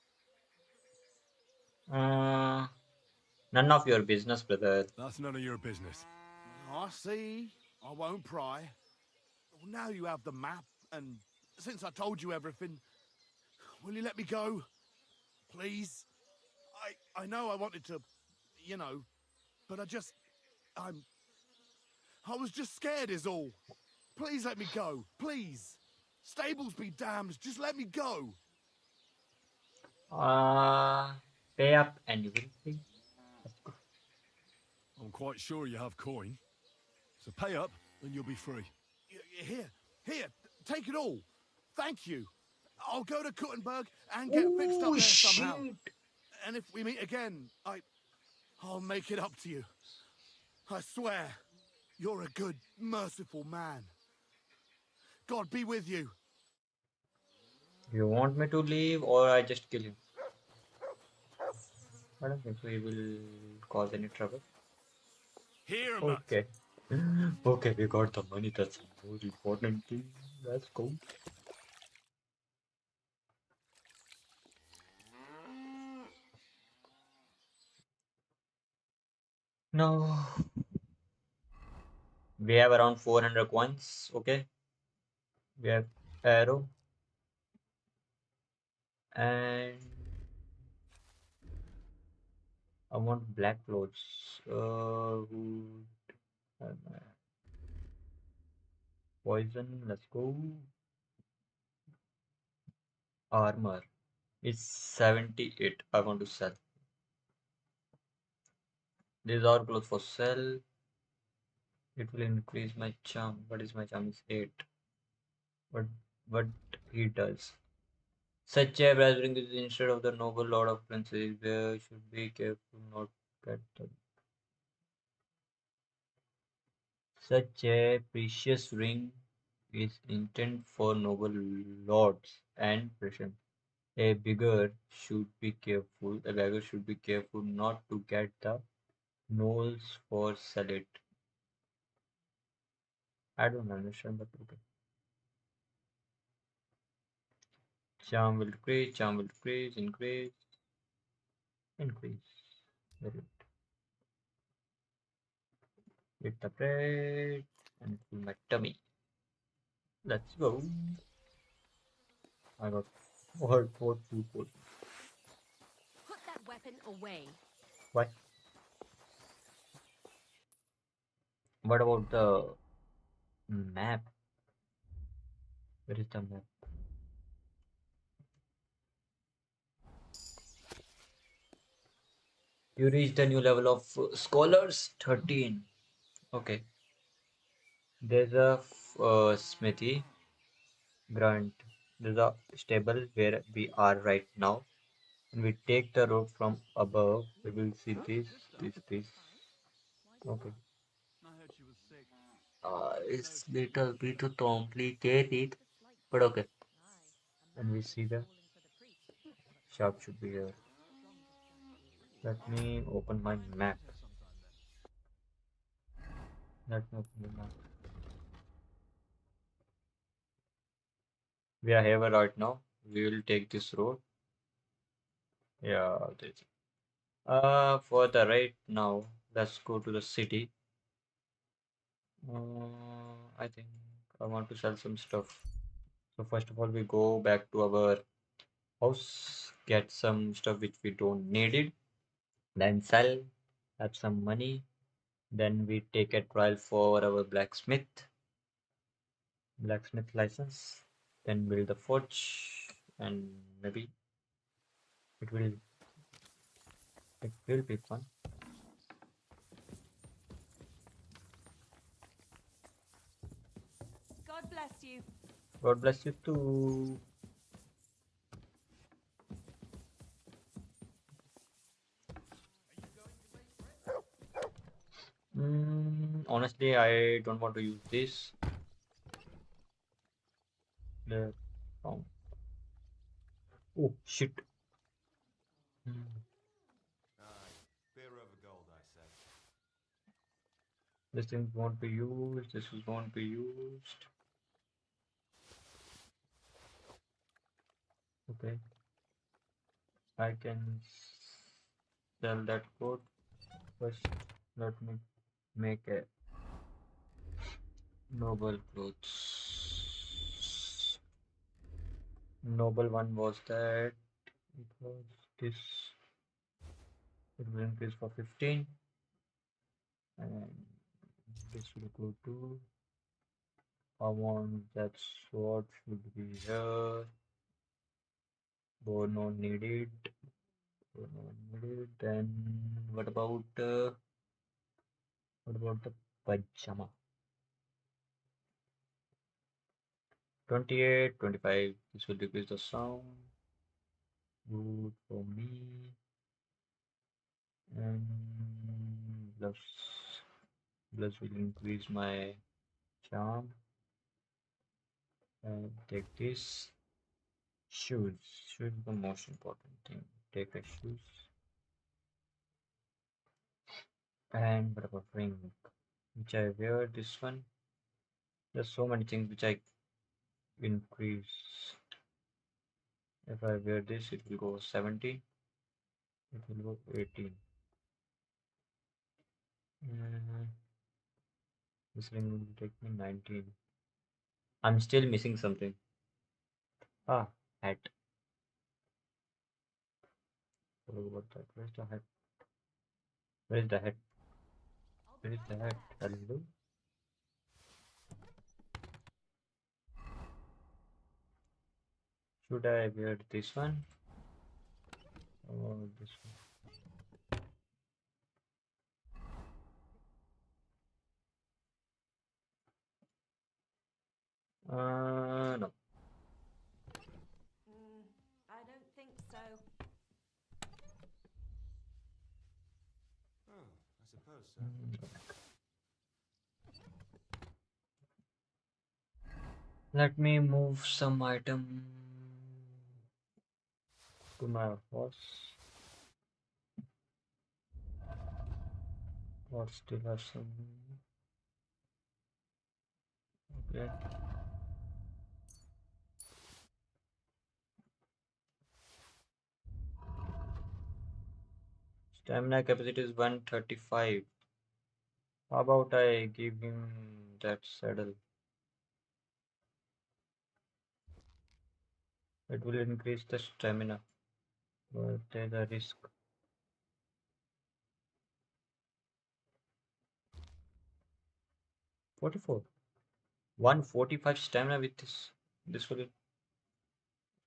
None of your business, brother. That's none of your business. I see. I won't pry. Well, now you have the map, and since I told you everything, will you let me go? Please? I know I wanted to, you know, but I was just scared is all. Please let me go. Please. Stables be damned. Just let me go. Pay up and you will pay. I'm quite sure you have coin. So pay up and you'll be free. Here, take it all. Thank you. I'll go to Kuttenberg and get fixed up there somehow. And if we meet again, I'll make it up to you. I swear, you're a good, merciful man. God be with you. You want me to leave or I just kill him? I don't think we will cause any trouble. Here, okay. Okay, we got the money. That's the most important thing. Let's go. Now we have around 400 coins. Okay, we have arrow and I want black clothes. Poison. Let's go. Armor is 78. I want to sell. These are clothes for sale. It will increase my charm. What is my charm? Is 8. What he does? Such a brazen is instead of the noble lord of princes. There should be careful not get the. Such a precious ring is intended for noble lords and peasants. A beggar should be careful. A beggar should be careful not to get the knolls for sell it. I don't understand, but okay. Charm will decrease, increase. Very good. Eat the bread and fill my tummy. Let's go. I got four people. Put that weapon away. What? What about the map? Where is the map? You reached the new level of scholars 13. Okay. There's a smithy grunt. There's a stable where we are right now. And we take the road from above. We will see this. Okay. It's little bit too complicated, but okay. And we see the shop should be here. Let me open my map. Let me open the map. We are here right now. We will take this road. Yeah, for the right now, let's go to the city. I think I want to sell some stuff. So first of all, we go back to our house, get some stuff which we don't needed, then sell, have some money. Then we take a trial for our blacksmith license. Then build the forge, and maybe it will be fun. God bless you. God bless you too. Honestly, I don't want to use this. The oh shit. Beer over gold, I said. This thing won't be used. This won't be used. Okay. I can sell that code. First, let me make a noble clothes. Noble one was that. It was this. It will increase for 15. And this will go to. I want that sword should be here. Bow not needed. Bow not needed. Then what about the pajama? 28, 25. This will decrease the sound. Good for me. And plus will increase my charm. And take this. Shoes. Shoes is the most important thing. Take a shoes. And what about ring? Which I wear this one. There's so many things which I increase. If I wear this, it will go 70. It will go 18. This ring will take me 19. I'm still missing something. Ah, hat. What that? Where's the hat? Where is the hat? Where is the hat? Hello? Should I wear this one? Or this one? No. I don't think so. Oh, I suppose so. Let me move some item to my horse. Or still have some. Okay. Stamina capacity is 135. How about I give him that saddle? It will increase the stamina, but there's a risk. 44. 145 stamina with this. This will. If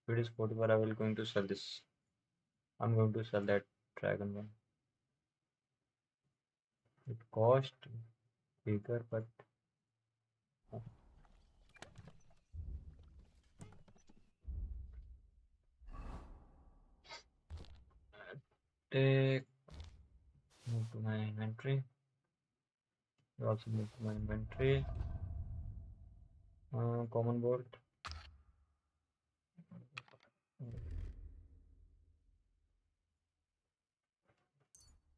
it is 44, I will going to sell this. I'm going to sell that dragon one. It cost bigger, but take move to my inventory. You also move to my inventory. Common bolt.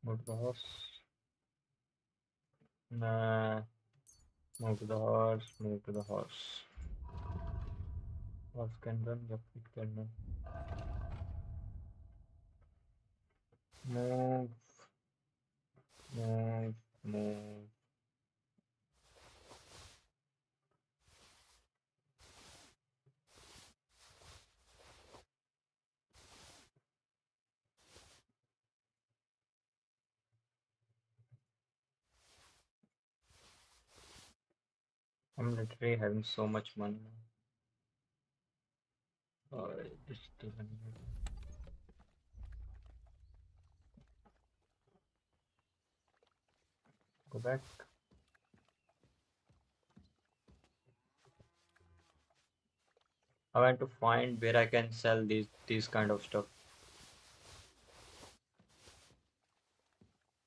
Go to the horse. Nah. Move to the horse, move to the horse. Horse can run, yep, it can run. Move, move, move. I'm literally having so much money now. This doesn't. Go back. I want to find where I can sell these kind of stuff.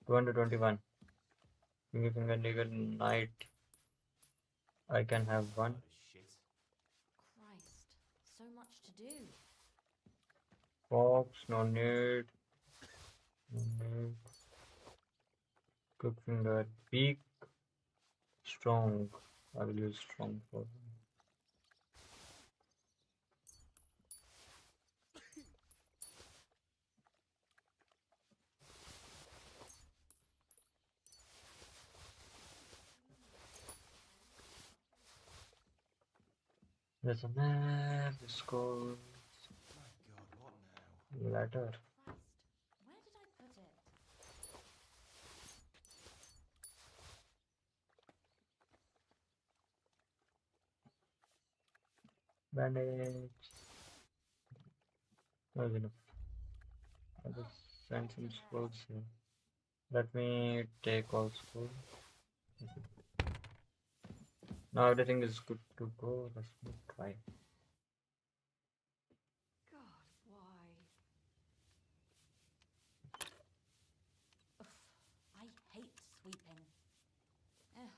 221. Finger nigger night. I can have one. Christ, so much to do. Fox, no need. No need. Cook finger. Weak. Strong. I will use strong for him. There's a map. Let's go. Ladder. Where did I put it? Bandage. Not enough. I'll just send some scrolls here. Let me take all scrolls. Now everything is good to go. Let's try. God, why? Ugh, I hate sweeping. Ugh,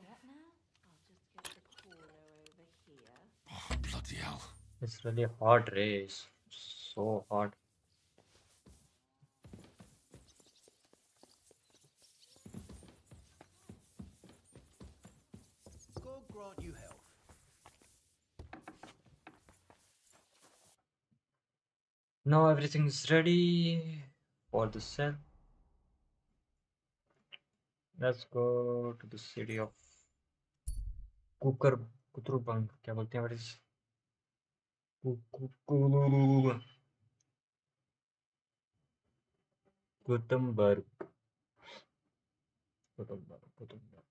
what now? I'll just get the cooler over here. Oh, bloody hell. It's really hot, race. So hot. God grant you health. Now everything is ready for the sale. Let's go to the city of Kuturbang. क्या बोलते हैं? What is Gutenberg. Gutenberg.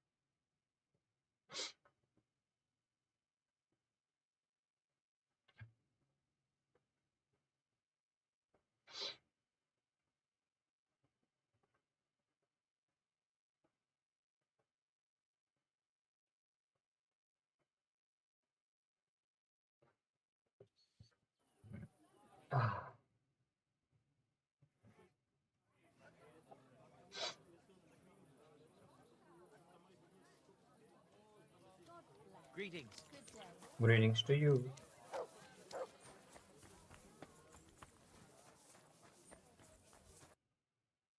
Ah. Greetings. Greetings to you.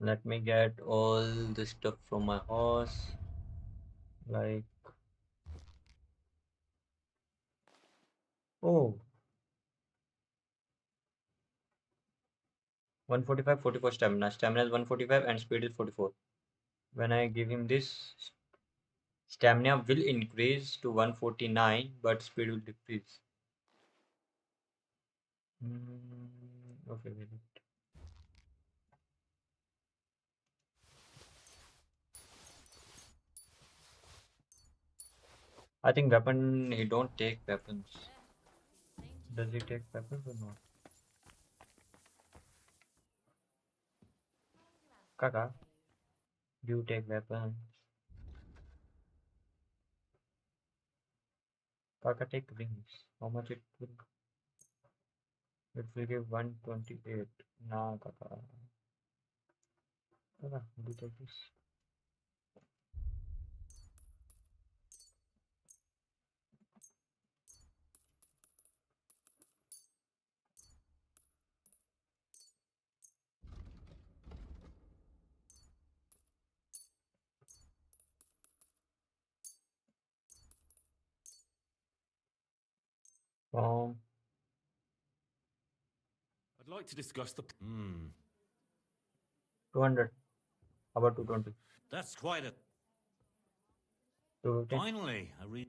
Let me get all the stuff from my horse. Like, oh, 145, 44 stamina. Stamina is 145 and speed is 44. When I give him this, stamina will increase to 149, but speed will decrease. Okay, wait. I think weapon, he don't take weapons. Does he take weapons or not? Kaka, do you take weapons? Kaka, take rings. How much it will? It will give 128. Nah, Kaka. Kaka, do you take this? From I'd like to discuss the... 200. How about 220? That's quite a... 250? Finally, I'm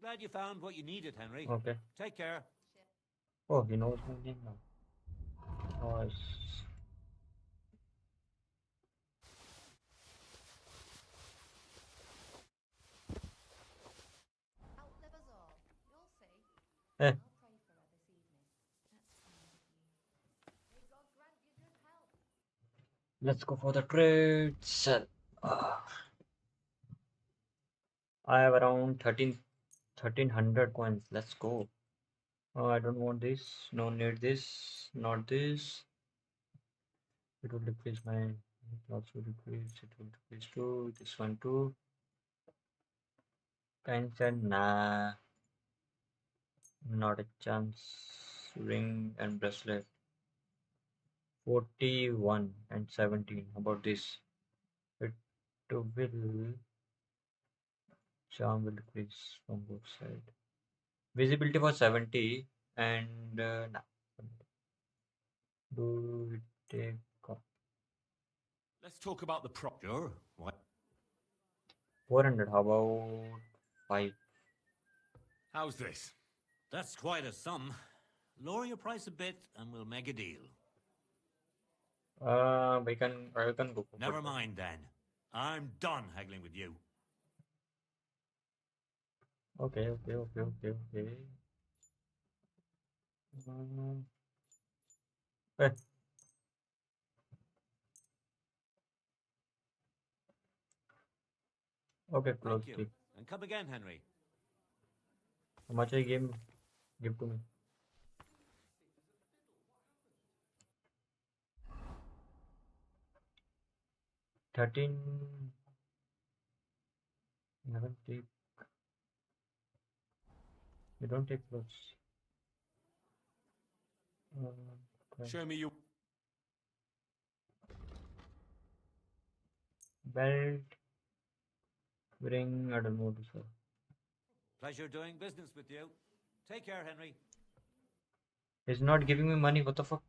glad you found what you needed, Henry. Okay. Take care. Oh, he knows my name now. Nice. Outlive us all. You'll see. Eh. I'll pray for her this evening. That's kind of you. May God grant you good health. Let's go for the trade. Sell. I have around 1300 coins. Let's go. Oh, I don't want this. No need this. Not this. It will decrease my. It also decrease. It will decrease too. This one too. Cancel. Nah. Not a chance. Ring and bracelet. 41 and 17. How about this? It will. Charm will decrease from both sides. Visibility for 70 and nah. Do it take off? Let's talk about the prop. Sure. What? 400. How about 5? How's this? That's quite a sum. Lower your price a bit and we'll make a deal. We can. I can go. Never mind then. I'm done haggling with you. Okay. Eh, okay, close Thank you. deal. And come again, Henry. How much I give to me? $13. Never take. You don't take clothes. Okay. Show me your... Belt. Ring. I don't know what to say. Pleasure doing business with you. Take care, Henry. He's not giving me money. What the fuck?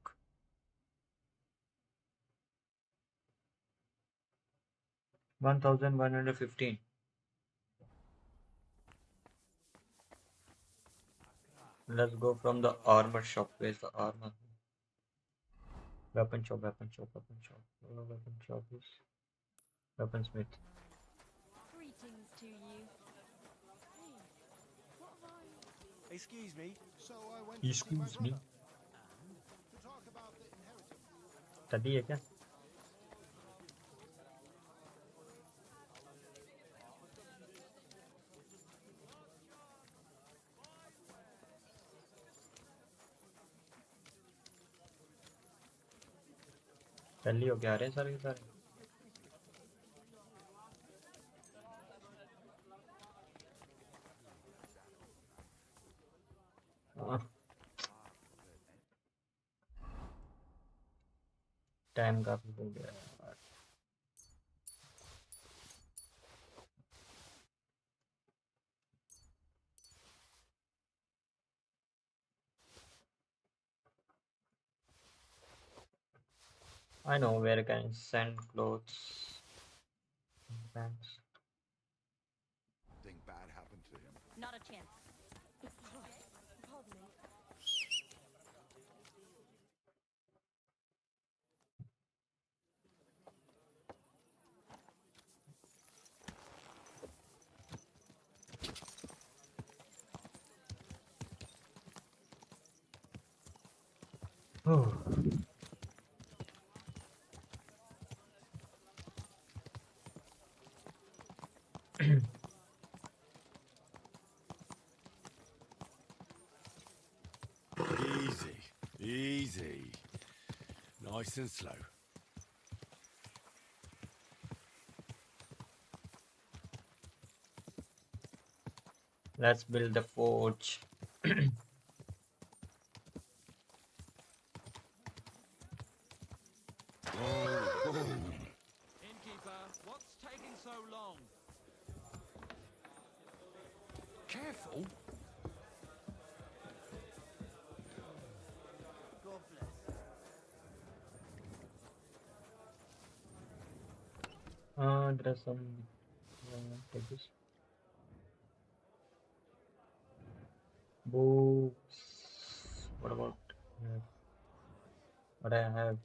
$1,115. Let's go from the armor shop. Where's the armor? Weapon shop. Weapon shop is weaponsmith. Greetings to you. Hey, what have I... Excuse me. So I went to see my Excuse me. brother. And to talk about the inheritance. तभी है क्या? जल्दी हो क्या आ रहे हैं सारे के सारे? टाइम काफी हो गया यार. I know where I can send clothes. Pants. Think bad happened to him. Not a chance. Pardon me. Oh. Easy. Nice and slow. Let's build the forge. Innkeeper, what's taking so long? Careful. There are some like this. Books. What about what I have?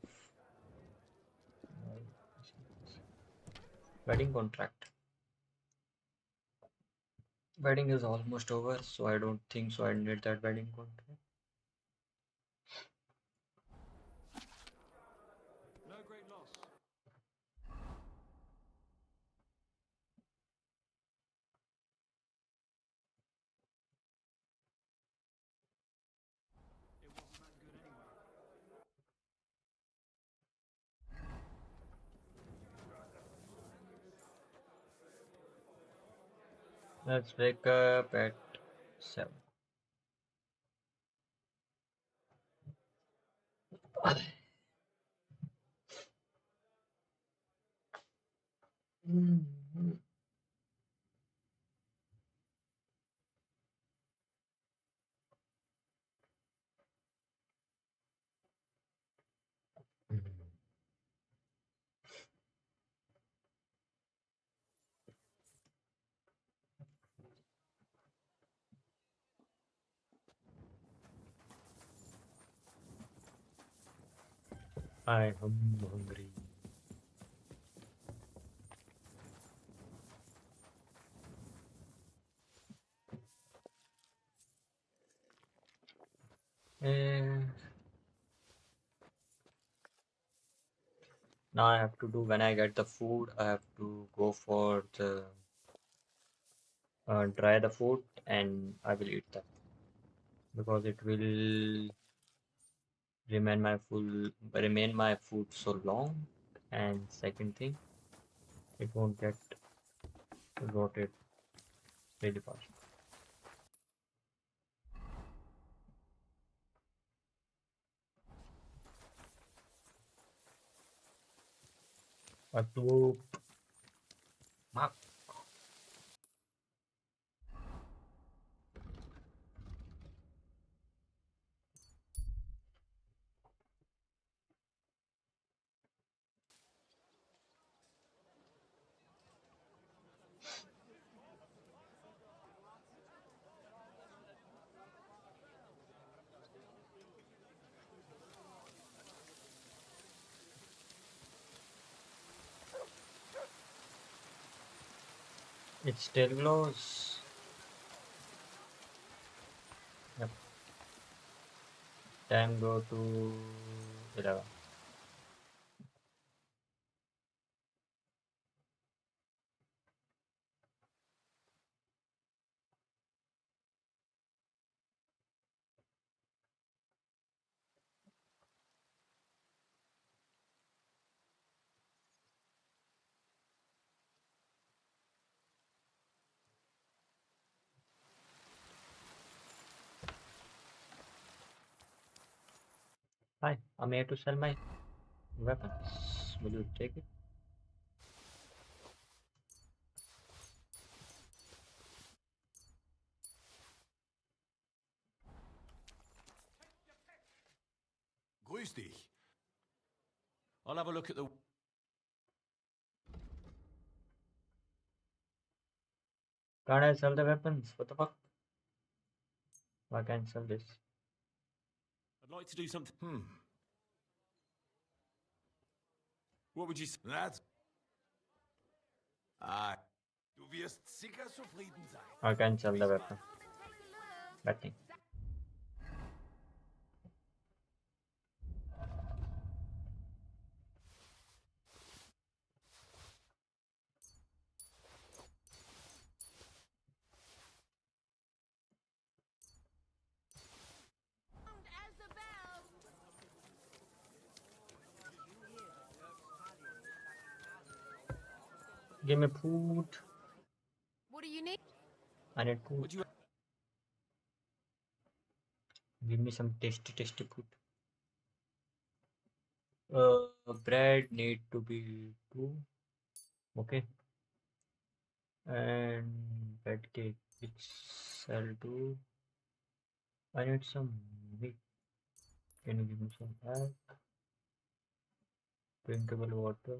Wedding contract. Wedding is almost over, so I don't think so I need that wedding contract. No great loss. It wasn't that good anyway. Let's wake up at 7. Mhm. I am hungry. And now I have to do when I get the food, I have to go for the dry the food and I will eat that because it will remain my food so long. And second thing, it won't get rotted really fast. A two mark. It still glows. Yep. Time go to 11. Hi, I'm here to sell my weapons. Will you take it? Grüß dich. I'll have a look at the... Can't I sell the weapons? What the fuck? Why can't I sell this? I'd like to do something... What would you say? Lads? Du wirst sicher zufrieden sein. I can sell the weapon. Bad thing. Give me food. What do you need? I need food. Give me some tasty food. Bread need to be 2. Okay. And bread cake. Which sell to. I need some meat. Can you give me some egg? Drinkable water.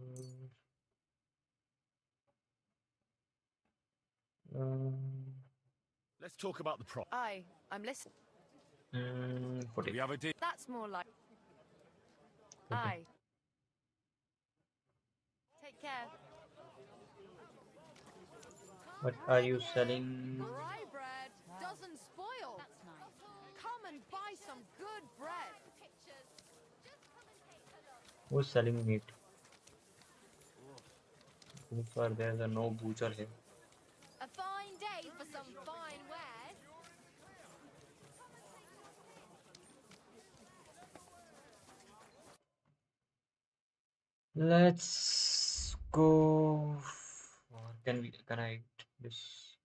Let's talk about the prop. Aye, I'm listening. Do we have a deal? That's more like. Okay. Aye. Take care. What are you selling? Rye bread doesn't spoil. That's nice. Come and buy some good bread. Who's selling meat? So far, there's a no butcher here. A fine day for some fine wares. Let's go. Or can I this?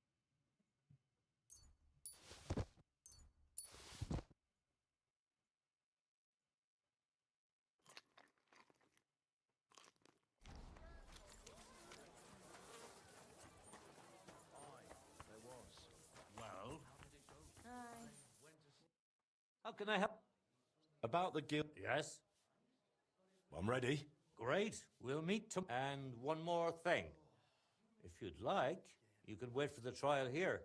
Well, How can I help? About the guild. Yes? I'm ready. Great. We'll meet tomorrow. And one more thing. If you'd like, you can wait for the trial here.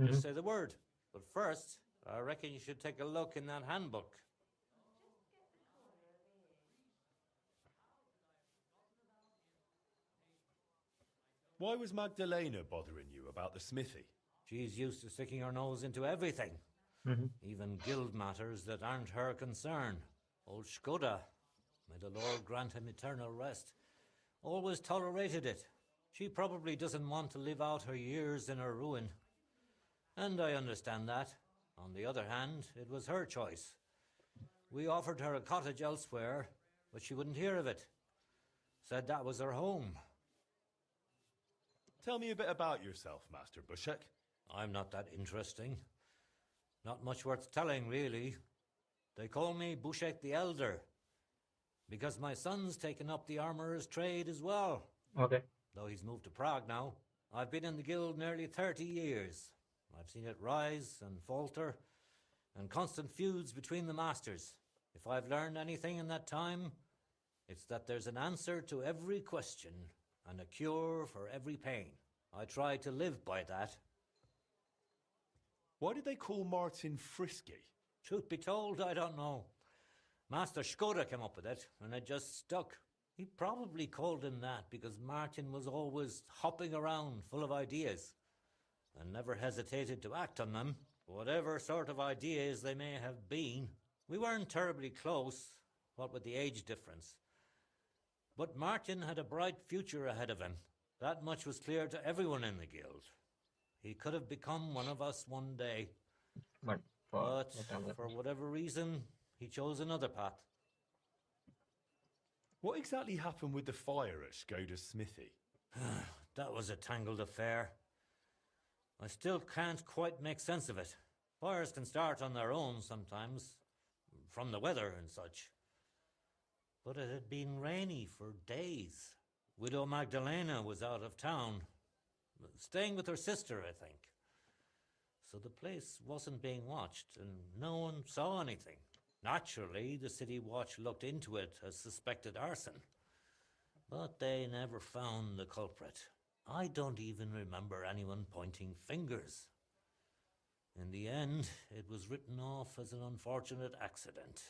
Just say the word. But first, I reckon you should take a look in that handbook. Why was Magdalena bothering you about the smithy? She's used to sticking her nose into everything. Even guild matters that aren't her concern. Old Skoda, may the Lord grant him eternal rest, always tolerated it. She probably doesn't want to live out her years in her ruin. And I understand that. On the other hand, it was her choice. We offered her a cottage elsewhere, but she wouldn't hear of it. Said that was her home. Tell me a bit about yourself, Master Bushek. I'm not that interesting. Not much worth telling, really. They call me Bushek the Elder, because my son's taken up the armourer's trade as well. Okay. Though he's moved to Prague now. I've been in the guild nearly 30 years. I've seen it rise and falter, and constant feuds between the masters. If I've learned anything in that time, it's that there's an answer to every question and a cure for every pain. I try to live by that. Why did they call Martin Frisky? Truth be told, I don't know. Master Skoda came up with it, and it just stuck. He probably called him that because Martin was always hopping around full of ideas and never hesitated to act on them, whatever sort of ideas they may have been. We weren't terribly close, what with the age difference. But Martin had a bright future ahead of him. That much was clear to everyone in the guild. He could have become one of us one day. But for whatever reason, he chose another path. What exactly happened with the fire at Skoda's smithy? That was a tangled affair. I still can't quite make sense of it. Fires can start on their own sometimes, from the weather and such. But it had been rainy for days. Widow Magdalena was out of town, staying with her sister, I think. So the place wasn't being watched, and no one saw anything. Naturally, the city watch looked into it as suspected arson. But they never found the culprit. I don't even remember anyone pointing fingers. In the end, it was written off as an unfortunate accident.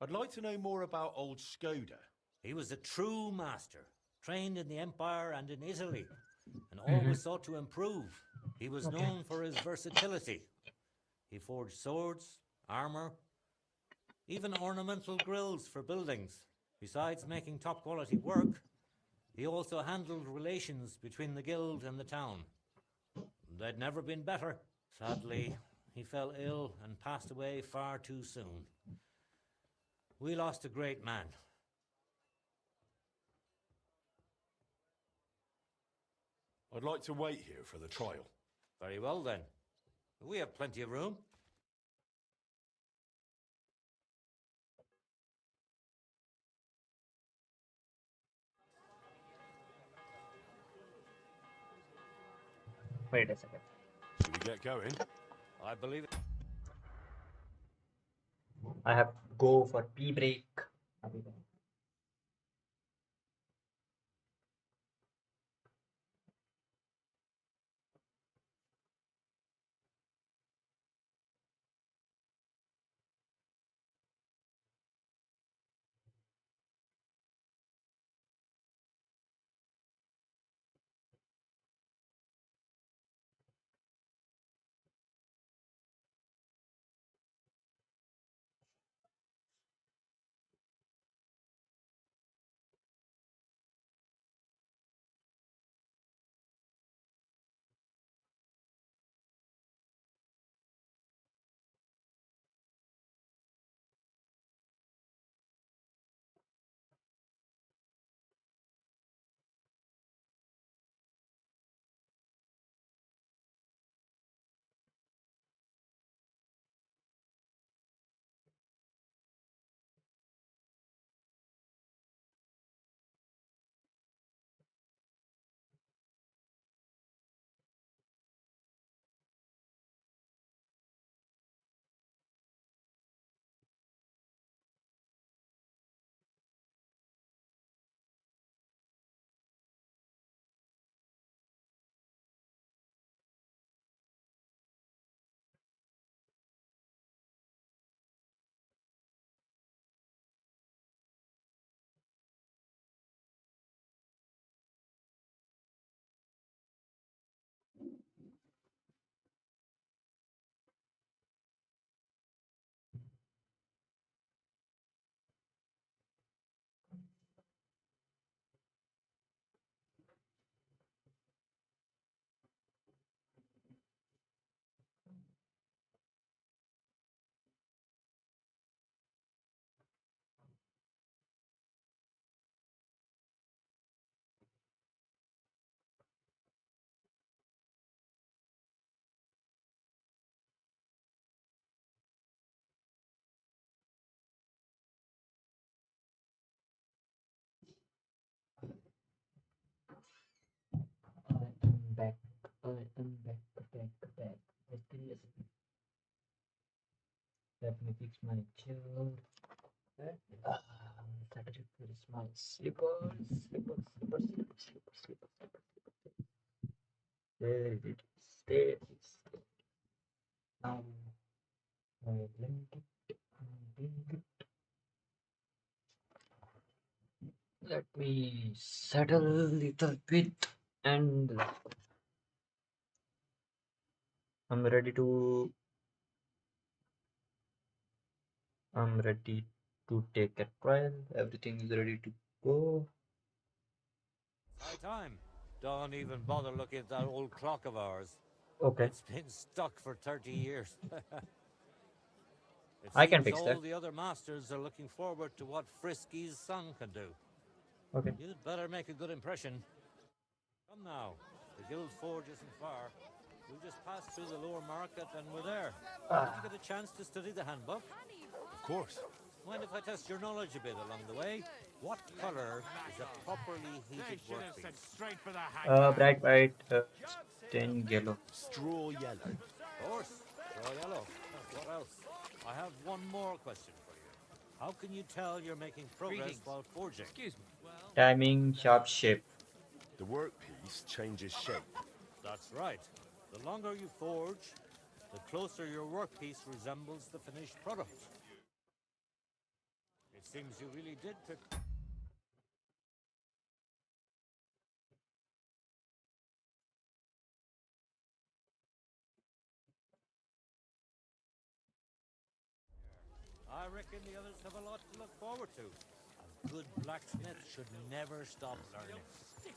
I'd like to know more about old Skoda. He was a true master, trained in the Empire and in Italy, and always sought to improve. He was known for his versatility. He forged swords, armor, even ornamental grills for buildings. Besides making top-quality work, he also handled relations between the guild and the town. They'd never been better. Sadly, he fell ill and passed away far too soon. We lost a great man. I'd like to wait here for the trial. Very well, then. We have plenty of room. Wait a second. Should we get going? I believe it. I have to go for pee break. I am back. Yes. Let me fix my chair. That is my slippers. There it is. There it is. Now, let me settle a little bit and I'm ready to take a trial. Everything is ready to go. High time. Don't even bother looking at that old clock of ours. Okay. It's been stuck for 30 years. It I can seems fix all that. the other masters are looking forward to what Frisky's son can do. Okay. You'd better make a good impression. Come now. The guild forge isn't far. We'll just pass through the lower market and we're there. Did you get a chance to study the handbook? Of course. Mind if I test your knowledge a bit along the way? What color is a properly heated workpiece? Bright white, then yellow. Straw yellow. Of course, straw yellow. What else? I have one more question for you. How can you tell you're making progress while forging? Excuse me. Timing, sharp shape. The workpiece changes shape. That's right. The longer you forge, the closer your workpiece resembles the finished product. It seems you really did pick... I reckon the others have a lot to look forward to. A good blacksmith should never stop learning.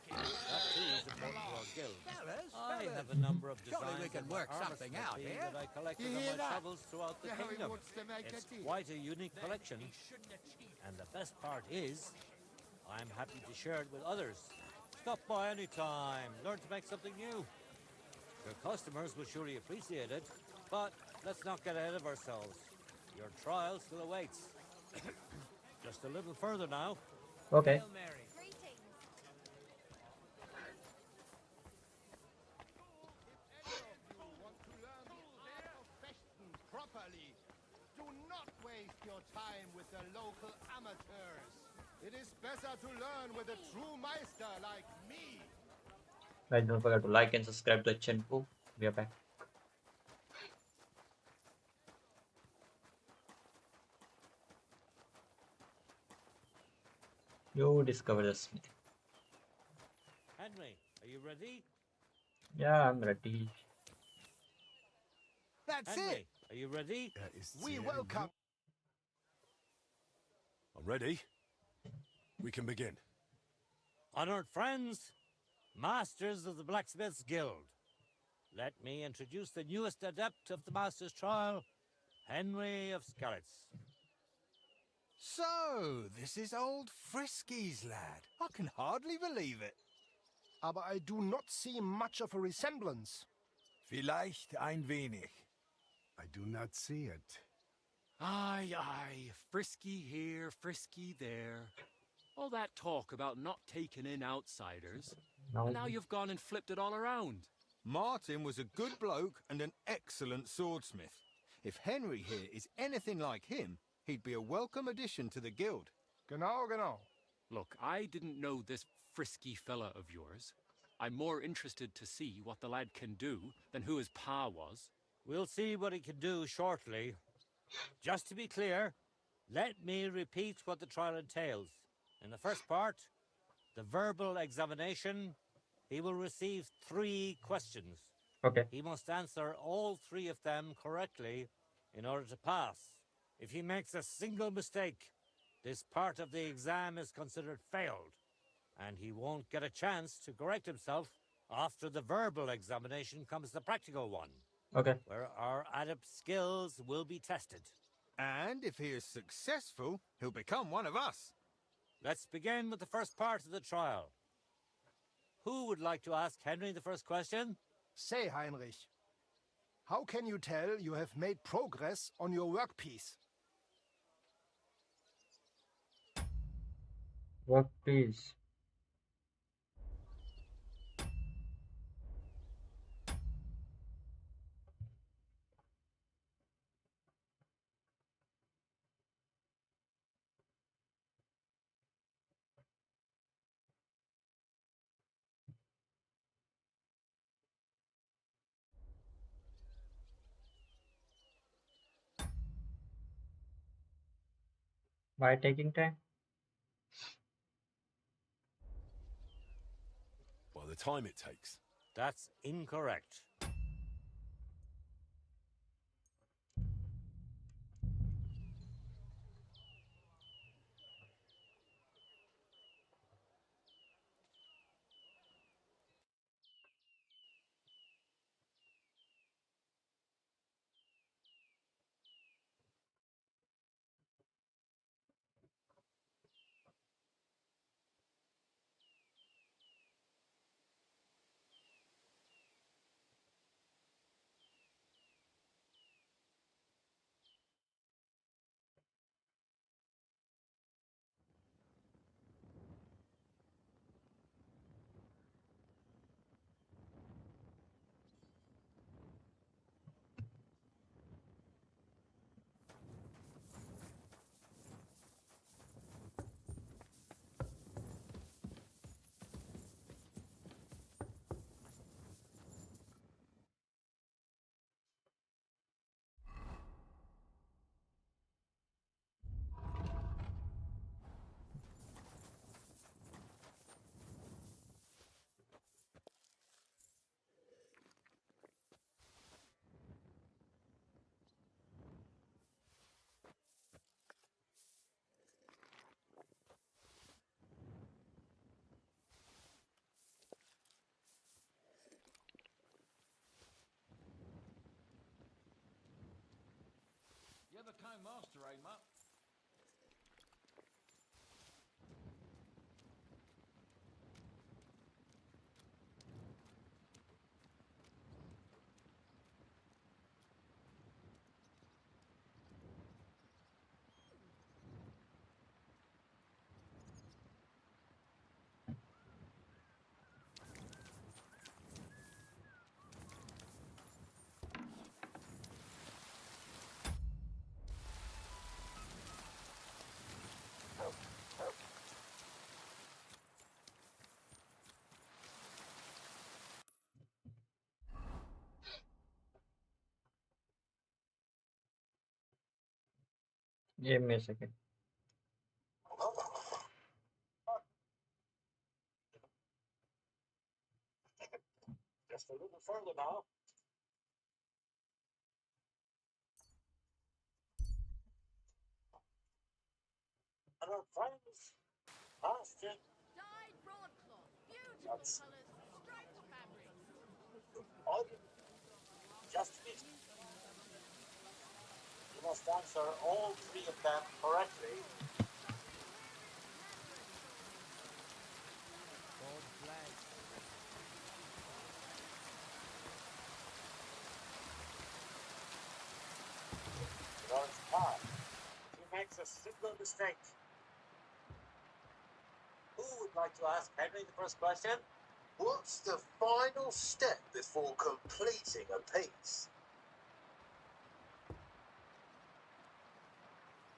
That too is important to our guild. I have a number of designs Surely we can work something out here. that I collected You on hear my that? travels throughout the kingdom. It's quite a unique collection, and the best part is, I'm happy to share it with others. Stop by any time, learn to make something new. Your customers will surely appreciate it, but let's not get ahead of ourselves. Your trial still awaits. Just a little further now. Okay. Hail Mary. Properly. Do not waste your time with the local amateurs. It is better to learn with a true meister like me. Guys, don't forget to like and subscribe to the channel. We are back. You discover the smith. Henry, are you ready? Yeah, I'm ready. That's Henry, are you ready? We welcome. I'm ready. We can begin. Honored friends, masters of the Blacksmiths Guild, let me introduce the newest adept of the Master's Trial, Henry of Skalitz. So, this is old Frisky's lad. I can hardly believe it. Aber I do not see much of a resemblance. Vielleicht ein wenig. I do not see it. Aye, frisky here, frisky there. All that talk about not taking in outsiders. No. And now you've gone and flipped it all around. Martin was a good bloke and an excellent swordsmith. If Henry here is anything like him, he'd be a welcome addition to the guild. Genau. Look, I didn't know this frisky fella of yours. I'm more interested to see what the lad can do than who his pa was. We'll see what he can do shortly. Just to be clear, let me repeat what the trial entails. In the first part, the verbal examination, he will receive 3 questions. Okay. He must answer all 3 of them correctly in order to pass. If he makes a single mistake, this part of the exam is considered failed, and he won't get a chance to correct himself. After the verbal examination comes the practical one. Okay. Where our adept skills will be tested. And if he is successful, he'll become one of us. Let's begin with the first part of the trial. Who would like to ask Henry the first question? Say, Heinrich, how can you tell you have made progress on your workpiece? Workpiece. Why taking time? By the time it takes. That's incorrect. You're the Time Master, eh, Matt? Give me a second. Just a little further now. And our friends, past it. Dyed broadcloth. Beautiful That's colours. Striped fabric. all you just need. You must answer all three of them correctly. God bless. Lawrence Park. He makes a single mistake. Who would like to ask Henry the first question? What's the final step before completing a piece?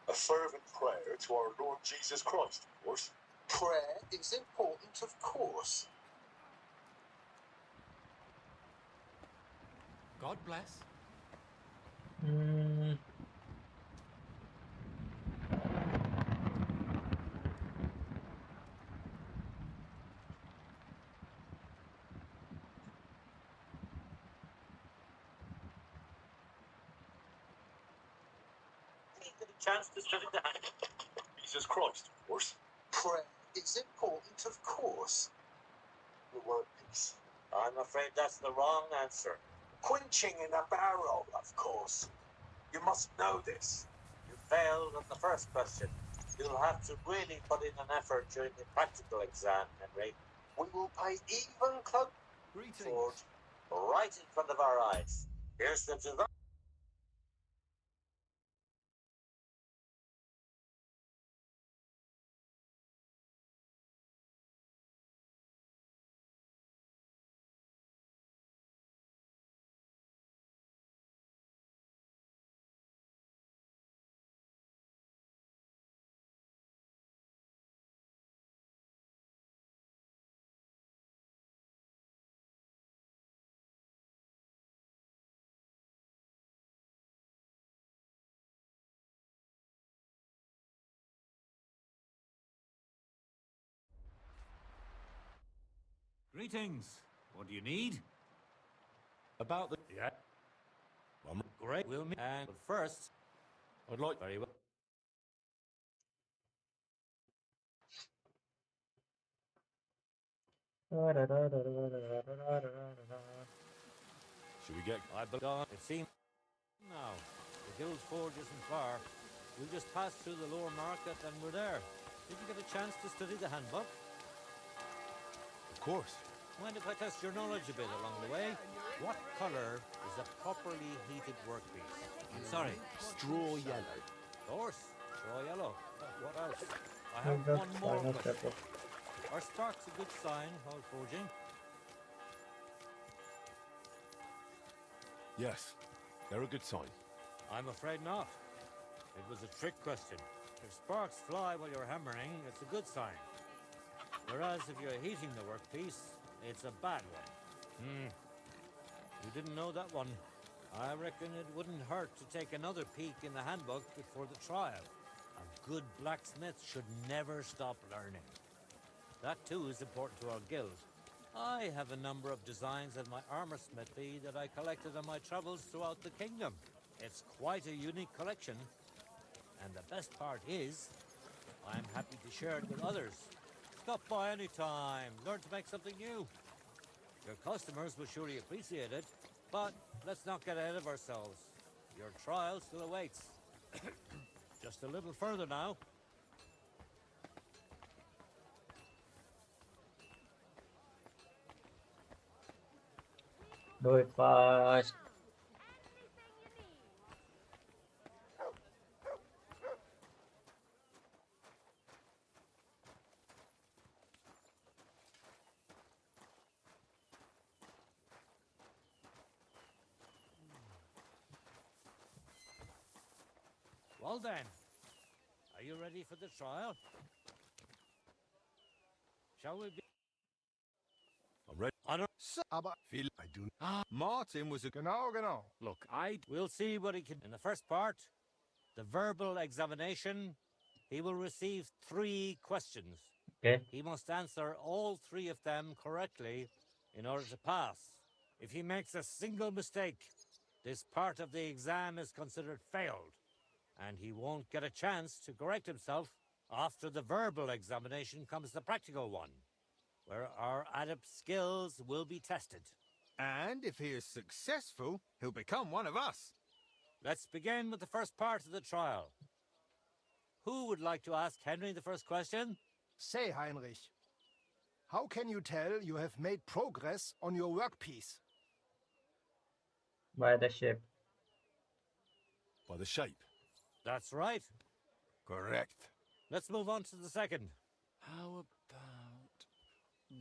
A fervent prayer to our Lord Jesus Christ, of course. Prayer is important, of course. God bless. Mm, Didn't get a chance to study the hand. Jesus Christ, of course. Prayer is important, of course. The word peace. I'm afraid that's the wrong answer. Quenching in a barrel, of course. You must know this. You failed on the first question. You'll have to really put in an effort during the practical exam, Henry. We will pay even close Greetings. Right in front of our eyes. Here's the design. Greetings. What do you need? About the... Yeah. Great. We'll meet. And first, I'd like... very well. Should we get... I belong. It seems now. The Guild Forge isn't far. We just passed through the lower market and we're there. Did you get a chance to study the handbook? Of course. Mind if I test your knowledge a bit along the way? What colour is a properly heated workpiece? I'm sorry. Straw yellow. Of course. Straw yellow. What else? I have one more question. Are sparks a good sign while forging? Yes, they're a good sign. I'm afraid not. It was a trick question. If sparks fly while you're hammering, it's a good sign. Whereas if you're heating the workpiece, it's a bad one. You didn't know that one. I reckon it wouldn't hurt to take another peek in the handbook before the trial. A good blacksmith should never stop learning. That too is important to our guild. I have a number of designs in my armor smithy that I collected on my travels throughout the kingdom. It's quite a unique collection. And the best part is, I'm happy to share it with others. Stop by any time, learn to make something new. Your customers will surely appreciate it, but let's not get ahead of ourselves. Your trial still awaits. Just a little further now. Do it fast. Well then, are you ready for the trial? Shall we be... I'm ready. So, feel I do. Martin was a... Genau. Look, we'll see what he can... In the first part, the verbal examination, he will receive 3 questions. Okay. He must answer all 3 of them correctly in order to pass. If he makes a single mistake, this part of the exam is considered failed, and he won't get a chance to correct himself. After the verbal examination comes the practical one, where our adept skills will be tested. And if he is successful, he'll become one of us. Let's begin with the first part of the trial. Who would like to ask Henry the first question? Say, Heinrich, how can you tell you have made progress on your workpiece? By the shape. By the shape. That's right. Correct. Let's move on to the second. How about...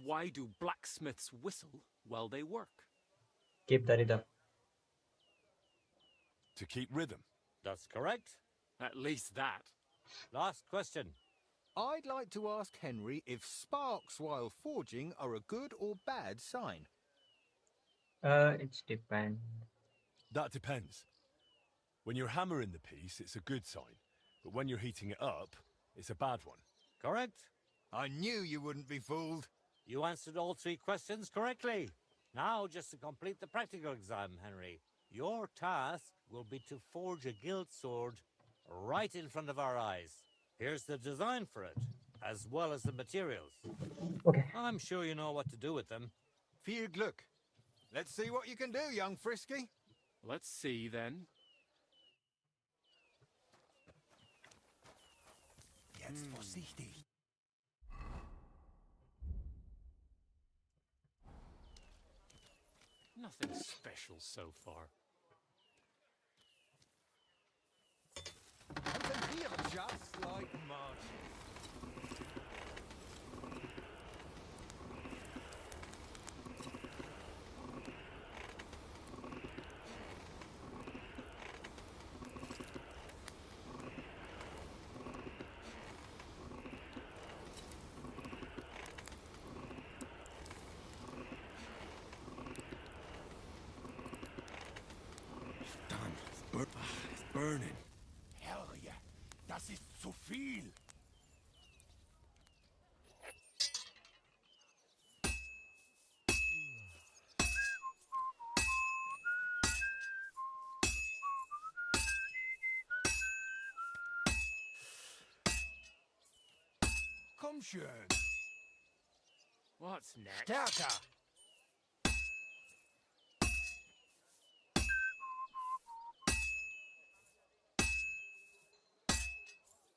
Why do blacksmiths whistle while they work? Keep the rhythm. To keep rhythm. That's correct. At least that. Last question. I'd like to ask Henry if sparks while forging are a good or bad sign. It's depend. That depends. When you're hammering the piece, it's a good sign. But when you're heating it up, it's a bad one. Correct. I knew you wouldn't be fooled. You answered all 3 questions correctly. Now, just to complete the practical exam, Henry, your task will be to forge a guild sword right in front of our eyes. Here's the design for it, as well as the materials. Okay. I'm sure you know what to do with them. Viel Glück. Let's see what you can do, young Frisky. Let's see, then. Jetzt vorsichtig. Nothing special so far. Konzentrieren, just like Martin. It's burning. Herrje, das ist zu viel. komm schön. What's next? Stärker.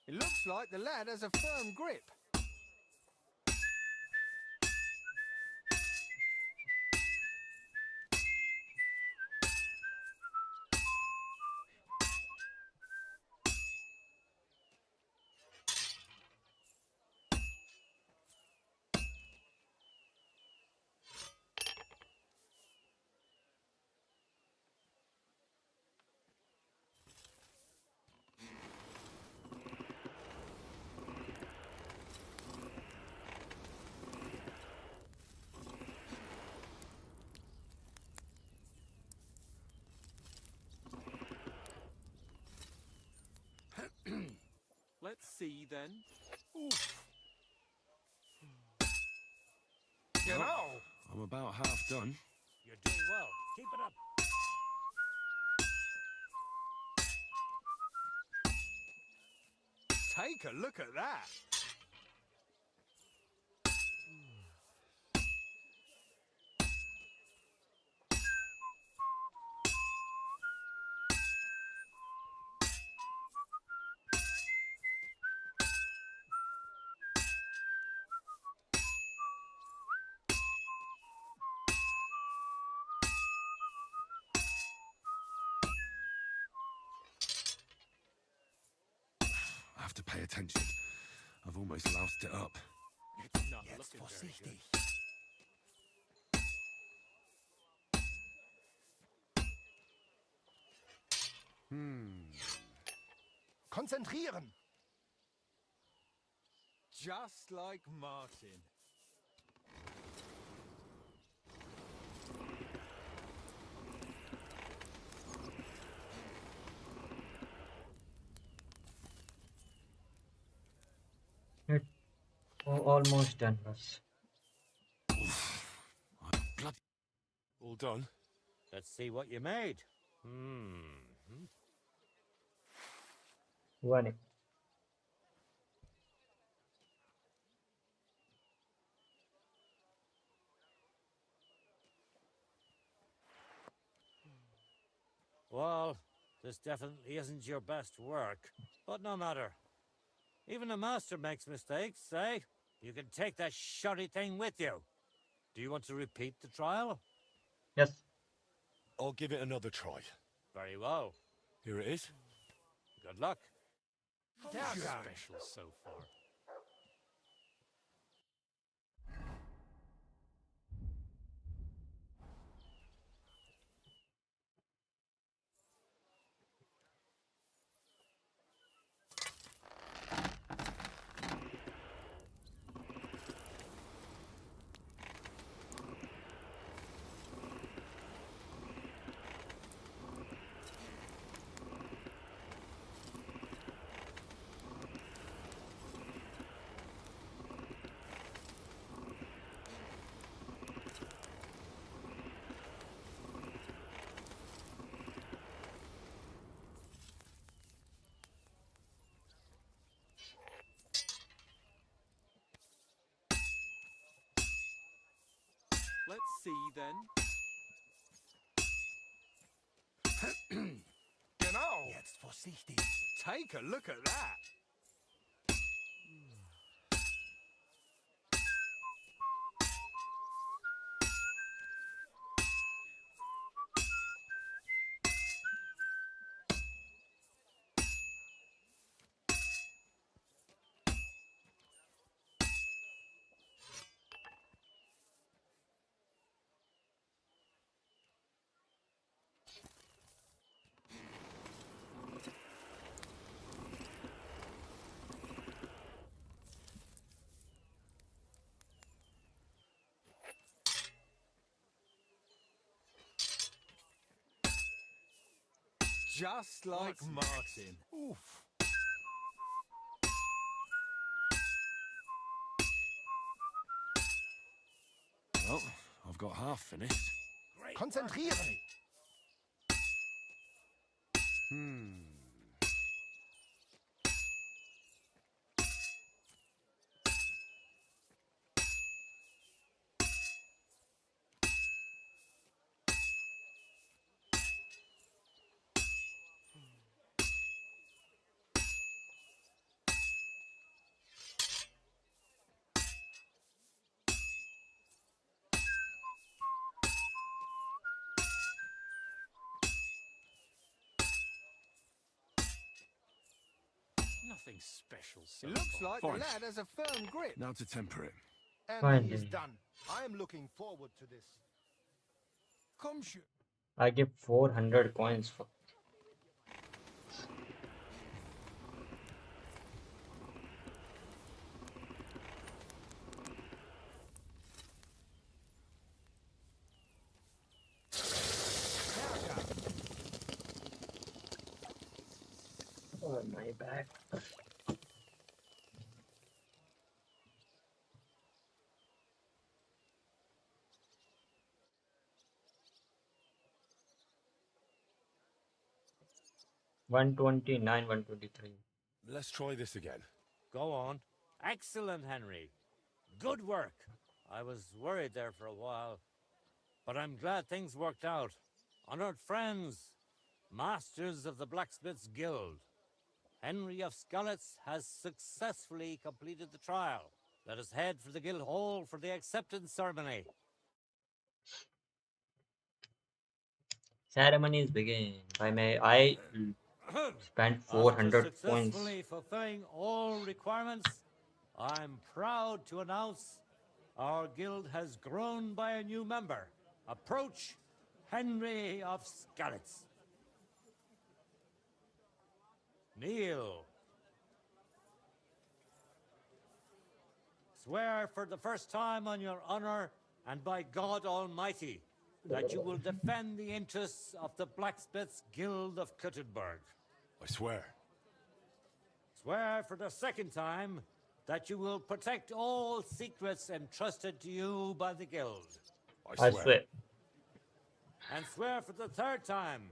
It looks like the lad has a firm grip. Let's see then. Oof. Well, I'm about half done. You're doing well. Keep it up. Take a look at that. I have to pay attention. I've almost loused it up. It's not Jetzt looking very good. vorsichtig. Konzentrieren. Just like Martin. It almost done, boss. All done? Let's see what you made. Running. Well, this definitely isn't your best work, but no matter. Even a master makes mistakes, eh? You can take that shoddy thing with you. Do you want to repeat the trial? Yes. I'll give it another try. Very well. Here it is. Good luck. Special so far. Let's see then. Genau. Jetzt vorsichtig. Take a look at that. Just like Martin. Oof. Well, I've got half finished. Konzentrieren. Nothing special, so It looks far. like Fine. the lad has a firm grip. Now to temper it. And he is Finally. done. I am looking forward to this. Come I give 400 coins for. Oh, my back. $129, $123. Let's try this again. Go on. Excellent, Henry. Good work. I was worried there for a while, but I'm glad things worked out. Honored friends, masters of the Blacksmiths Guild, Henry of Skalitz has successfully completed the trial. Let us head for the guild hall for the acceptance ceremony. Ceremonies begin. I spent After 400 coins. successfully fulfilling all requirements, I'm proud to announce our guild has grown by a new member. Approach Henry of Skalitz. Kneel. Swear for the first time on your honor and by God Almighty that you will defend the interests of the Blacksmiths Guild of Cuttenberg. I swear. Swear for the second time that you will protect all secrets entrusted to you by the guild. I swear. And swear for the third time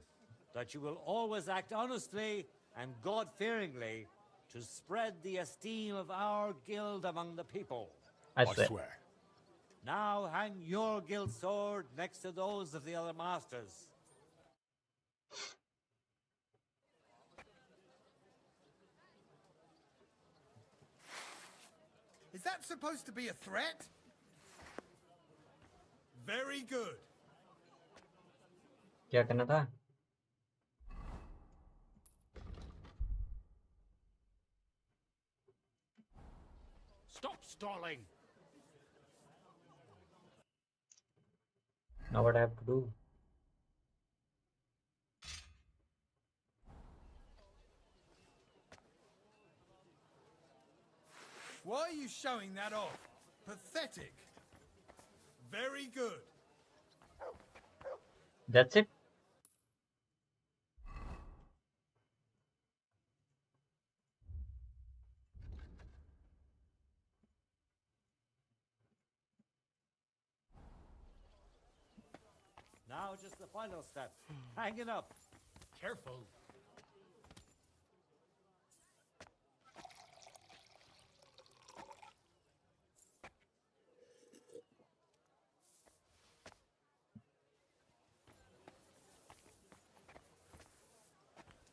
that you will always act honestly and God-fearingly to spread the esteem of our guild among the people. I swear. Now hang your guild sword next to those of the other masters. Is that supposed to be a threat? Very good. क्या करना था? Stop stalling. Now what I have to do? Why are you showing that off? Pathetic. Very good. That's it? Now just the final step. Hang it up. Careful.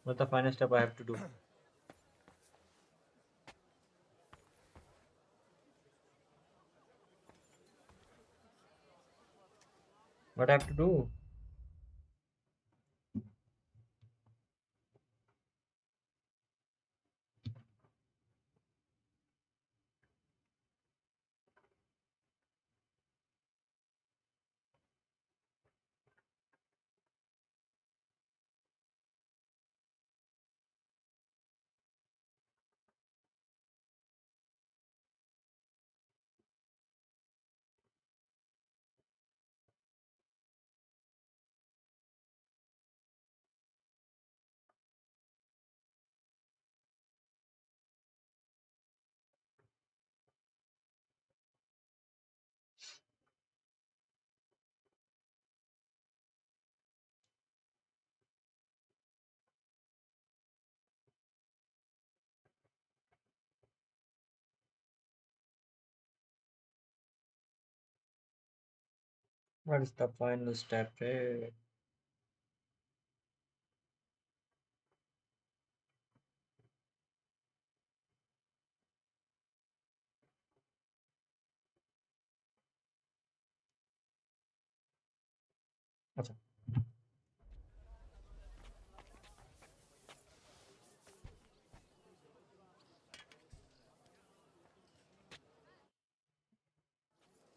What's the final step I have to do? What I have to do? What is the final step? अच्छा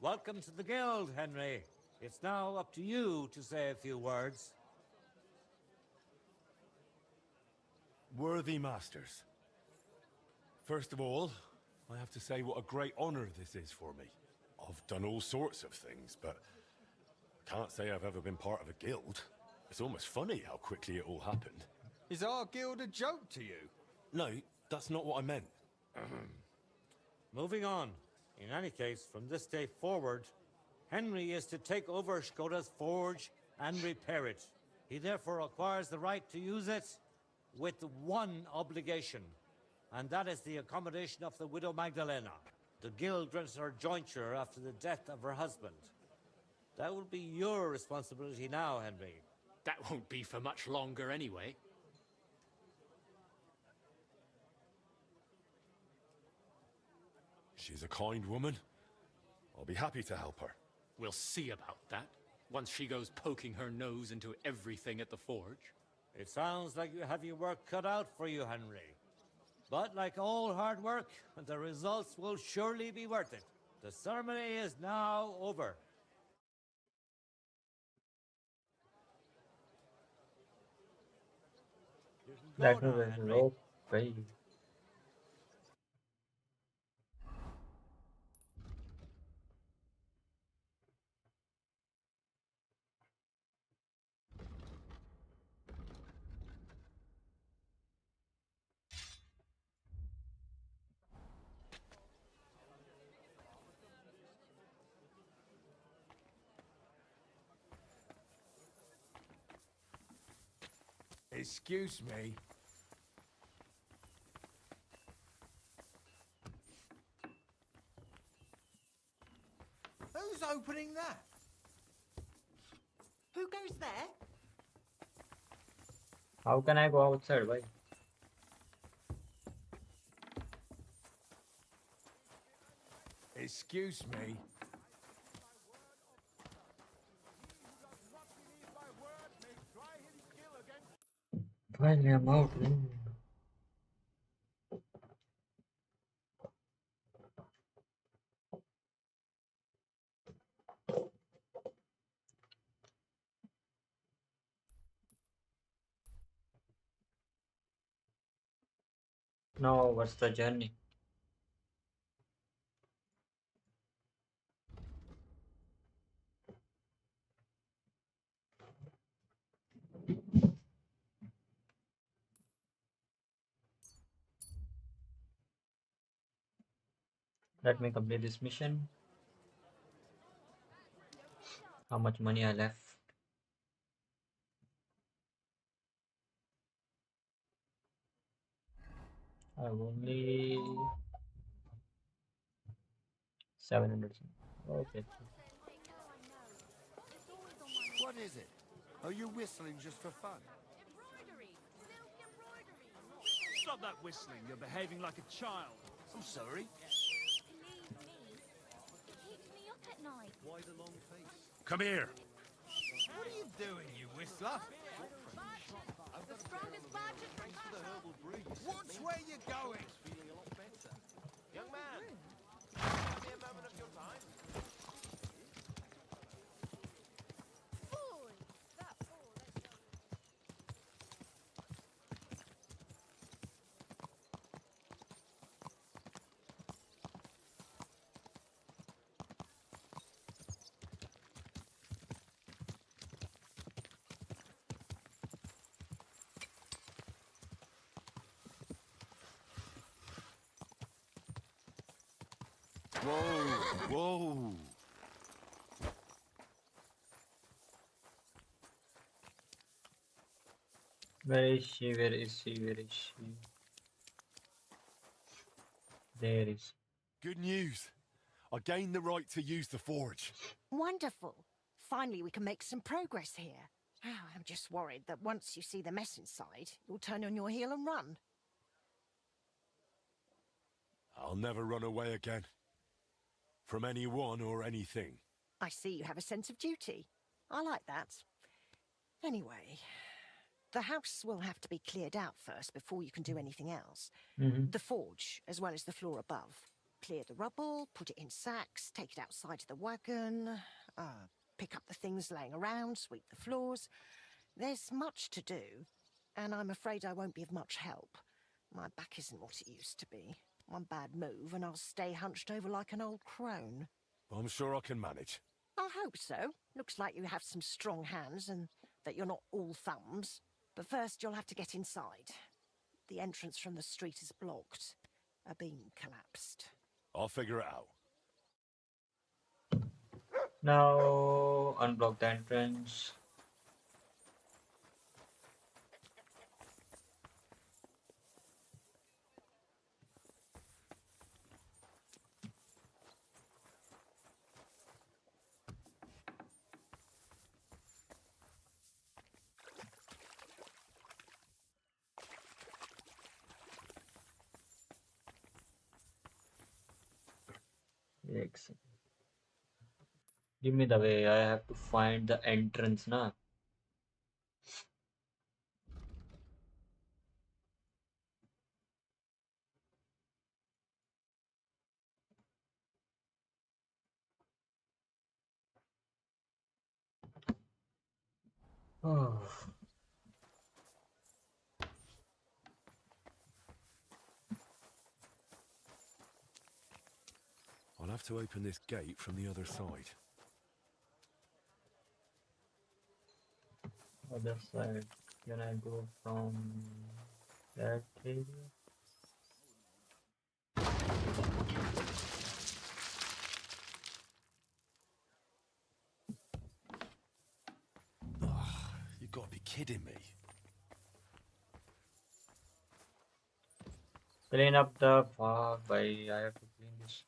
Welcome to the guild, Henry. It's now up to you to say a few words. Worthy masters. First of all, I have to say what a great honor this is for me. I've done all sorts of things, but I can't say I've ever been part of a guild. It's almost funny how quickly it all happened. Is our guild a joke to you? No, that's not what I meant. Moving on. In any case, from this day forward, Henry is to take over Skoda's forge and repair it. He therefore acquires the right to use it with one obligation, and that is the accommodation of the widow Magdalena. The guild grants her jointure after the death of her husband. That will be your responsibility now, Henry. That won't be for much longer anyway. She's a kind woman. I'll be happy to help her. We'll see about that, once she goes poking her nose into everything at the forge. It sounds like you have your work cut out for you, Henry. But like all hard work, the results will surely be worth it. The ceremony is now over. That was a low pay. Excuse me. Who's opening that? Who goes there? How can I go outside? Why? Excuse me. Finally, I'm out. Now, what's the journey? Let me complete this mission. How much money I left? I have only 700. Okay. What is it? Are you whistling just for fun? Stop that whistling. You're behaving like a child. I'm sorry. It keeps me up at night. Why the long face? Come here. What are you doing, you whistler? The strongest badges from Watch where you're going. Young man, give me a moment of your time. Fool! That fool, let's go. Whoa, whoa. Where is she? Where is she? Where is she? There is. Good news. I gained the right to use the forge. Wonderful. Finally, we can make some progress here. I'm just worried that once you see the mess inside, you'll turn on your heel and run. I'll never run away again. From anyone or anything. I see you have a sense of duty. I like that. Anyway, the house will have to be cleared out first before you can do anything else. Mm-hmm. The forge, as well as the floor above. clear the rubble, put it in sacks, take it outside to the wagon, pick up the things laying around, sweep the floors. There's much to do, and I'm afraid I won't be of much help. My back isn't what it used to be. One bad move and I'll stay hunched over like an old crone. I'm sure I can manage. I hope so. Looks like you have some strong hands and that you're not all thumbs. But first you'll have to get inside. The entrance from the street is blocked. A beam collapsed. I'll figure it out. Now unblock the entrance. Excellent. Give me the way. I have to find the entrance now. Oh. I'll have to open this gate from the other side. Other side. Can I go from that area? You've got to be kidding me. Clean up the fog. I have to clean this.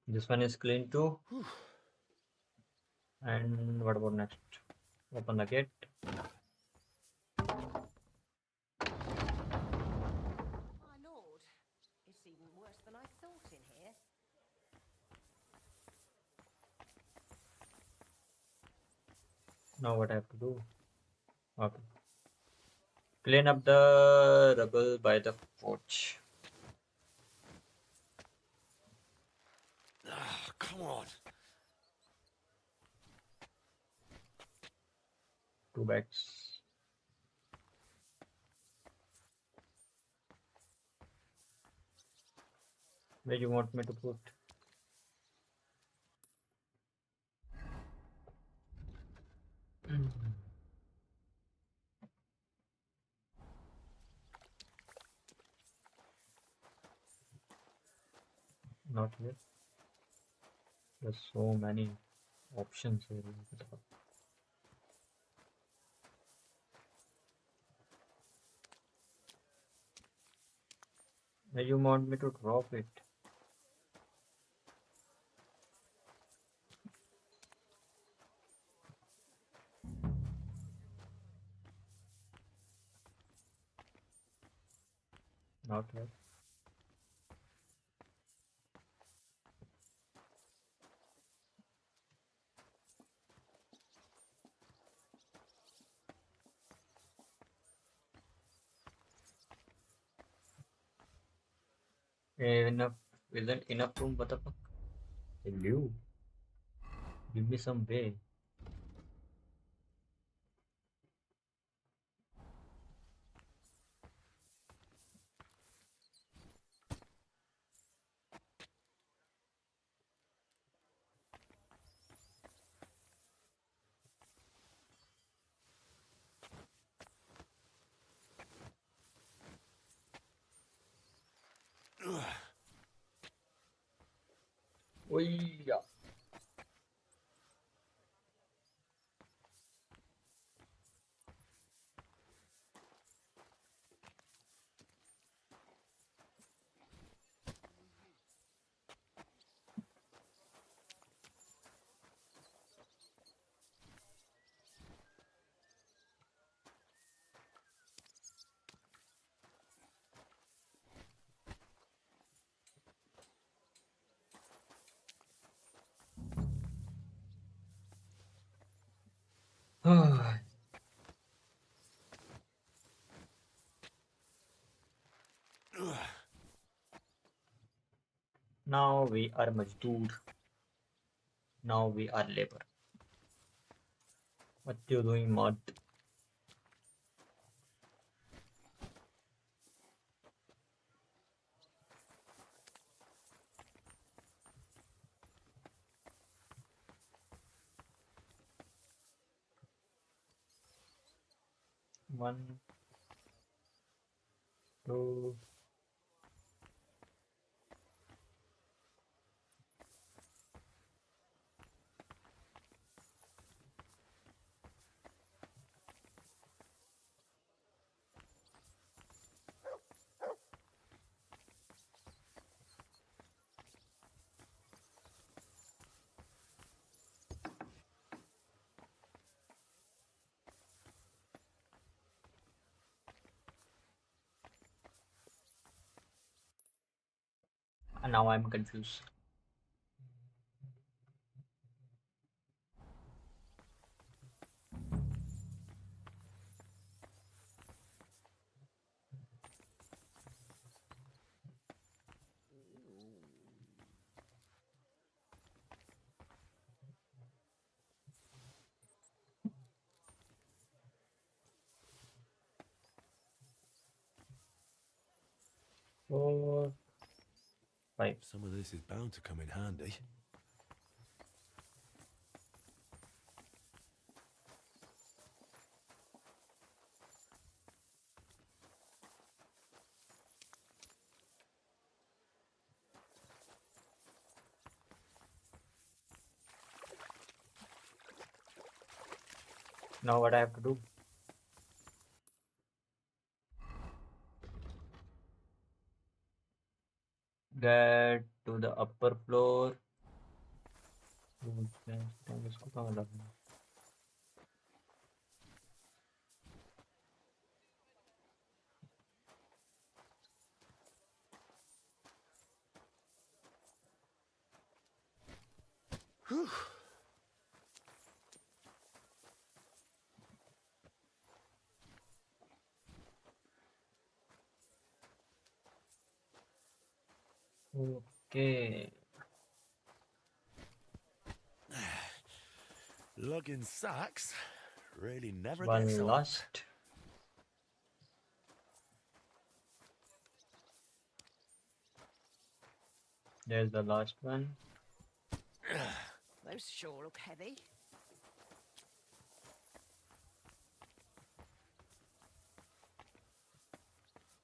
This one is clean too. And what about next? Open the gate. My lord, it's even worse than I thought in here. Now what I have to do? Okay. Clean up the rubble by the forge. Come on. 2 bags. Where you want me to put? Not here. There's so many options here. Where you want me to drop it? Not here. Enough. Isn't enough room? What the fuck? Hello. Give me some way. Oh yeah. Now we are Majdoor. Now we are labor. What you doing, mod? One, two. And now I'm confused. Four, five. Some of this is bound to come in handy. Now what I have to do? Get to the upper floor. इसको कहाँ लगाना? Whew. Okay. Lugging sacks really never One gets old. last. There's the last one. Those sure look heavy.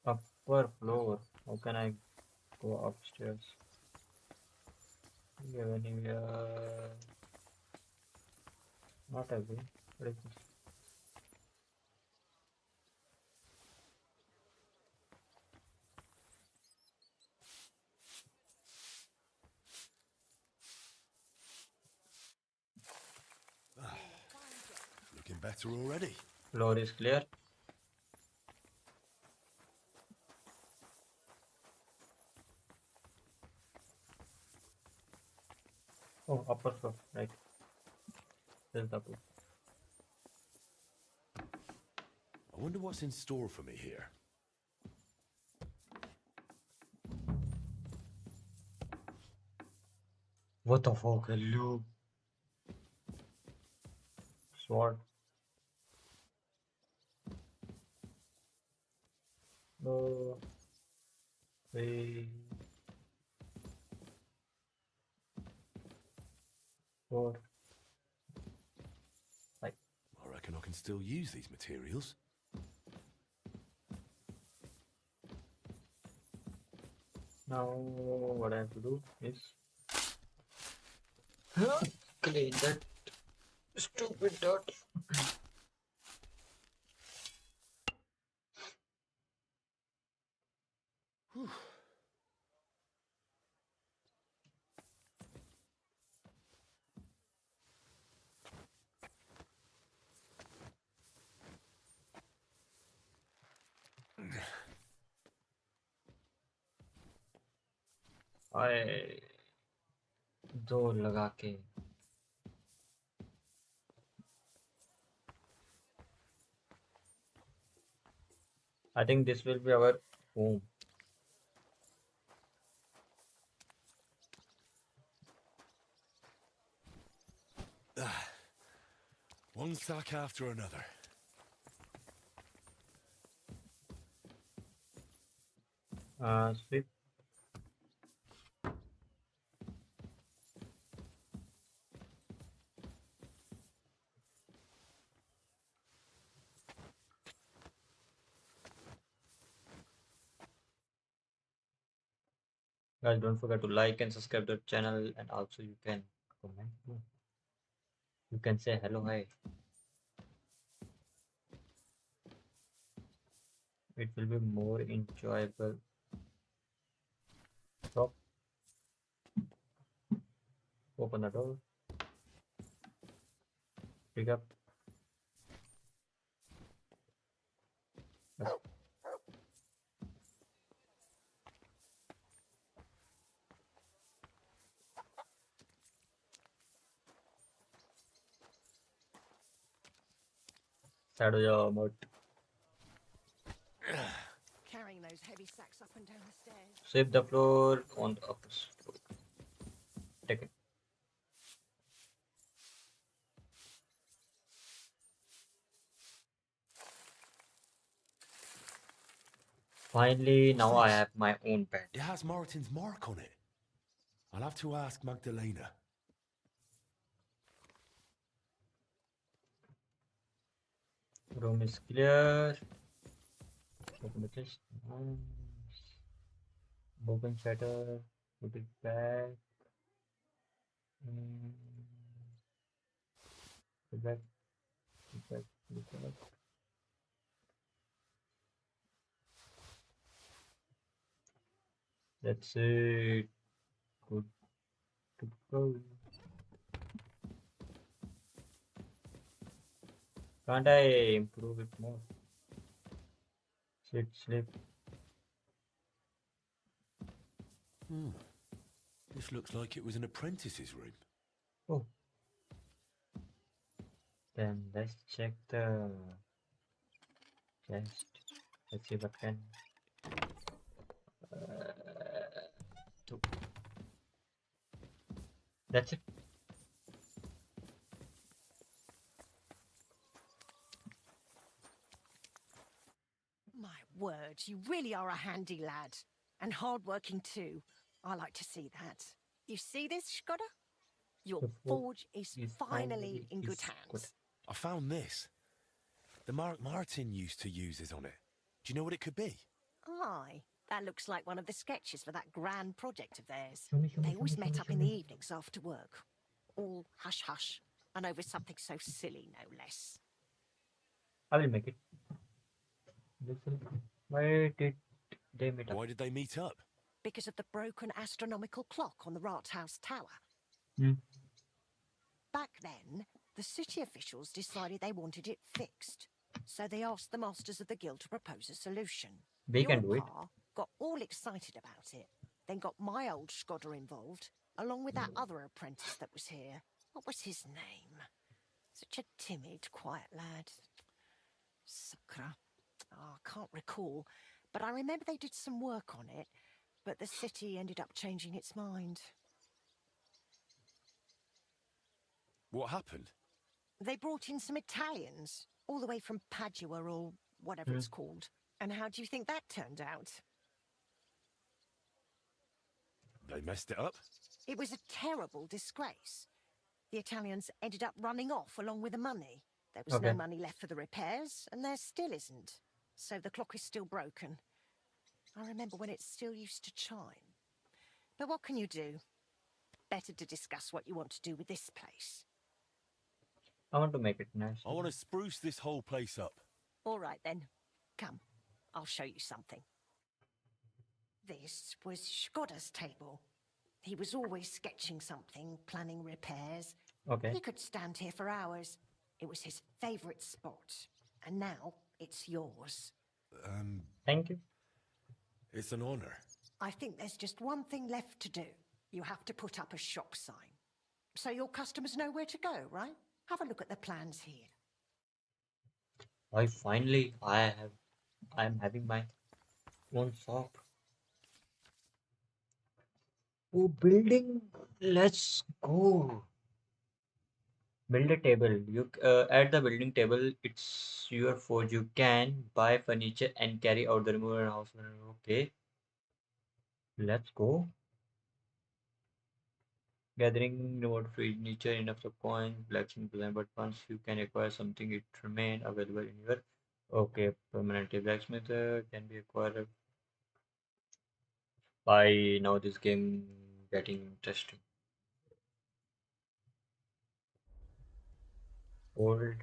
Upper floor. How can I go upstairs? Anywhere? Not heavy. What is this? Looking better already. Floor is clear. Oh, upper floor, right. There's the upper. I wonder what's in store for me here. What the fuck? Hello. Sword. No. 3, 4, 5. I reckon I can still use these materials. Now what I have to do is clean that stupid dirt. Whew. I जोर लगा के I think this will be our home. One sack after another. Sweep. Guys, don't forget to like and subscribe to the channel, and also you can comment. You can say hello, hi. It will be more enjoyable. Stop. Open the door. Pick up. Yes. Start हो जाओ mode. Carrying those heavy sacks up and down the stairs. Sweep the floor on the upper floor. Take it. Finally, now I have my own bed. It has Martin's mark on it. I'll have to ask Magdalena. Room is clear. Open the chest. Nice. Open shutter. Put it back. Put it back. Put it back. Put it back. That's it. Good to go. Can't I improve it more? Sit, sleep. This looks like it was an apprentice's room. Oh. Then let's check the chest. Let's see what can. Two. That's it. My word, you really are a handy lad. And hard-working too. I like to see that. You see this, Skoda? Your forge is finally in good hands. I found this. The mark Martin used to use is on it. Do you know what it could be? Aye, that looks like one of the sketches for that grand project of theirs. Show me, They always show me, met up show in the me. evenings after work. All hush-hush, and over something so silly, no less. I will make it. Listen. Why did they meet up? Why did they meet up? Because of the broken astronomical clock on the Rathaus Tower. Back then, the city officials decided they wanted it fixed. So they asked the masters of the guild to propose a solution. They can do Your it. pa got all excited about it, then got my old Skoda involved, along with that other apprentice that was here. What was his name? Such a timid, quiet lad. Sakra. Oh, I can't recall, but I remember they did some work on it, but the city ended up changing its mind. What happened? They brought in some Italians, all the way from Padua or whatever it's called. And how do you think that turned out? They messed it up? It was a terrible disgrace. The Italians ended up running off along with the money. There was no money left for the repairs, and there still isn't. So the clock is still broken. I remember when it still used to chime. But what can you do? Better to discuss what you want to do with this place. I want to make it nice. I want to spruce this whole place up. All right, then. Come, I'll show you something. This was Skoda's table. He was always sketching something, planning repairs. Okay. He could stand here for hours. It was his favourite spot. And now it's yours. Thank you. It's an honor. I think there's just one thing left to do. You have to put up a shop sign. So your customers know where to go, right? Have a look at the plans here. I finally I have I'm having my own shop. Oh, building. Let's go. Build a table. You at the building table. It's your forge. You can buy furniture and carry out the removal and house. Okay, let's go. Gathering remote furniture, enough of coins, blacksmith design, but once you can acquire something, it remain available in your okay permanently. Blacksmith can be acquired by now. This game getting interesting. Old.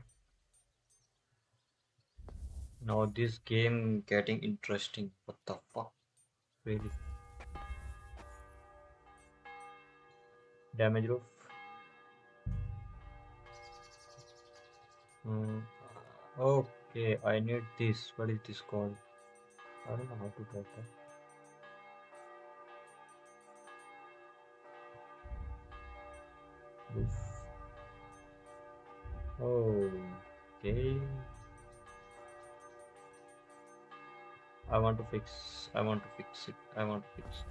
Now this game getting interesting. What the fuck? Really? Damage roof. Hmm. Okay, I need this. What is this called? I don't know how to get that. Roof. Okay. I want to fix. I want to fix it. I want to fix it.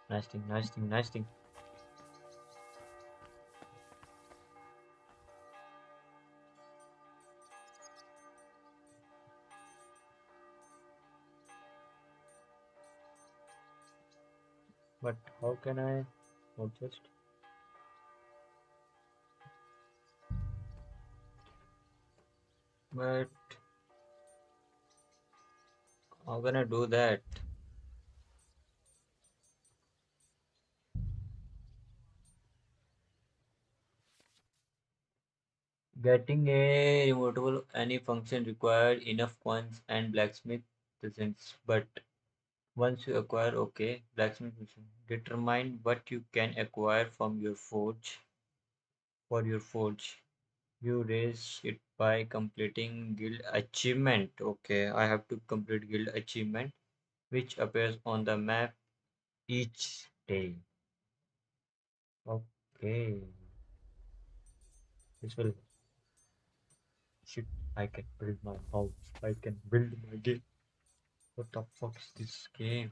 Nice thing. Nice thing. Nice thing. But how can I adjust? But how can I do that? Getting a removable any function required enough coins and blacksmith doesn't. But once you acquire okay, blacksmith machine. Determine what you can acquire from your forge for your forge. You raise it by completing guild achievement. Okay, I have to complete guild achievement, which appears on the map each day. Okay, this will shit. I can build my house. I can build my game. What the fuck is this game?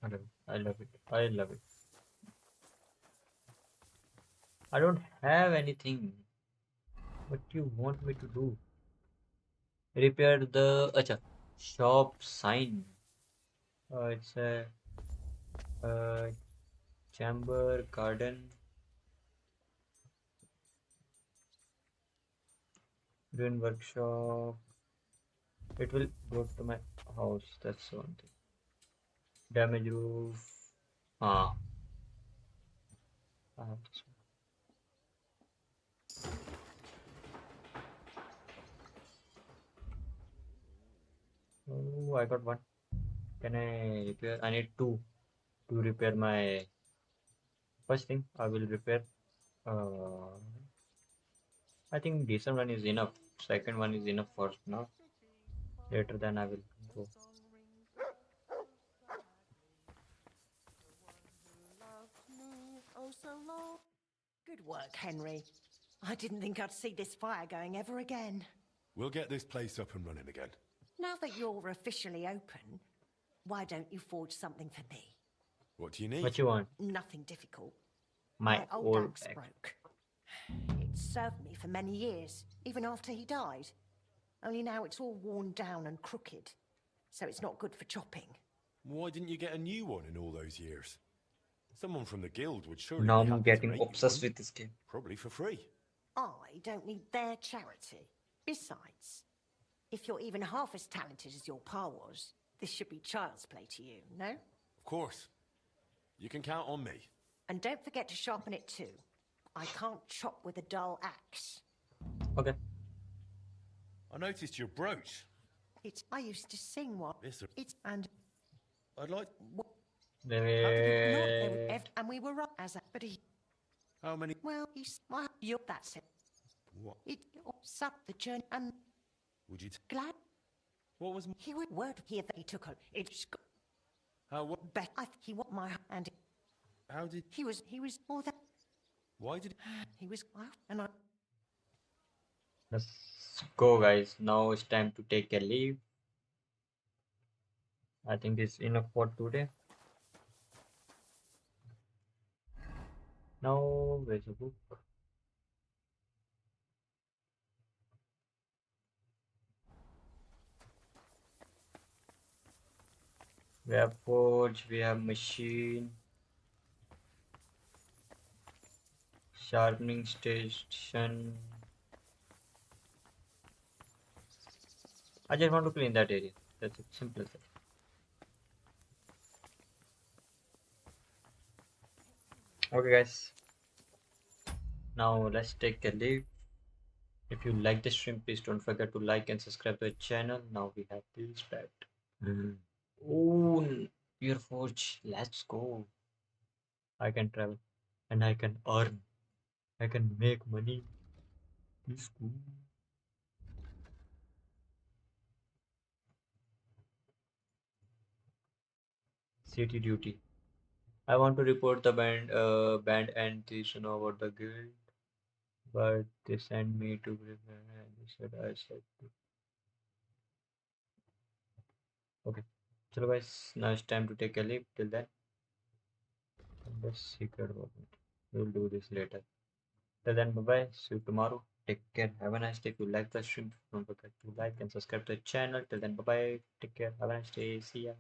I love it. I love it. I love it. I don't have anything. What you want me to do? Repair the acha shop sign. It's a uh, chamber garden ruin workshop. It will go to my house. That's one thing. Damage roof. Ah, I have this one. Oh, I got one. Can I repair? I need two to repair my first thing. I will repair. Uh, I think decent one is enough. Second one is enough for now. Later then I will go. Oh, so long. Good work, Henry. I didn't think I'd see this fire going ever again. We'll get this place up and running again. Now that you're officially open, why don't you forge something for me? What do you need? What you want? Nothing difficult. My old old axe axe. broke. It served me for many years, even after he died. Only now it's all worn down and crooked, so it's not good for chopping. Why didn't you get a new one in all those years? Someone from the guild would surely Now be I'm happy to getting make you obsessed one. with this game. Probably for free. I don't need their charity. Besides, if you're even half as talented as your pa was, this should be child's play to you, no? Of course. You can count on me. And don't forget to sharpen it too. I can't chop with a dull axe. Okay. I noticed your brooch. I used to sing one. And I'd like... and we were right as a... But he... How many... Well, he's... Well, that's it. What? It... Suck the journey and... Would you... Glad... What was... He would word here that he took a... It's... what... Bet I he want my... And... How did... He was all that... Why did... He was... And I... Let's go, guys. Now it's time to take a leave. I think it's enough for today. Now, where's the book? We have forge, we have machine, sharpening station. I just want to clean that area. That's it. Simple as that. Okay, guys. Now let's take a leave. If you like the stream, please don't forget to like and subscribe to the channel. Now we have this pet. Oh, pure forge. Let's go. I can travel and I can earn. I can make money. Let's go. City duty. I want to report the band and this about the guild, but they sent me to prepare and they said I said to. Okay. So guys, now it's time to take a leave. Till then, let's secret about it. We'll do this later. Till then, bye bye. See you tomorrow. Take care. Have a nice day. If you like the stream, don't forget to like and subscribe to the channel. Till then, bye bye. Take care. Have a nice day. See ya.